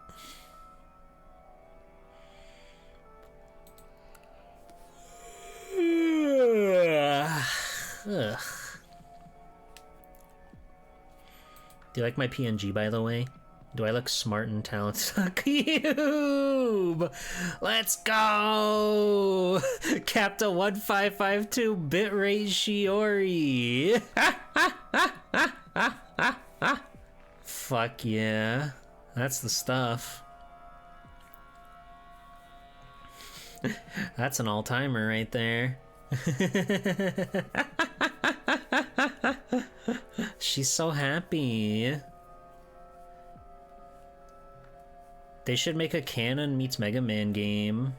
Ugh. Do you like my PNG, by the way? Do I look smart and talented? Cube! Let's go! Captain 1552 bitrate Shiori! Fuck yeah. That's the stuff. That's an all-timer right there. She's so happy. They should make a Canon meets Mega Man game.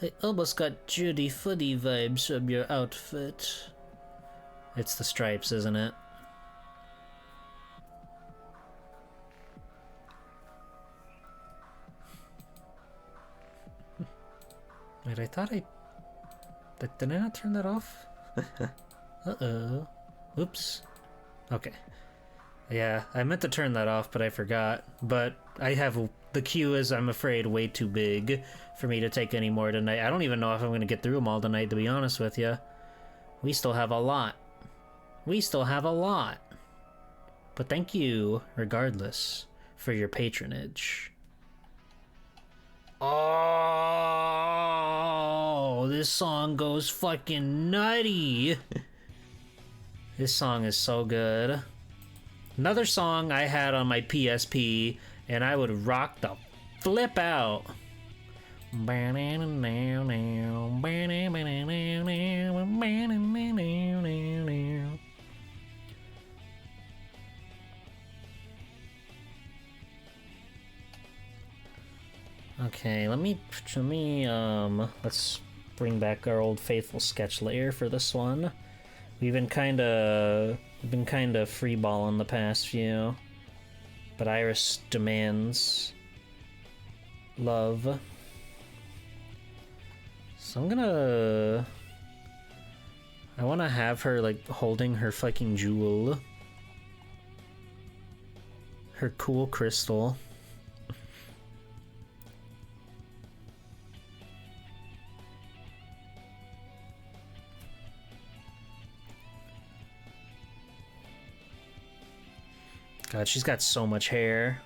I almost got Judy Footy vibes from your outfit. It's the stripes, isn't it? Wait, I thought did I not turn that off? Uh-oh. Oops. Okay. Yeah, I meant to turn that off, but I forgot. But I have... The queue is, I'm afraid, way too big for me to take any more tonight. I don't even know if I'm going to get through them all tonight, to be honest with you. We still have a lot. We still have a lot. But thank you, regardless, for your patronage. Oh, this song goes fucking nutty. This song is so good. Another song I had on my PSP, and I would rock the flip out. Okay, let's bring back our old faithful sketch layer for this one. We've been kind of freeballing the past few, but Iris demands love. So I want to have her like holding her fucking jewel, her cool crystal. God, she's got so much hair.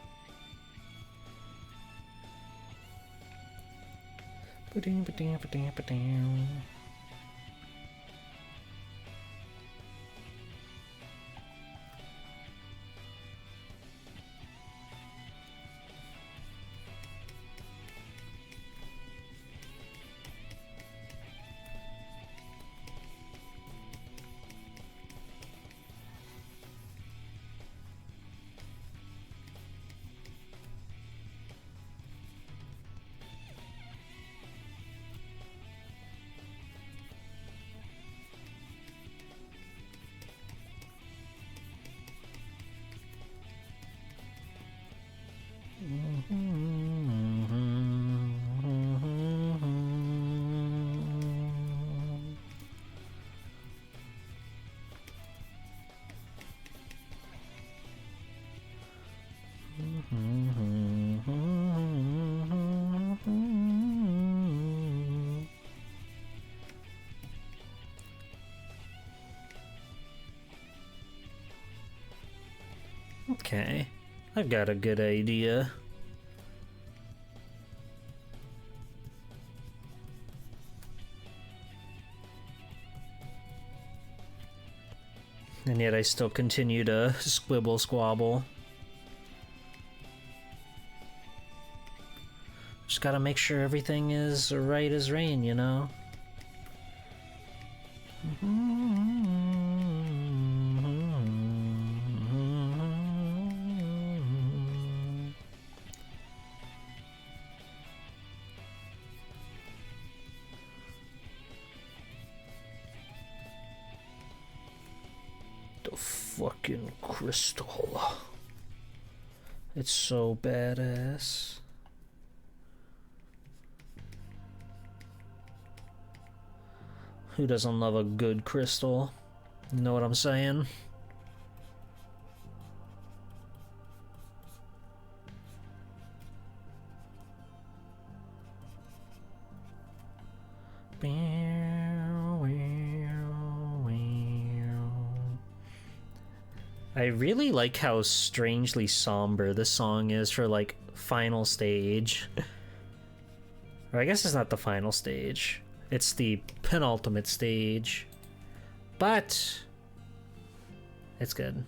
Okay, I've got a good idea. And yet I still continue to squibble squabble. Just gotta make sure everything is right as rain, you know? The fucking crystal. It's so badass. Who doesn't love a good crystal? You know what I'm saying? I really like how strangely somber this song is for, like, final stage. Or I guess it's not the final stage. It's the penultimate stage. But it's good.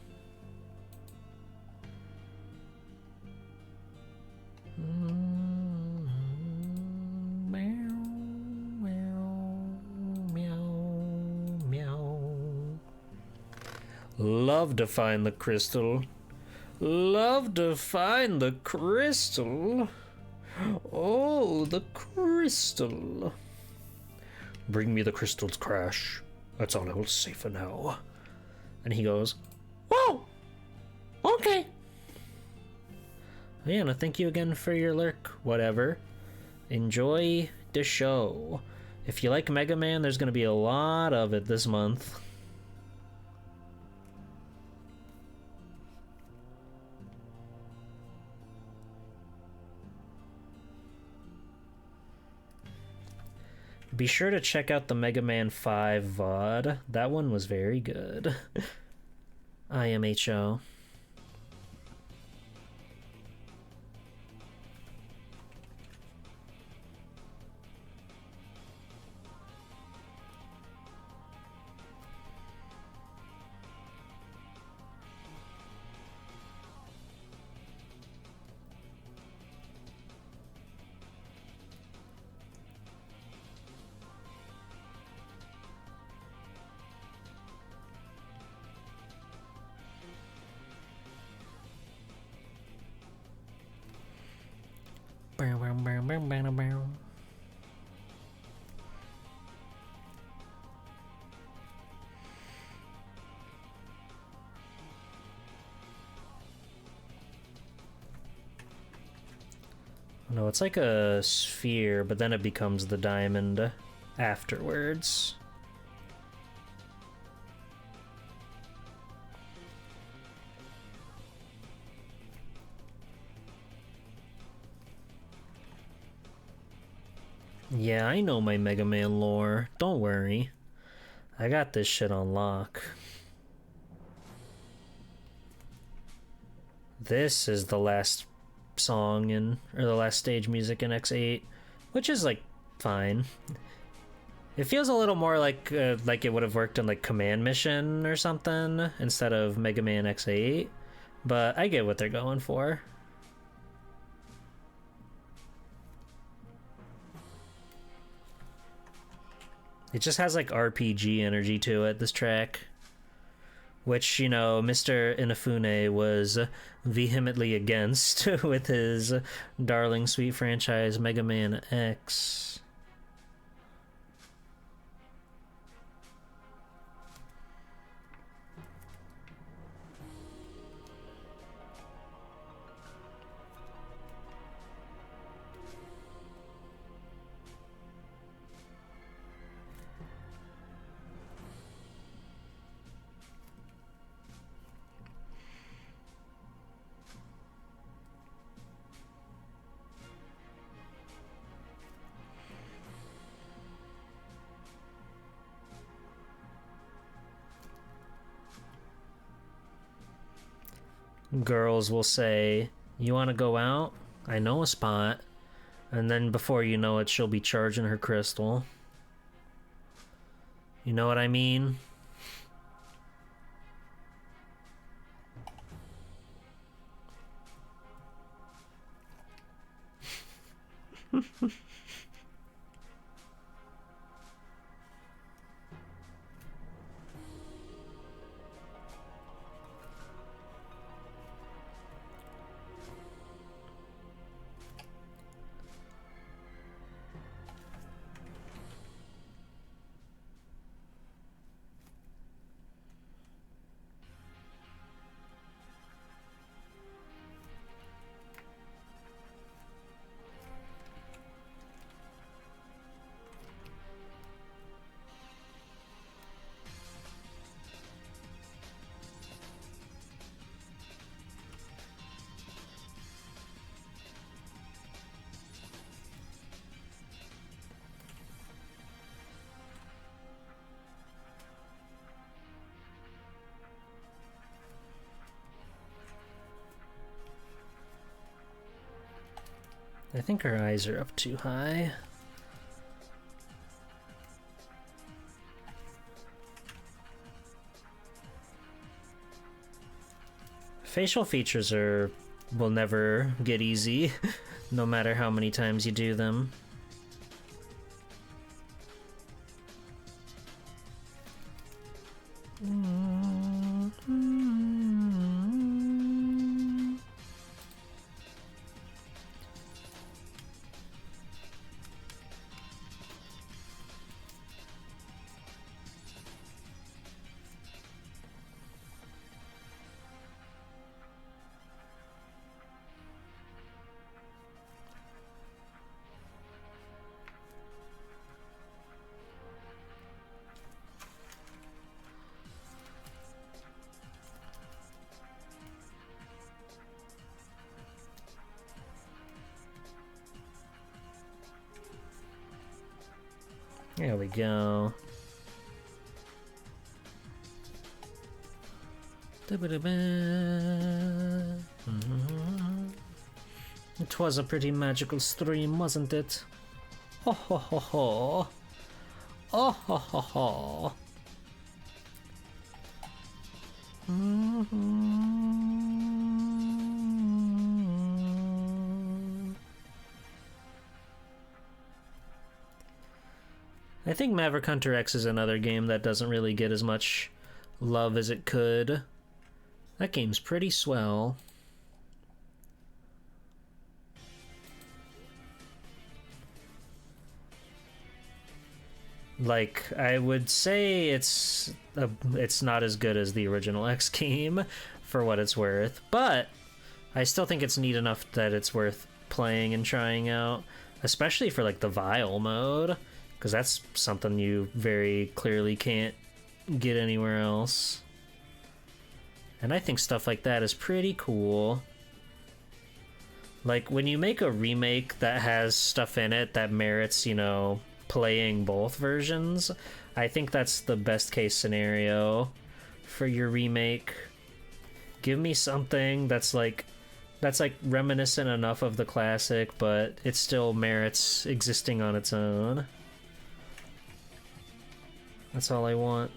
Love to find the crystal. Love to find the crystal. Oh, the crystal. Bring me the crystals, Crash. That's all I will say for now. And he goes, whoa! Okay. Yeah, no, thank you again for your lurk. Whatever. Enjoy the show. If you like Mega Man, there's gonna be a lot of it this month. Be sure to check out the Mega Man 5 VOD. That one was very good. IMHO. No, it's like a sphere, but then it becomes the diamond afterwards. Yeah, I know my Mega Man lore. Don't worry. I got this shit on lock. This is the last song or the last stage music in X8, which is like fine. It feels a little more like it would have worked in like Command Mission or something instead of Mega Man X8, but I get what they're going for. It just has like RPG energy to it, this track. Which, you know, Mr. Inafune was vehemently against with his darling sweet franchise Mega Man X. Girls will say, "You want to go out? I know a spot." And then before you know it, she'll be charging her crystal. You know what I mean? I think her eyes are up too high. Facial features will never get easy, no matter how many times you do them. There we go. It was a pretty magical stream, wasn't it? Ho ho ho ho. Oh ho ho ho. I think Maverick Hunter X is another game that doesn't really get as much love as it could. That game's pretty swell. Like, I would say it's not as good as the original X game, for what it's worth, but I still think it's neat enough that it's worth playing and trying out, especially for like the Vile mode, because that's something you very clearly can't get anywhere else. And I think stuff like that is pretty cool. Like, when you make a remake that has stuff in it that merits, you know, playing both versions, I think that's the best case scenario for your remake. Give me something that's like reminiscent enough of the classic, but it still merits existing on its own. That's all I want.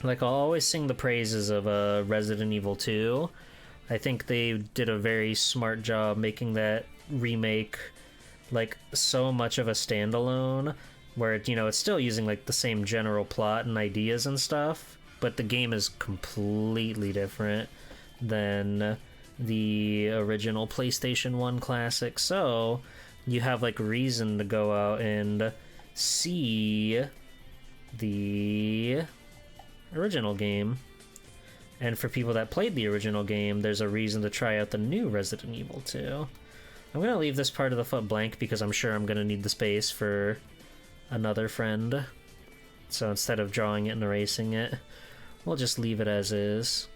Like, I'll always sing the praises of Resident Evil 2. I think they did a very smart job making that remake like so much of a standalone, where it, you know, it's still using like the same general plot and ideas and stuff, but the game is completely different than the original PlayStation 1 classic. So you have like reason to go out and see the original game. And for people that played the original game, there's a reason to try out the new Resident Evil 2. I'm going to leave this part of the foot blank because I'm sure I'm going to need the space for another friend. So instead of drawing it and erasing it, we'll just leave it as is.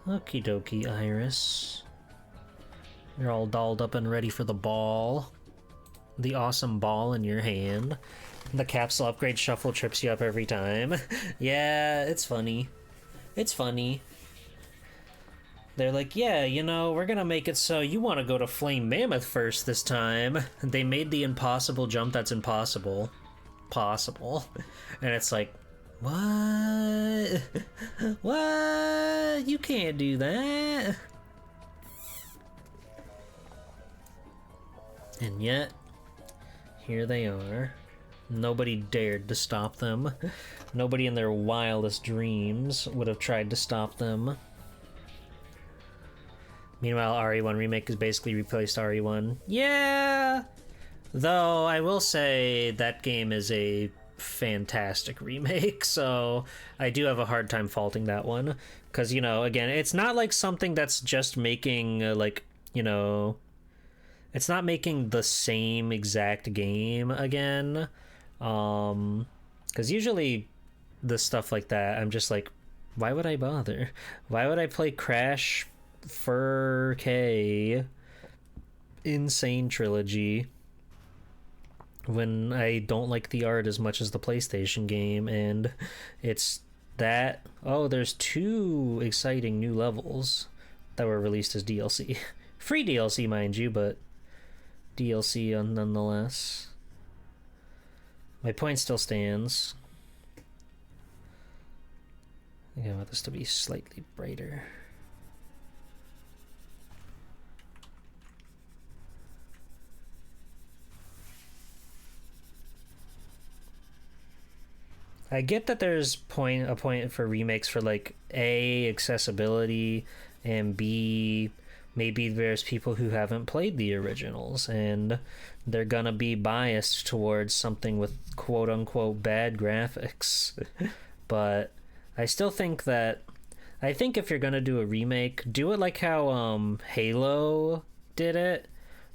Okie dokie, Iris. You're all dolled up and ready for the ball. The awesome ball in your hand. The capsule upgrade shuffle trips you up every time. Yeah, it's funny. It's funny. They're like, yeah, you know, we're gonna make it so you want to go to Flame Mammoth first this time. They made the impossible jump that's impossible possible. And it's like, what? What? You can't do that. And yet, here they are. Nobody dared to stop them. Nobody in their wildest dreams would have tried to stop them. Meanwhile, RE1 Remake has basically replaced RE1. Yeah! Though, I will say that game is a fantastic remake, so I do have a hard time faulting that one. Because, you know, again, it's not like something that's just making, like, you know... It's not making the same exact game again. Because usually the stuff like that, I'm just like, why would I bother? Why would I play Crash 4K Insane Trilogy when I don't like the art as much as the PlayStation game? And it's that, oh, there's 2 exciting new levels that were released as DLC. Free DLC, mind you, but DLC nonetheless. My point still stands. I think I want this to be slightly brighter. I get that there's a point for remakes for like A, accessibility, and B, maybe there's people who haven't played the originals and they're gonna be biased towards something with quote unquote bad graphics. But I still think that, I think if you're gonna do a remake, do it like how Halo did it,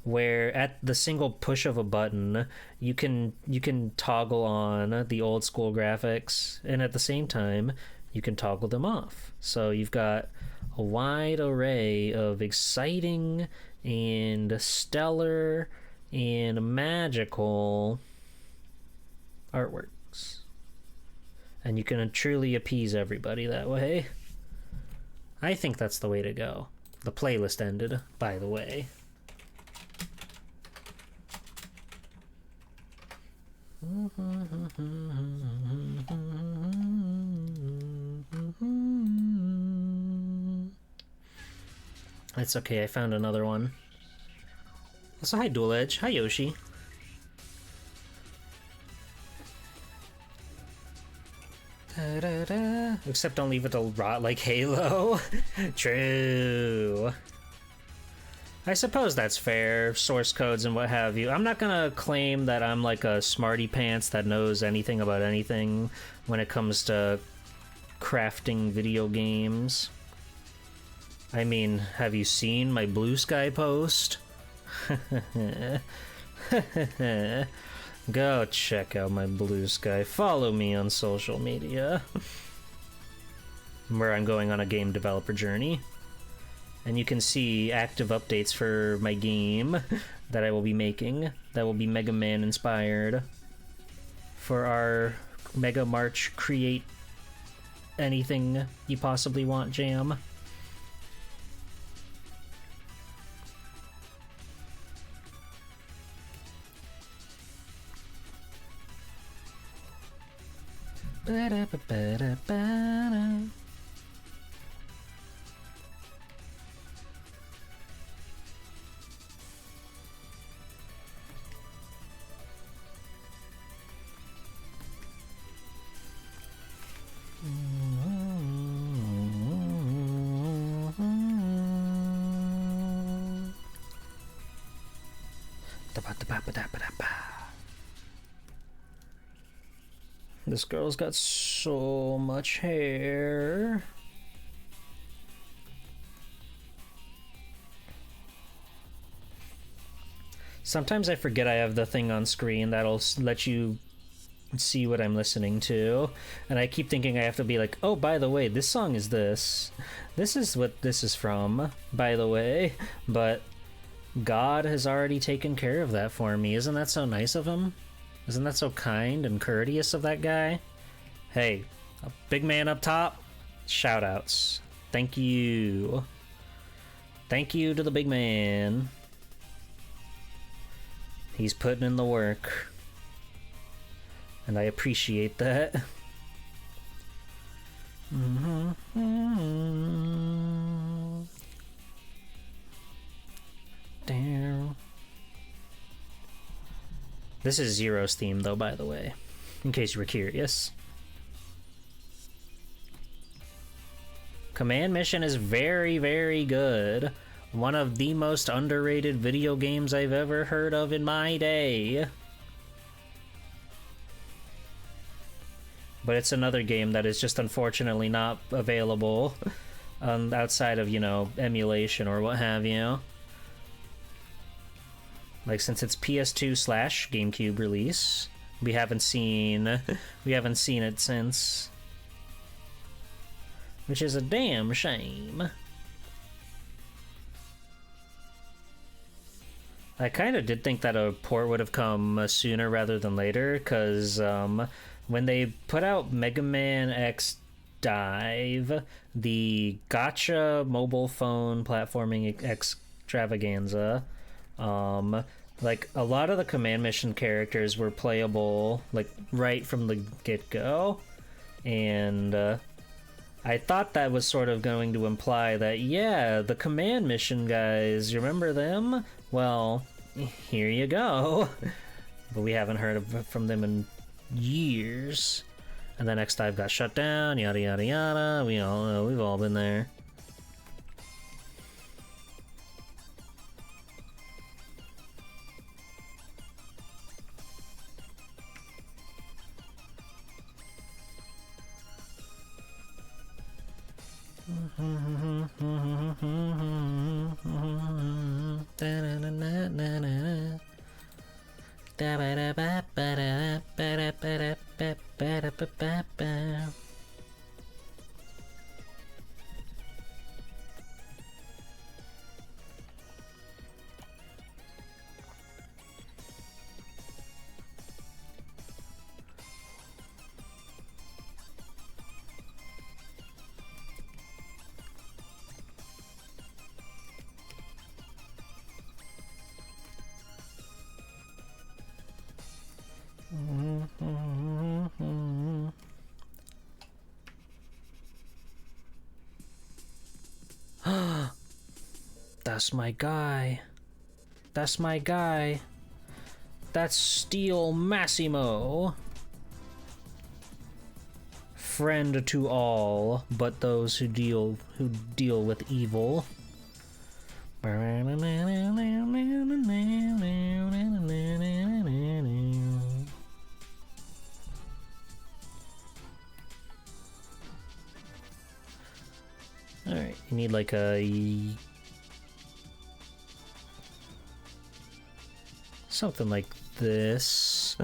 where at the single push of a button you can toggle on the old school graphics, and at the same time you can toggle them off. So you've got a wide array of exciting and stellar and magical artworks, and you can truly appease everybody that way. I think that's the way to go. The playlist ended, by the way. It's okay, I found another one. Also, hi Dual Edge. Hi Yoshi. Da-da-da. Except don't leave it to rot like Halo. True. I suppose that's fair, source codes and what have you. I'm not gonna claim that I'm like a smarty pants that knows anything about anything when it comes to crafting video games. I mean, have you seen my Blue Sky post? Go check out my Blue Sky. Follow me on social media. Where I'm going on a game developer journey. And you can see active updates for my game that I will be making. That will be Mega Man inspired. For our Mega March Create Anything You Possibly Want jam. Ba-da-ba-ba-da-ba-da. This girl's got so much hair. Sometimes I forget I have the thing on screen that'll let you see what I'm listening to, and I keep thinking I have to be like, oh, by the way, this song is this. This is what this is from, by the way. But God has already taken care of that for me. Isn't that so nice of him? Isn't that so kind and courteous of that guy? Hey, a big man up top, shout outs. Thank you. Thank you to the big man. He's putting in the work. And I appreciate that. Damn. This is Zero's theme, though, by the way, in case you were curious. Command Mission is very, very good. One of the most underrated video games I've ever heard of in my day. But it's another game that is just unfortunately not available outside of, you know, emulation or what have you. Like, since it's PS2/GameCube release, we haven't seen it since. Which is a damn shame. I kind of did think that a port would have come sooner rather than later, because when they put out Mega Man X Dive, the Gacha mobile phone platforming extravaganza, like, a lot of the Command Mission characters were playable, like, right from the get-go, and I thought that was sort of going to imply that, yeah, the Command Mission guys, you remember them? Well, here you go. But we haven't heard from them in years. And then X Dive got shut down, yada yada yada. We all know, we've all been there. That's my guy. That's my guy. That's Steel Massimo. Friend to all, but those who deal with evil. Alright, you need like a... something like this.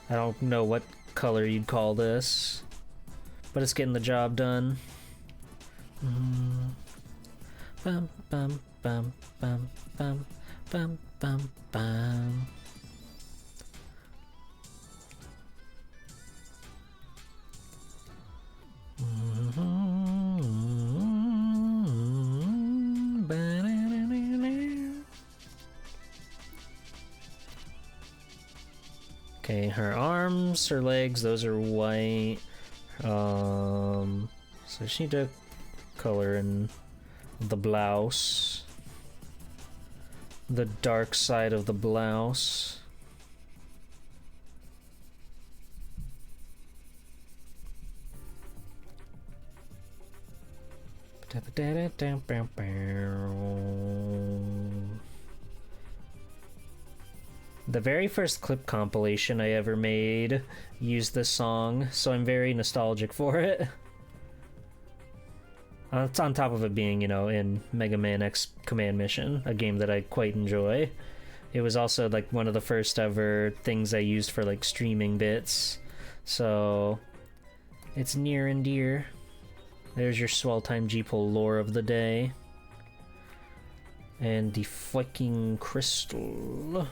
I don't know what color you'd call this, but it's getting the job done. Bum bum bum bum bum bum bum bum. Okay, her arms, her legs, those are white. So she need to color in the blouse. The dark side of the blouse. The very first clip compilation I ever made used this song, so I'm very nostalgic for it. It's on top of it being, you know, in Mega Man X Command Mission, a game that I quite enjoy. It was also like one of the first ever things I used for like streaming bits. So it's near and dear. There's your Swell Time Jeeple lore of the day. And the fucking crystal.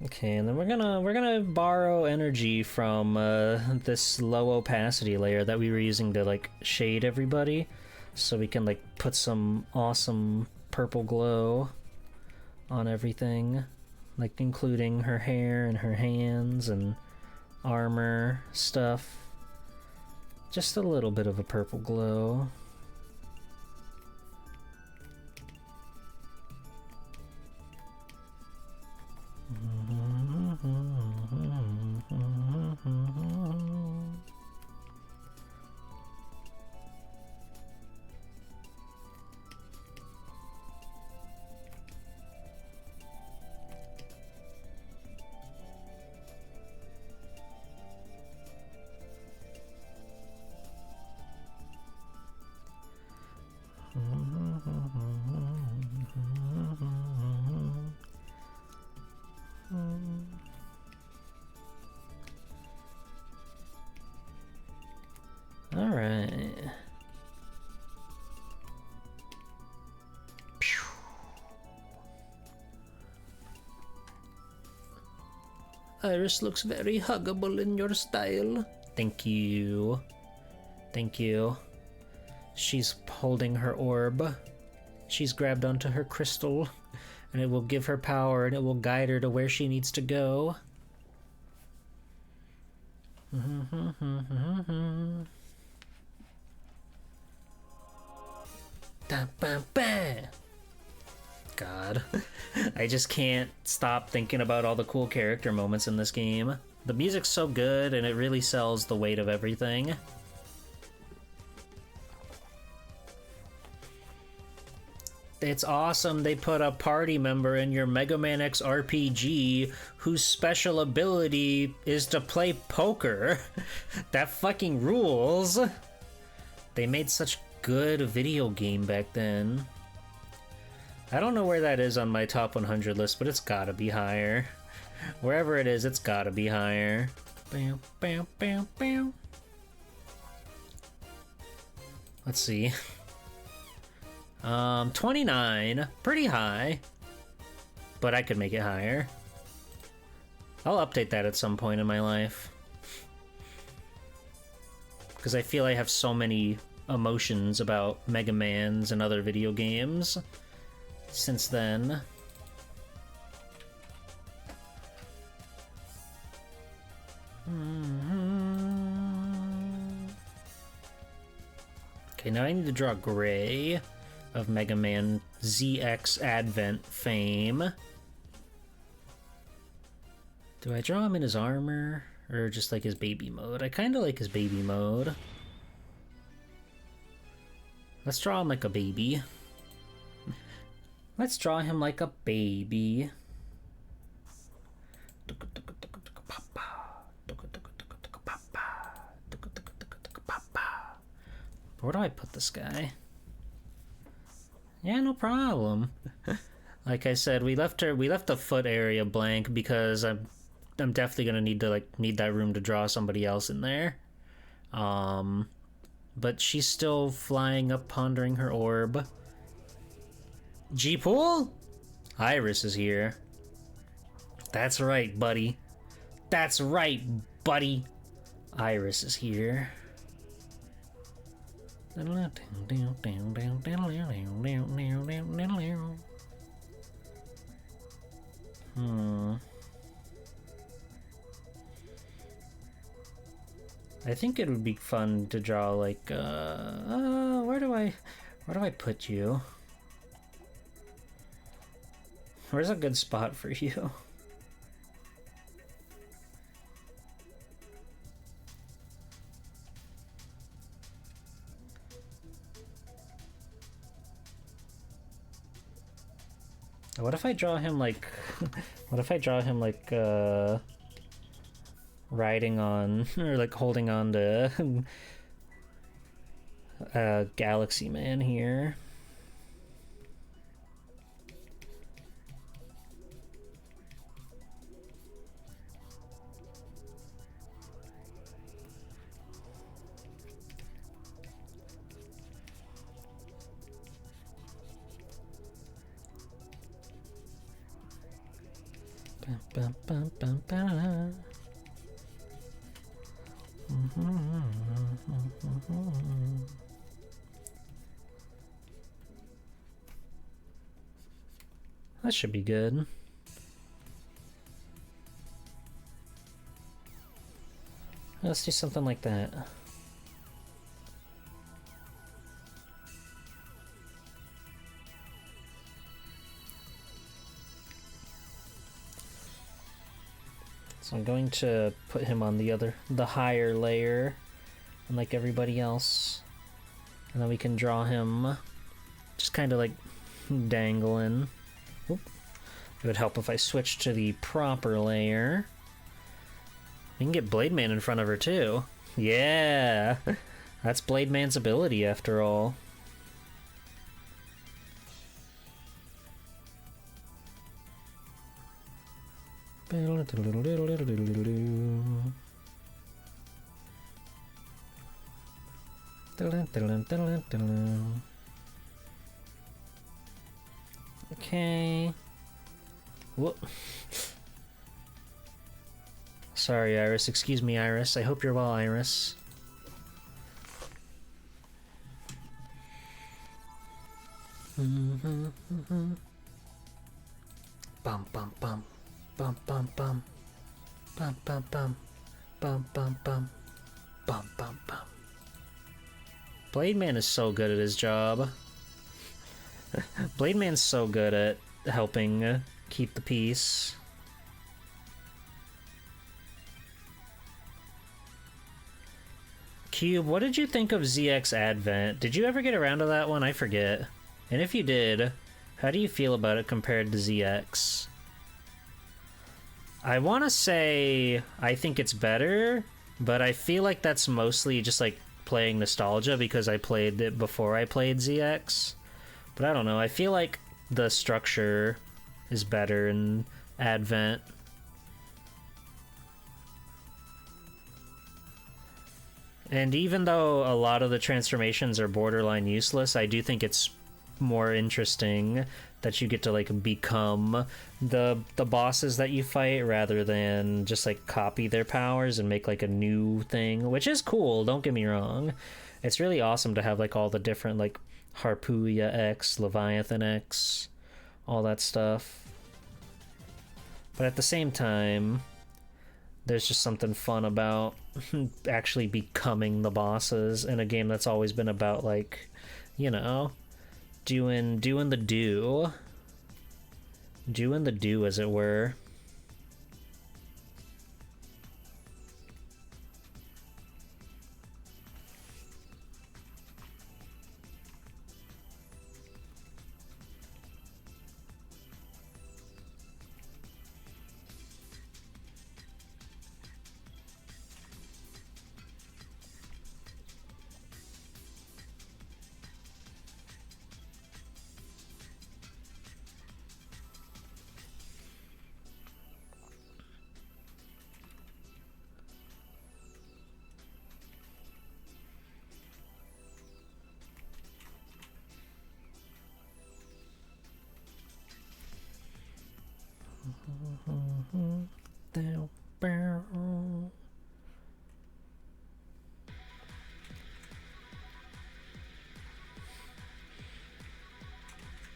Okay, and then we're gonna borrow energy from this low opacity layer that we were using to like shade everybody, so we can like put some awesome purple glow on everything, like including her hair and her hands and armor stuff. Just a little bit of a purple glow. All right. Iris looks very huggable in your style. Thank you. Thank you. She's holding her orb. She's grabbed onto her crystal, and it will give her power, and it will guide her to where she needs to go. God. I just can't stop thinking about all the cool character moments in this game. The music's so good, and it really sells the weight of everything. It's awesome they put a party member in your Mega Man X RPG whose special ability is to play poker. That fucking rules. They made such good video game back then. I don't know where that is on my top 100 list, but it's gotta be higher. Wherever it is, it's gotta be higher. Bam, bam, bam, bam. Let's see. 29. Pretty high. But I could make it higher. I'll update that at some point in my life. Because I feel I have so many emotions about Mega Mans and other video games since then. Okay, now I need to draw Gray of Mega Man ZX Advent fame. Do I draw him in his armor or just like his baby mode? I kind of like his baby mode. Let's draw him like a baby. Let's draw him like a baby. Where do I put this guy? Yeah, no problem. Like I said, we left the foot area blank because I'm definitely gonna need that room to draw somebody else in there. But she's still flying up, pondering her orb. Jeeple? Iris is here. That's right, buddy. That's right, buddy. Iris is here. I think it would be fun to draw like where do I put you? Where's a good spot for you? What if I draw him like... what if I draw him like, riding on, or like holding on to Galaxy Man here? Bum, bum, bum, bum. That should be good. Let's do something like that. So I'm going to put him on the higher layer, unlike everybody else. And then we can draw him just kind of like dangling. Oop. It would help if I switched to the proper layer. We can get Blade Man in front of her too. Yeah! That's Blade Man's ability after all. Okay. Whoop. Sorry, Iris. Excuse me, Iris. I hope you're well, Iris. Bum bum bum. Bum bum bum. Bum bum bum. Bum bum bum. Bum bum bum. Blade Man is so good at his job. Blade Man's so good at helping keep the peace. Cube, what did you think of ZX Advent? Did you ever get around to that one? I forget. And if you did, how do you feel about it compared to ZX? I want to say I think it's better, but I feel like that's mostly just like playing nostalgia because I played it before I played ZX. But I don't know, I feel like the structure is better in Advent. And even though a lot of the transformations are borderline useless, I do think it's more interesting that you get to like become the bosses that you fight rather than just like copy their powers and make like a new thing, which is cool, don't get me wrong. It's really awesome to have like all the different like Harpooia X, Leviathan X, all that stuff. But at the same time, there's just something fun about actually becoming the bosses in a game that's always been about like, you know, doing the do, as it were.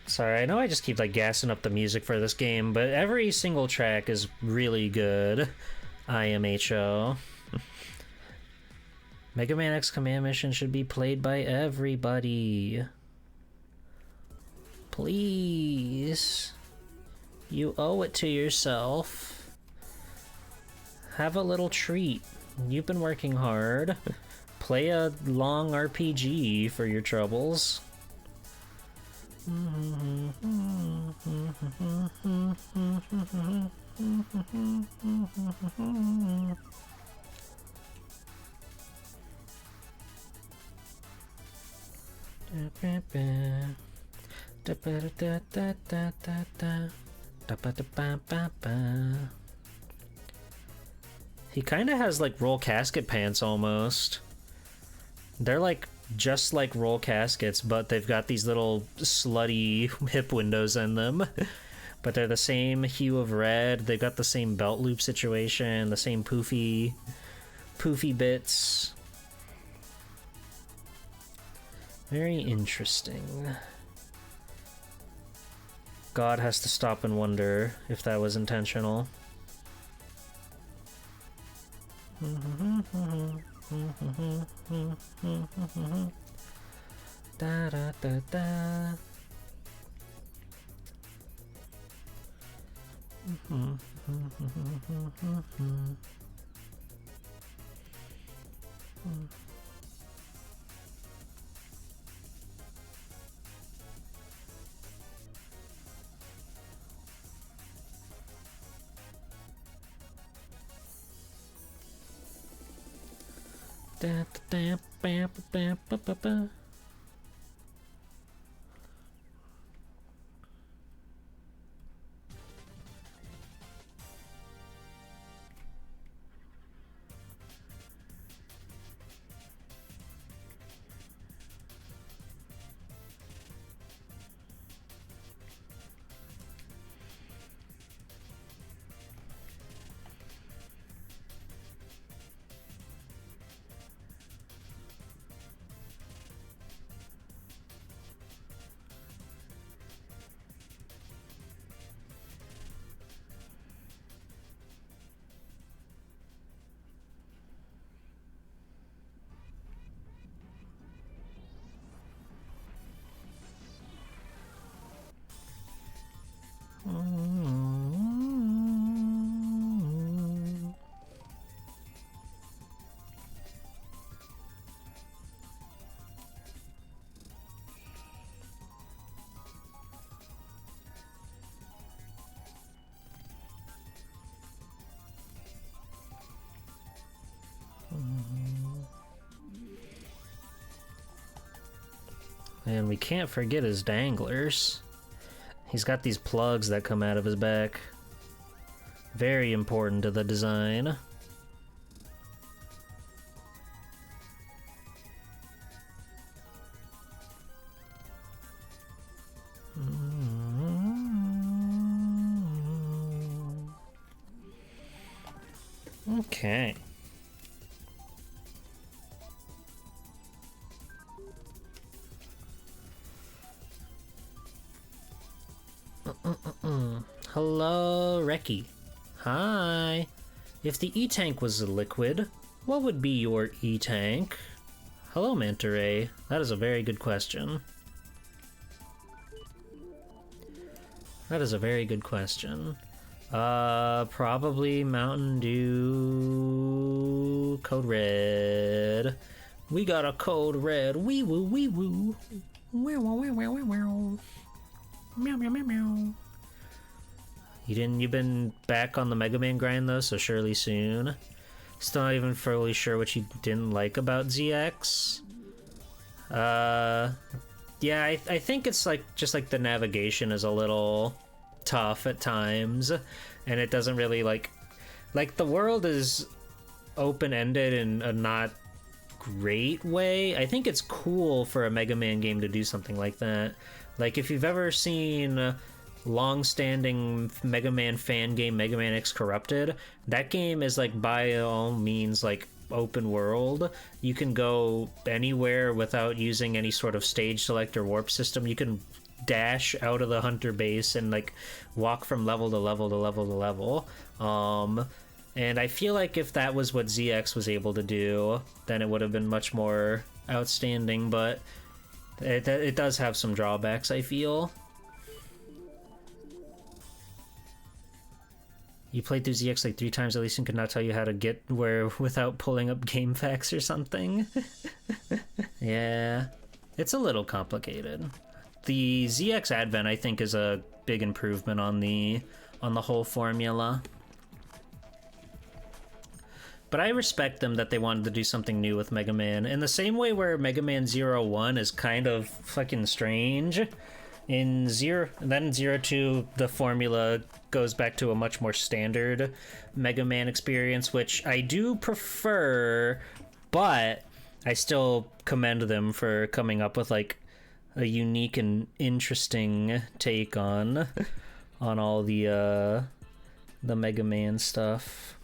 Sorry, I know I just keep like gassing up the music for this game, but every single track is really good. IMHO. Mega Man X Command Mission should be played by everybody. Please. You owe it to yourself. Have a little treat. You've been working hard. Play a long RPG for your troubles. He kind of has like roll casket pants almost. They're like just like roll caskets, but they've got these little slutty hip windows in them. But they're the same hue of red. They've got the same belt loop situation, the same poofy bits. Very interesting. God has to stop and wonder if that was intentional. Da da da da. Da da da ba ba ba ba. And we can't forget his danglers. He's got these plugs that come out of his back. Very important to the design. Okay. Hello, Reki. Hi. If the E-Tank was a liquid, what would be your E-Tank? Hello, Manta Ray. That is a very good question. That is a very good question. Probably Mountain Dew Code Red. We got a Code Red. Wee woo, wee woo. Meow, meow, meow, meow, meow. Meow, meow, meow, meow. You've been back on the Mega Man grind though, so surely soon. Still not even fully sure what you didn't like about ZX. Yeah, I think it's like, just like the navigation is a little tough at times, and it doesn't really like the world is open-ended in a not great way. I think it's cool for a Mega Man game to do something like that. Like if you've ever seen long-standing Mega Man fan game Mega Man X Corrupted, that game is like by all means like open world. You can go anywhere without using any sort of stage select or warp system. You can dash out of the hunter base and like walk from level to level to level to level. And I feel like if that was what ZX was able to do, then it would have been much more outstanding, but it does have some drawbacks, I feel. You played through ZX like 3 times at least and could not tell you how to get where without pulling up GameFAQs or something. Yeah, it's a little complicated. the ZX Advent, I think, is a big improvement on the whole formula. But I respect them that they wanted to do something new with Mega Man. In the same way where Mega Man 01 is kind of fucking strange. In Zero 2, the formula goes back to a much more standard Mega Man experience, which I do prefer, but I still commend them for coming up with like a unique and interesting take on all the Mega Man stuff.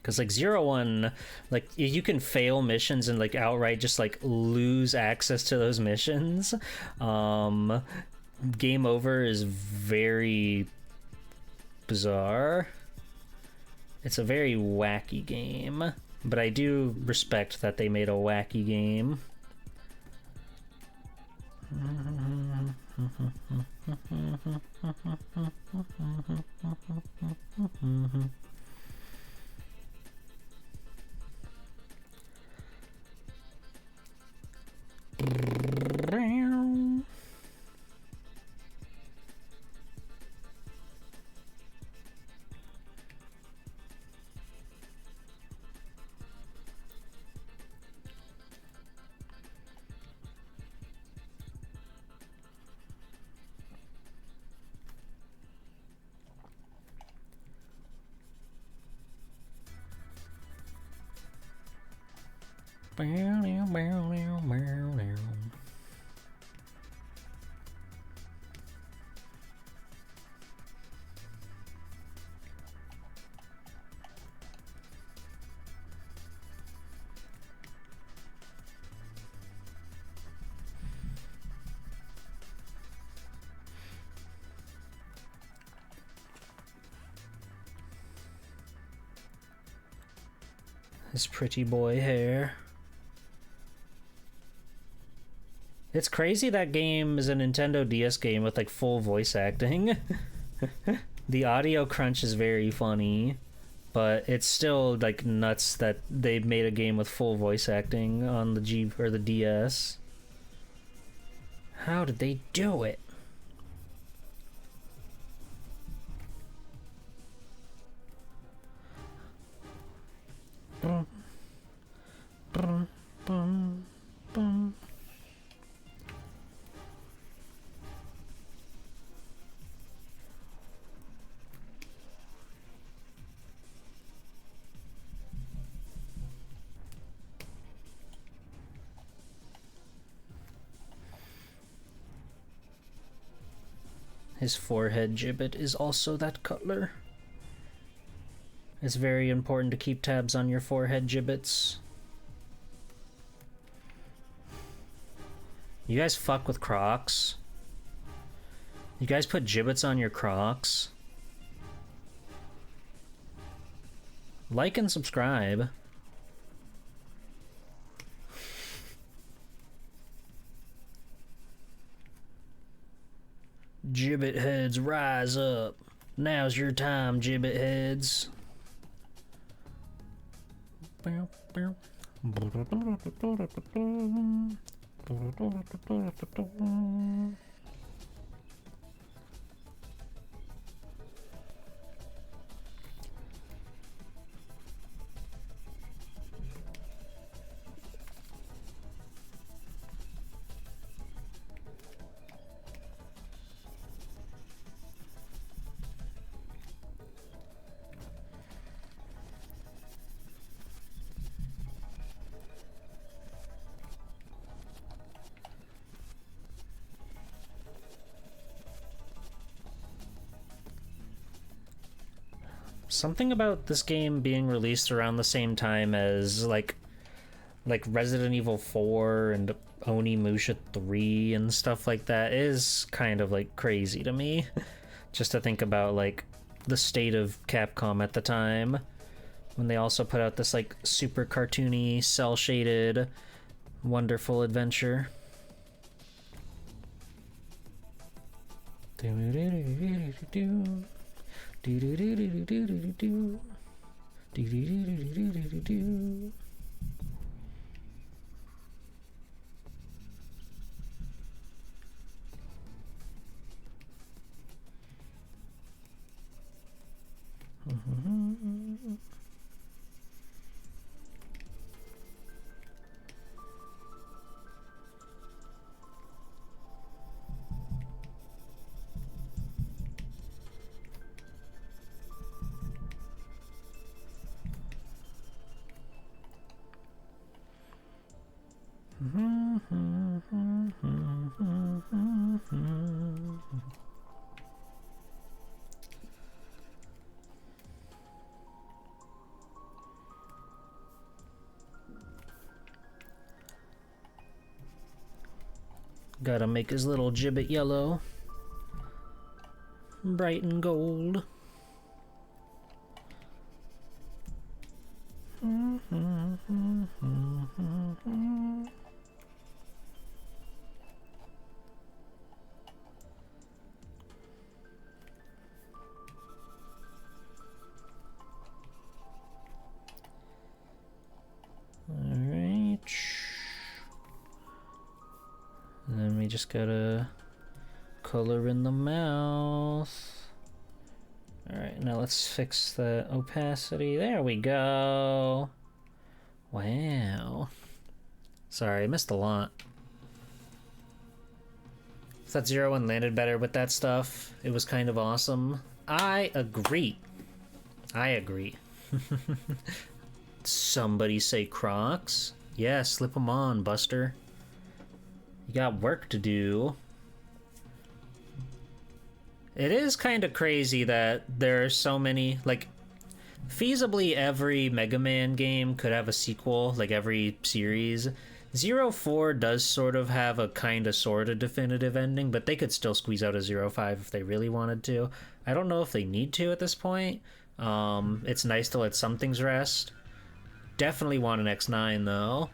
Because like 01, like you can fail missions and like outright just like lose access to those missions. Game over is very bizarre. It's a very wacky game, but I do respect that they made a wacky game. His pretty boy hair. It's crazy that game is a Nintendo DS game with like full voice acting. The audio crunch is very funny, but it's still like nuts that they made a game with full voice acting on the G or the DS. How did they do it? His forehead gibbet is also that color. It's very important to keep tabs on your forehead gibbets. You guys fuck with Crocs? You guys put gibbets on your Crocs? Like and subscribe. Gibbet heads, rise up. Now's your time, gibbet heads. Something about this game being released around the same time as like Resident Evil 4 and Onimusha 3 and stuff like that is kind of like crazy to me. Just to think about like the state of Capcom at the time when they also put out this like super cartoony, cell shaded, wonderful adventure. Gotta make his little gibbet yellow. Bright and gold. Alright. And then we just gotta color in the mouth. Alright, now let's fix the opacity. There we go. Wow. Sorry, I missed a lot. If that 0-1 landed better with that stuff, it was kind of awesome. I agree. I agree. Somebody say Crocs? Yeah, slip them on, Buster. You got work to do. It is kind of crazy that there are so many, like, feasibly every Mega Man game could have a sequel, like every series. 0-4 does sort of have a kind of sort of definitive ending, but they could still squeeze out a 0-5 if they really wanted to. I don't know if they need to at this point. It's nice to let some things rest. Definitely want an X9 though.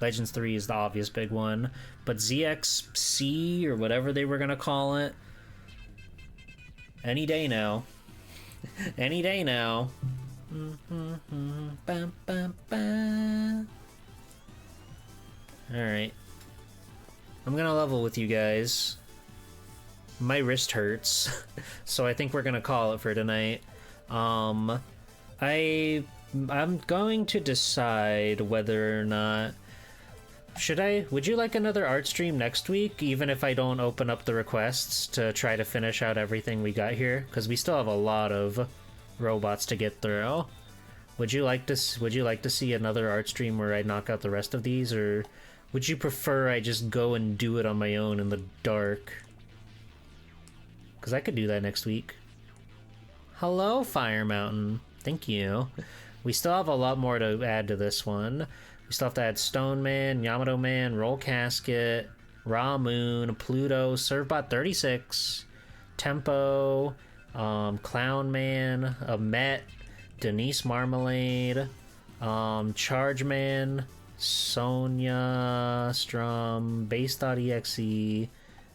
Legends 3 is the obvious big one, but ZXC or whatever they were gonna call it, any day now. Any day now. Alright. I'm gonna level with you guys. My wrist hurts, so I think we're gonna call it for tonight. I'm going to decide whether or not... Would you like another art stream next week, even if I don't open up the requests, to try to finish out everything we got here? Because we still have a lot of robots to get through. Would you like to see another art stream where I knock out the rest of these, or would you prefer I just go and do it on my own in the dark? Because I could do that next week. Hello, Fire Mountain. Thank you. We still have a lot more to add to this one. We still have to add Stone Man, Yamato Man, Roll Casket, Raw Moon, Pluto, Servbot 36, Tempo, Clown Man, Met, Denise Marmalade, Charge Man, Sonya, Strum, Base.exe,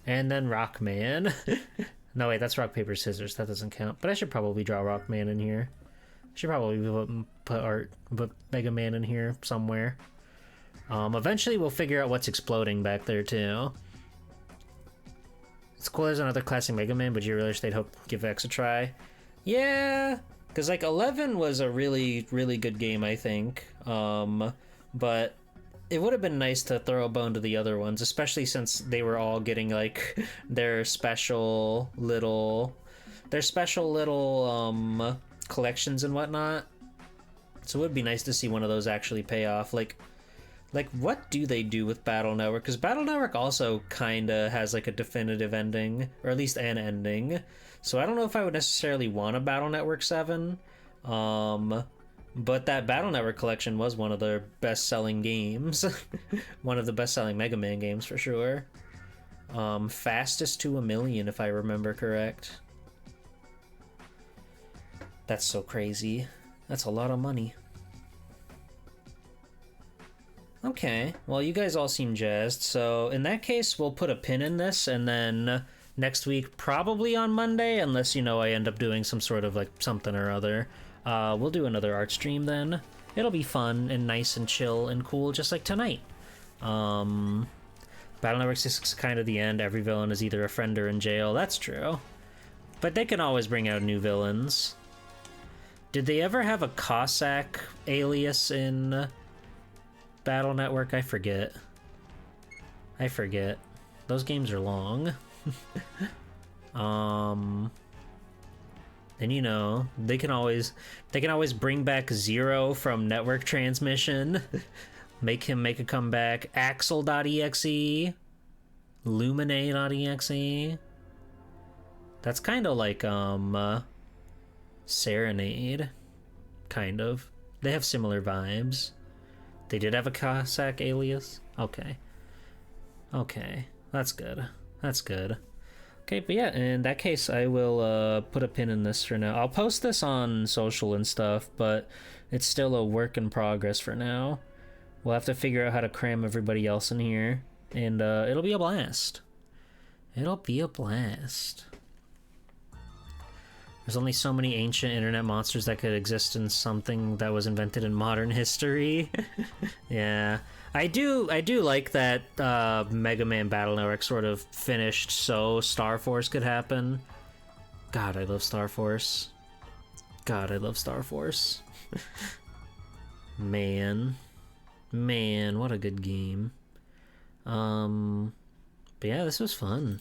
and then Rockman. No, wait, that's Rock, Paper, Scissors. That doesn't count. But I should probably draw Rockman in here. Should probably put Mega Man in here somewhere. Eventually we'll figure out what's exploding back there too. It's cool as another classic Mega Man, but you really wish they'd give X a try. Yeah, because like 11 was a really, really good game, I think. But it would have been nice to throw a bone to the other ones, especially since they were all getting like their special little collections and whatnot. So it would be nice to see one of those actually pay off. Like what do they do with Battle Network? Because Battle Network also kind of has like a definitive ending, or at least an ending. So I don't know if I would necessarily want a Battle Network 7. But that Battle Network collection was one of their best-selling games. One of the best-selling Mega Man games for sure. Fastest to 1 million, if I remember correct. That's so crazy. That's a lot of money. Okay, well, you guys all seem jazzed, so in that case, we'll put a pin in this, and then next week, probably on Monday, unless, I end up doing some sort of, like, something or other, we'll do another art stream then. It'll be fun and nice and chill and cool, just like tonight. Battle Network 6 is kind of the end. Every villain is either a friend or in jail. That's true. But they can always bring out new villains. Did they ever have a Cossack alias in Battle Network? I forget. Those games are long. And they can always bring back Zero from Network Transmission. Make him make a comeback. Axel.exe. Lumine.exe. That's kind of like, Serenade. Kind of. They have similar vibes. They did have a Cossack alias? Okay. Okay. That's good. That's good. Okay, but yeah, in that case, I will put a pin in this for now. I'll post this on social and stuff, but it's still a work in progress for now. We'll have to figure out how to cram everybody else in here, and it'll be a blast. It'll be a blast. There's only so many ancient internet monsters that could exist in something that was invented in modern history. Yeah. I do like that Mega Man Battle Network sort of finished so Star Force could happen. God, I love Star Force. God, I love Star Force. Man, what a good game. But yeah, this was fun.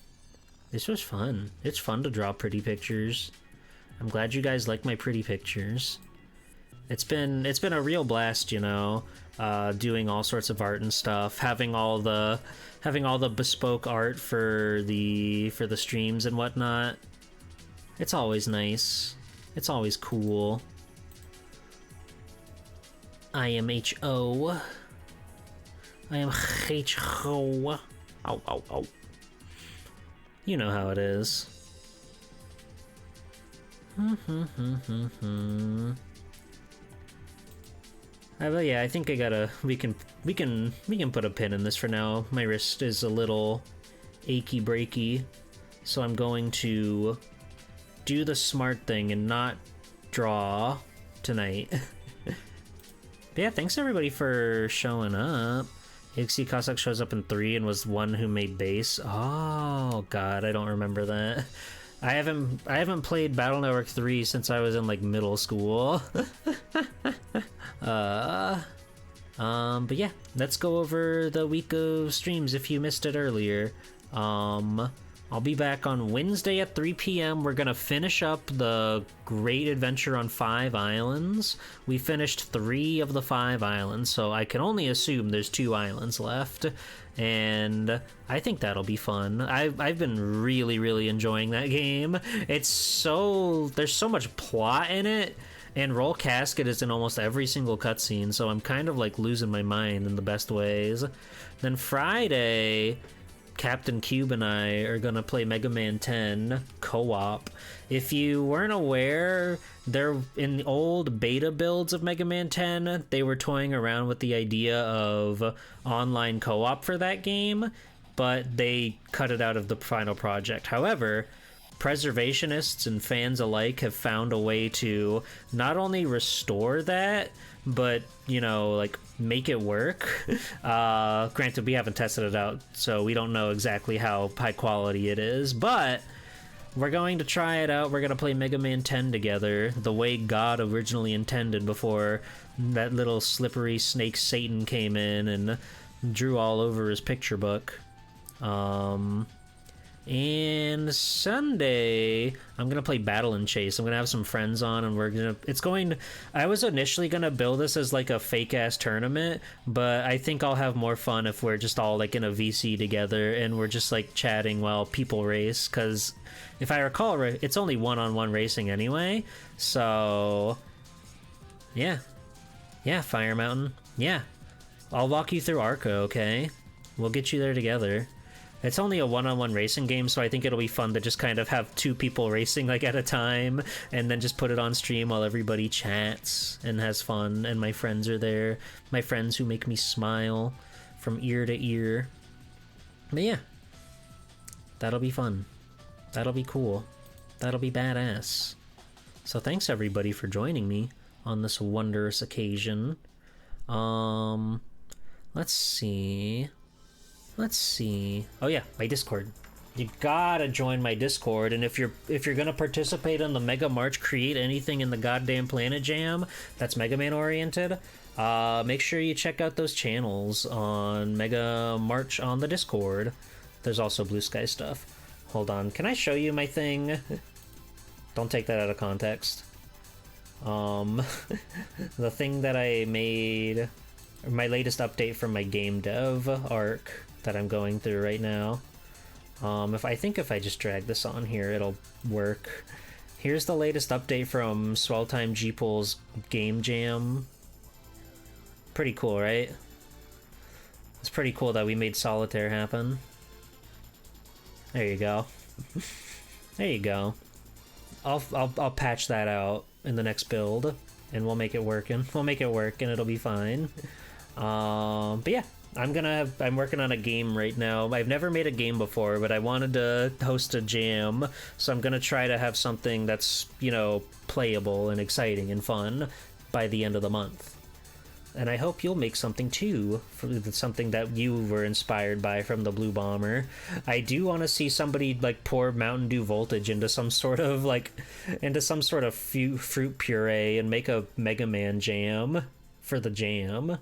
This was fun. It's fun to draw pretty pictures. I'm glad you guys like my pretty pictures. It's been a real blast, you know, doing all sorts of art and stuff, having all the bespoke art for the streams and whatnot. It's always nice. It's always cool. I am H.O. I am H.O. Ow, ow, ow. You know how it is. But yeah, I think I gotta. We can put a pin in this for now. My wrist is a little achy breaky, so I'm going to do the smart thing and not draw tonight. But yeah, thanks everybody for showing up. Ixie Cossack shows up in 3 and was the one who made base. Oh god, I don't remember that. I haven't played Battle Network 3 since I was in like middle school. But yeah, let's go over the week of streams if you missed it earlier. I'll be back on Wednesday at 3 p.m. We're gonna finish up the Great Adventure on 5 Islands. We finished 3 of the 5 islands, so I can only assume there's 2 islands left. And I think that'll be fun. I've been really enjoying that game. There's so much plot in it, and Roll Casket is in almost every single cutscene, so I'm kind of like losing my mind in the best ways. Then Friday, Captain Cube and I are gonna play Mega Man 10 co-op. If you weren't aware, they're in the old beta builds of Mega Man 10, they were toying around with the idea of online co-op for that game, but they cut it out of the final project. However, preservationists and fans alike have found a way to not only restore that, but, you know, like, make it work. Granted, we haven't tested it out, so we don't know exactly how high quality it is, but we're going to try it out. We're going to play Mega Man 10 together, the way God originally intended, before that little slippery snake Satan came in and drew all over his picture book. And Sunday, I'm gonna play Battle and Chase. I'm gonna have some friends on, and I was initially gonna build this as like a fake ass tournament, but I think I'll have more fun if we're just all like in a VC together and we're just like chatting while people race, because if I recall, it's only one-on-one racing anyway. So yeah, Fire Mountain, yeah, I'll walk you through Arca. Okay, we'll get you there together. It's only a one-on-one racing game, so I think it'll be fun to just kind of have 2 people racing like at a time, and then just put it on stream while everybody chats and has fun, and my friends are there. My friends who make me smile from ear to ear. But yeah, that'll be fun. That'll be cool. That'll be badass. So thanks everybody for joining me on this wondrous occasion. Let's see. Oh yeah, my Discord. You gotta join my Discord, and if you're gonna participate in the Mega March, create anything in the goddamn Planet Jam that's Mega Man oriented, make sure you check out those channels on Mega March on the Discord. There's also Blue Sky stuff. Hold on, can I show you my thing? Don't take that out of context. The thing that I made my latest update from my game dev arc that I'm going through right now. If I just drag this on here, it'll work. Here's the latest update from Swelltime Gpool's Game Jam. Pretty cool, right? It's pretty cool that we made Solitaire happen. There you go. There you go. I'll patch that out in the next build, and we'll make it working. We'll make it work, and it'll be fine. But yeah, I'm working on a game right now. I've never made a game before, but I wanted to host a jam, so I'm gonna try to have something that's, you know, playable and exciting and fun by the end of the month. And I hope you'll make something too, something that you were inspired by from the Blue Bomber. I do want to see somebody like pour Mountain Dew Voltage into some sort of fruit puree and make a Mega Man jam for the jam.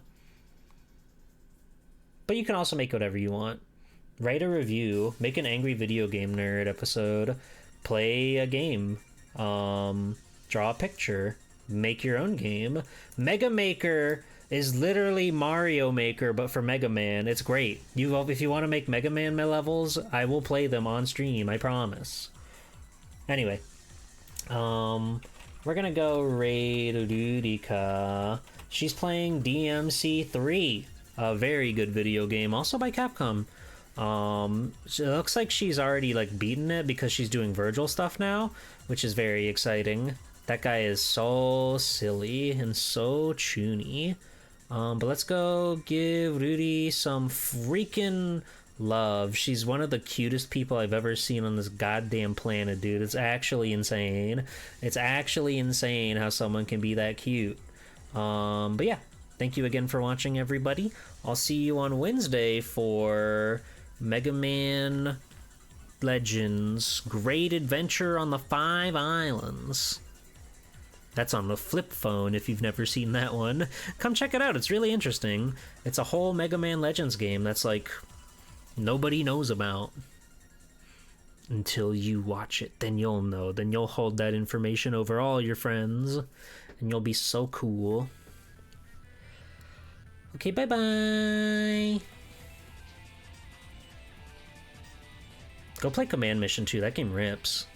But you can also make whatever you want. Write a review, make an Angry Video Game Nerd episode, play a game, draw a picture, make your own game. Mega Maker is literally Mario Maker, but for Mega Man. It's great. If you want to make Mega Man levels, I will play them on stream, I promise. Anyway, we're gonna go raid Ludica. She's playing DMC3, a very good video game, also by Capcom. It looks like she's already like beaten it because she's doing Virgil stuff now, which is very exciting. That guy is so silly and so chuny. But let's go give Rudy some freaking love. She's one of the cutest people I've ever seen on this goddamn planet, dude. It's actually insane. It's actually insane how someone can be that cute. But yeah, thank you again for watching, everybody. I'll see you on Wednesday for Mega Man Legends Great Adventure on the Five Islands. That's on the flip phone if you've never seen that one. Come check it out, it's really interesting. It's a whole Mega Man Legends game that's like nobody knows about. Until you watch it, then you'll know. Then you'll hold that information over all your friends, and you'll be so cool. Okay, bye-bye. Go play Command Mission 2, that game rips.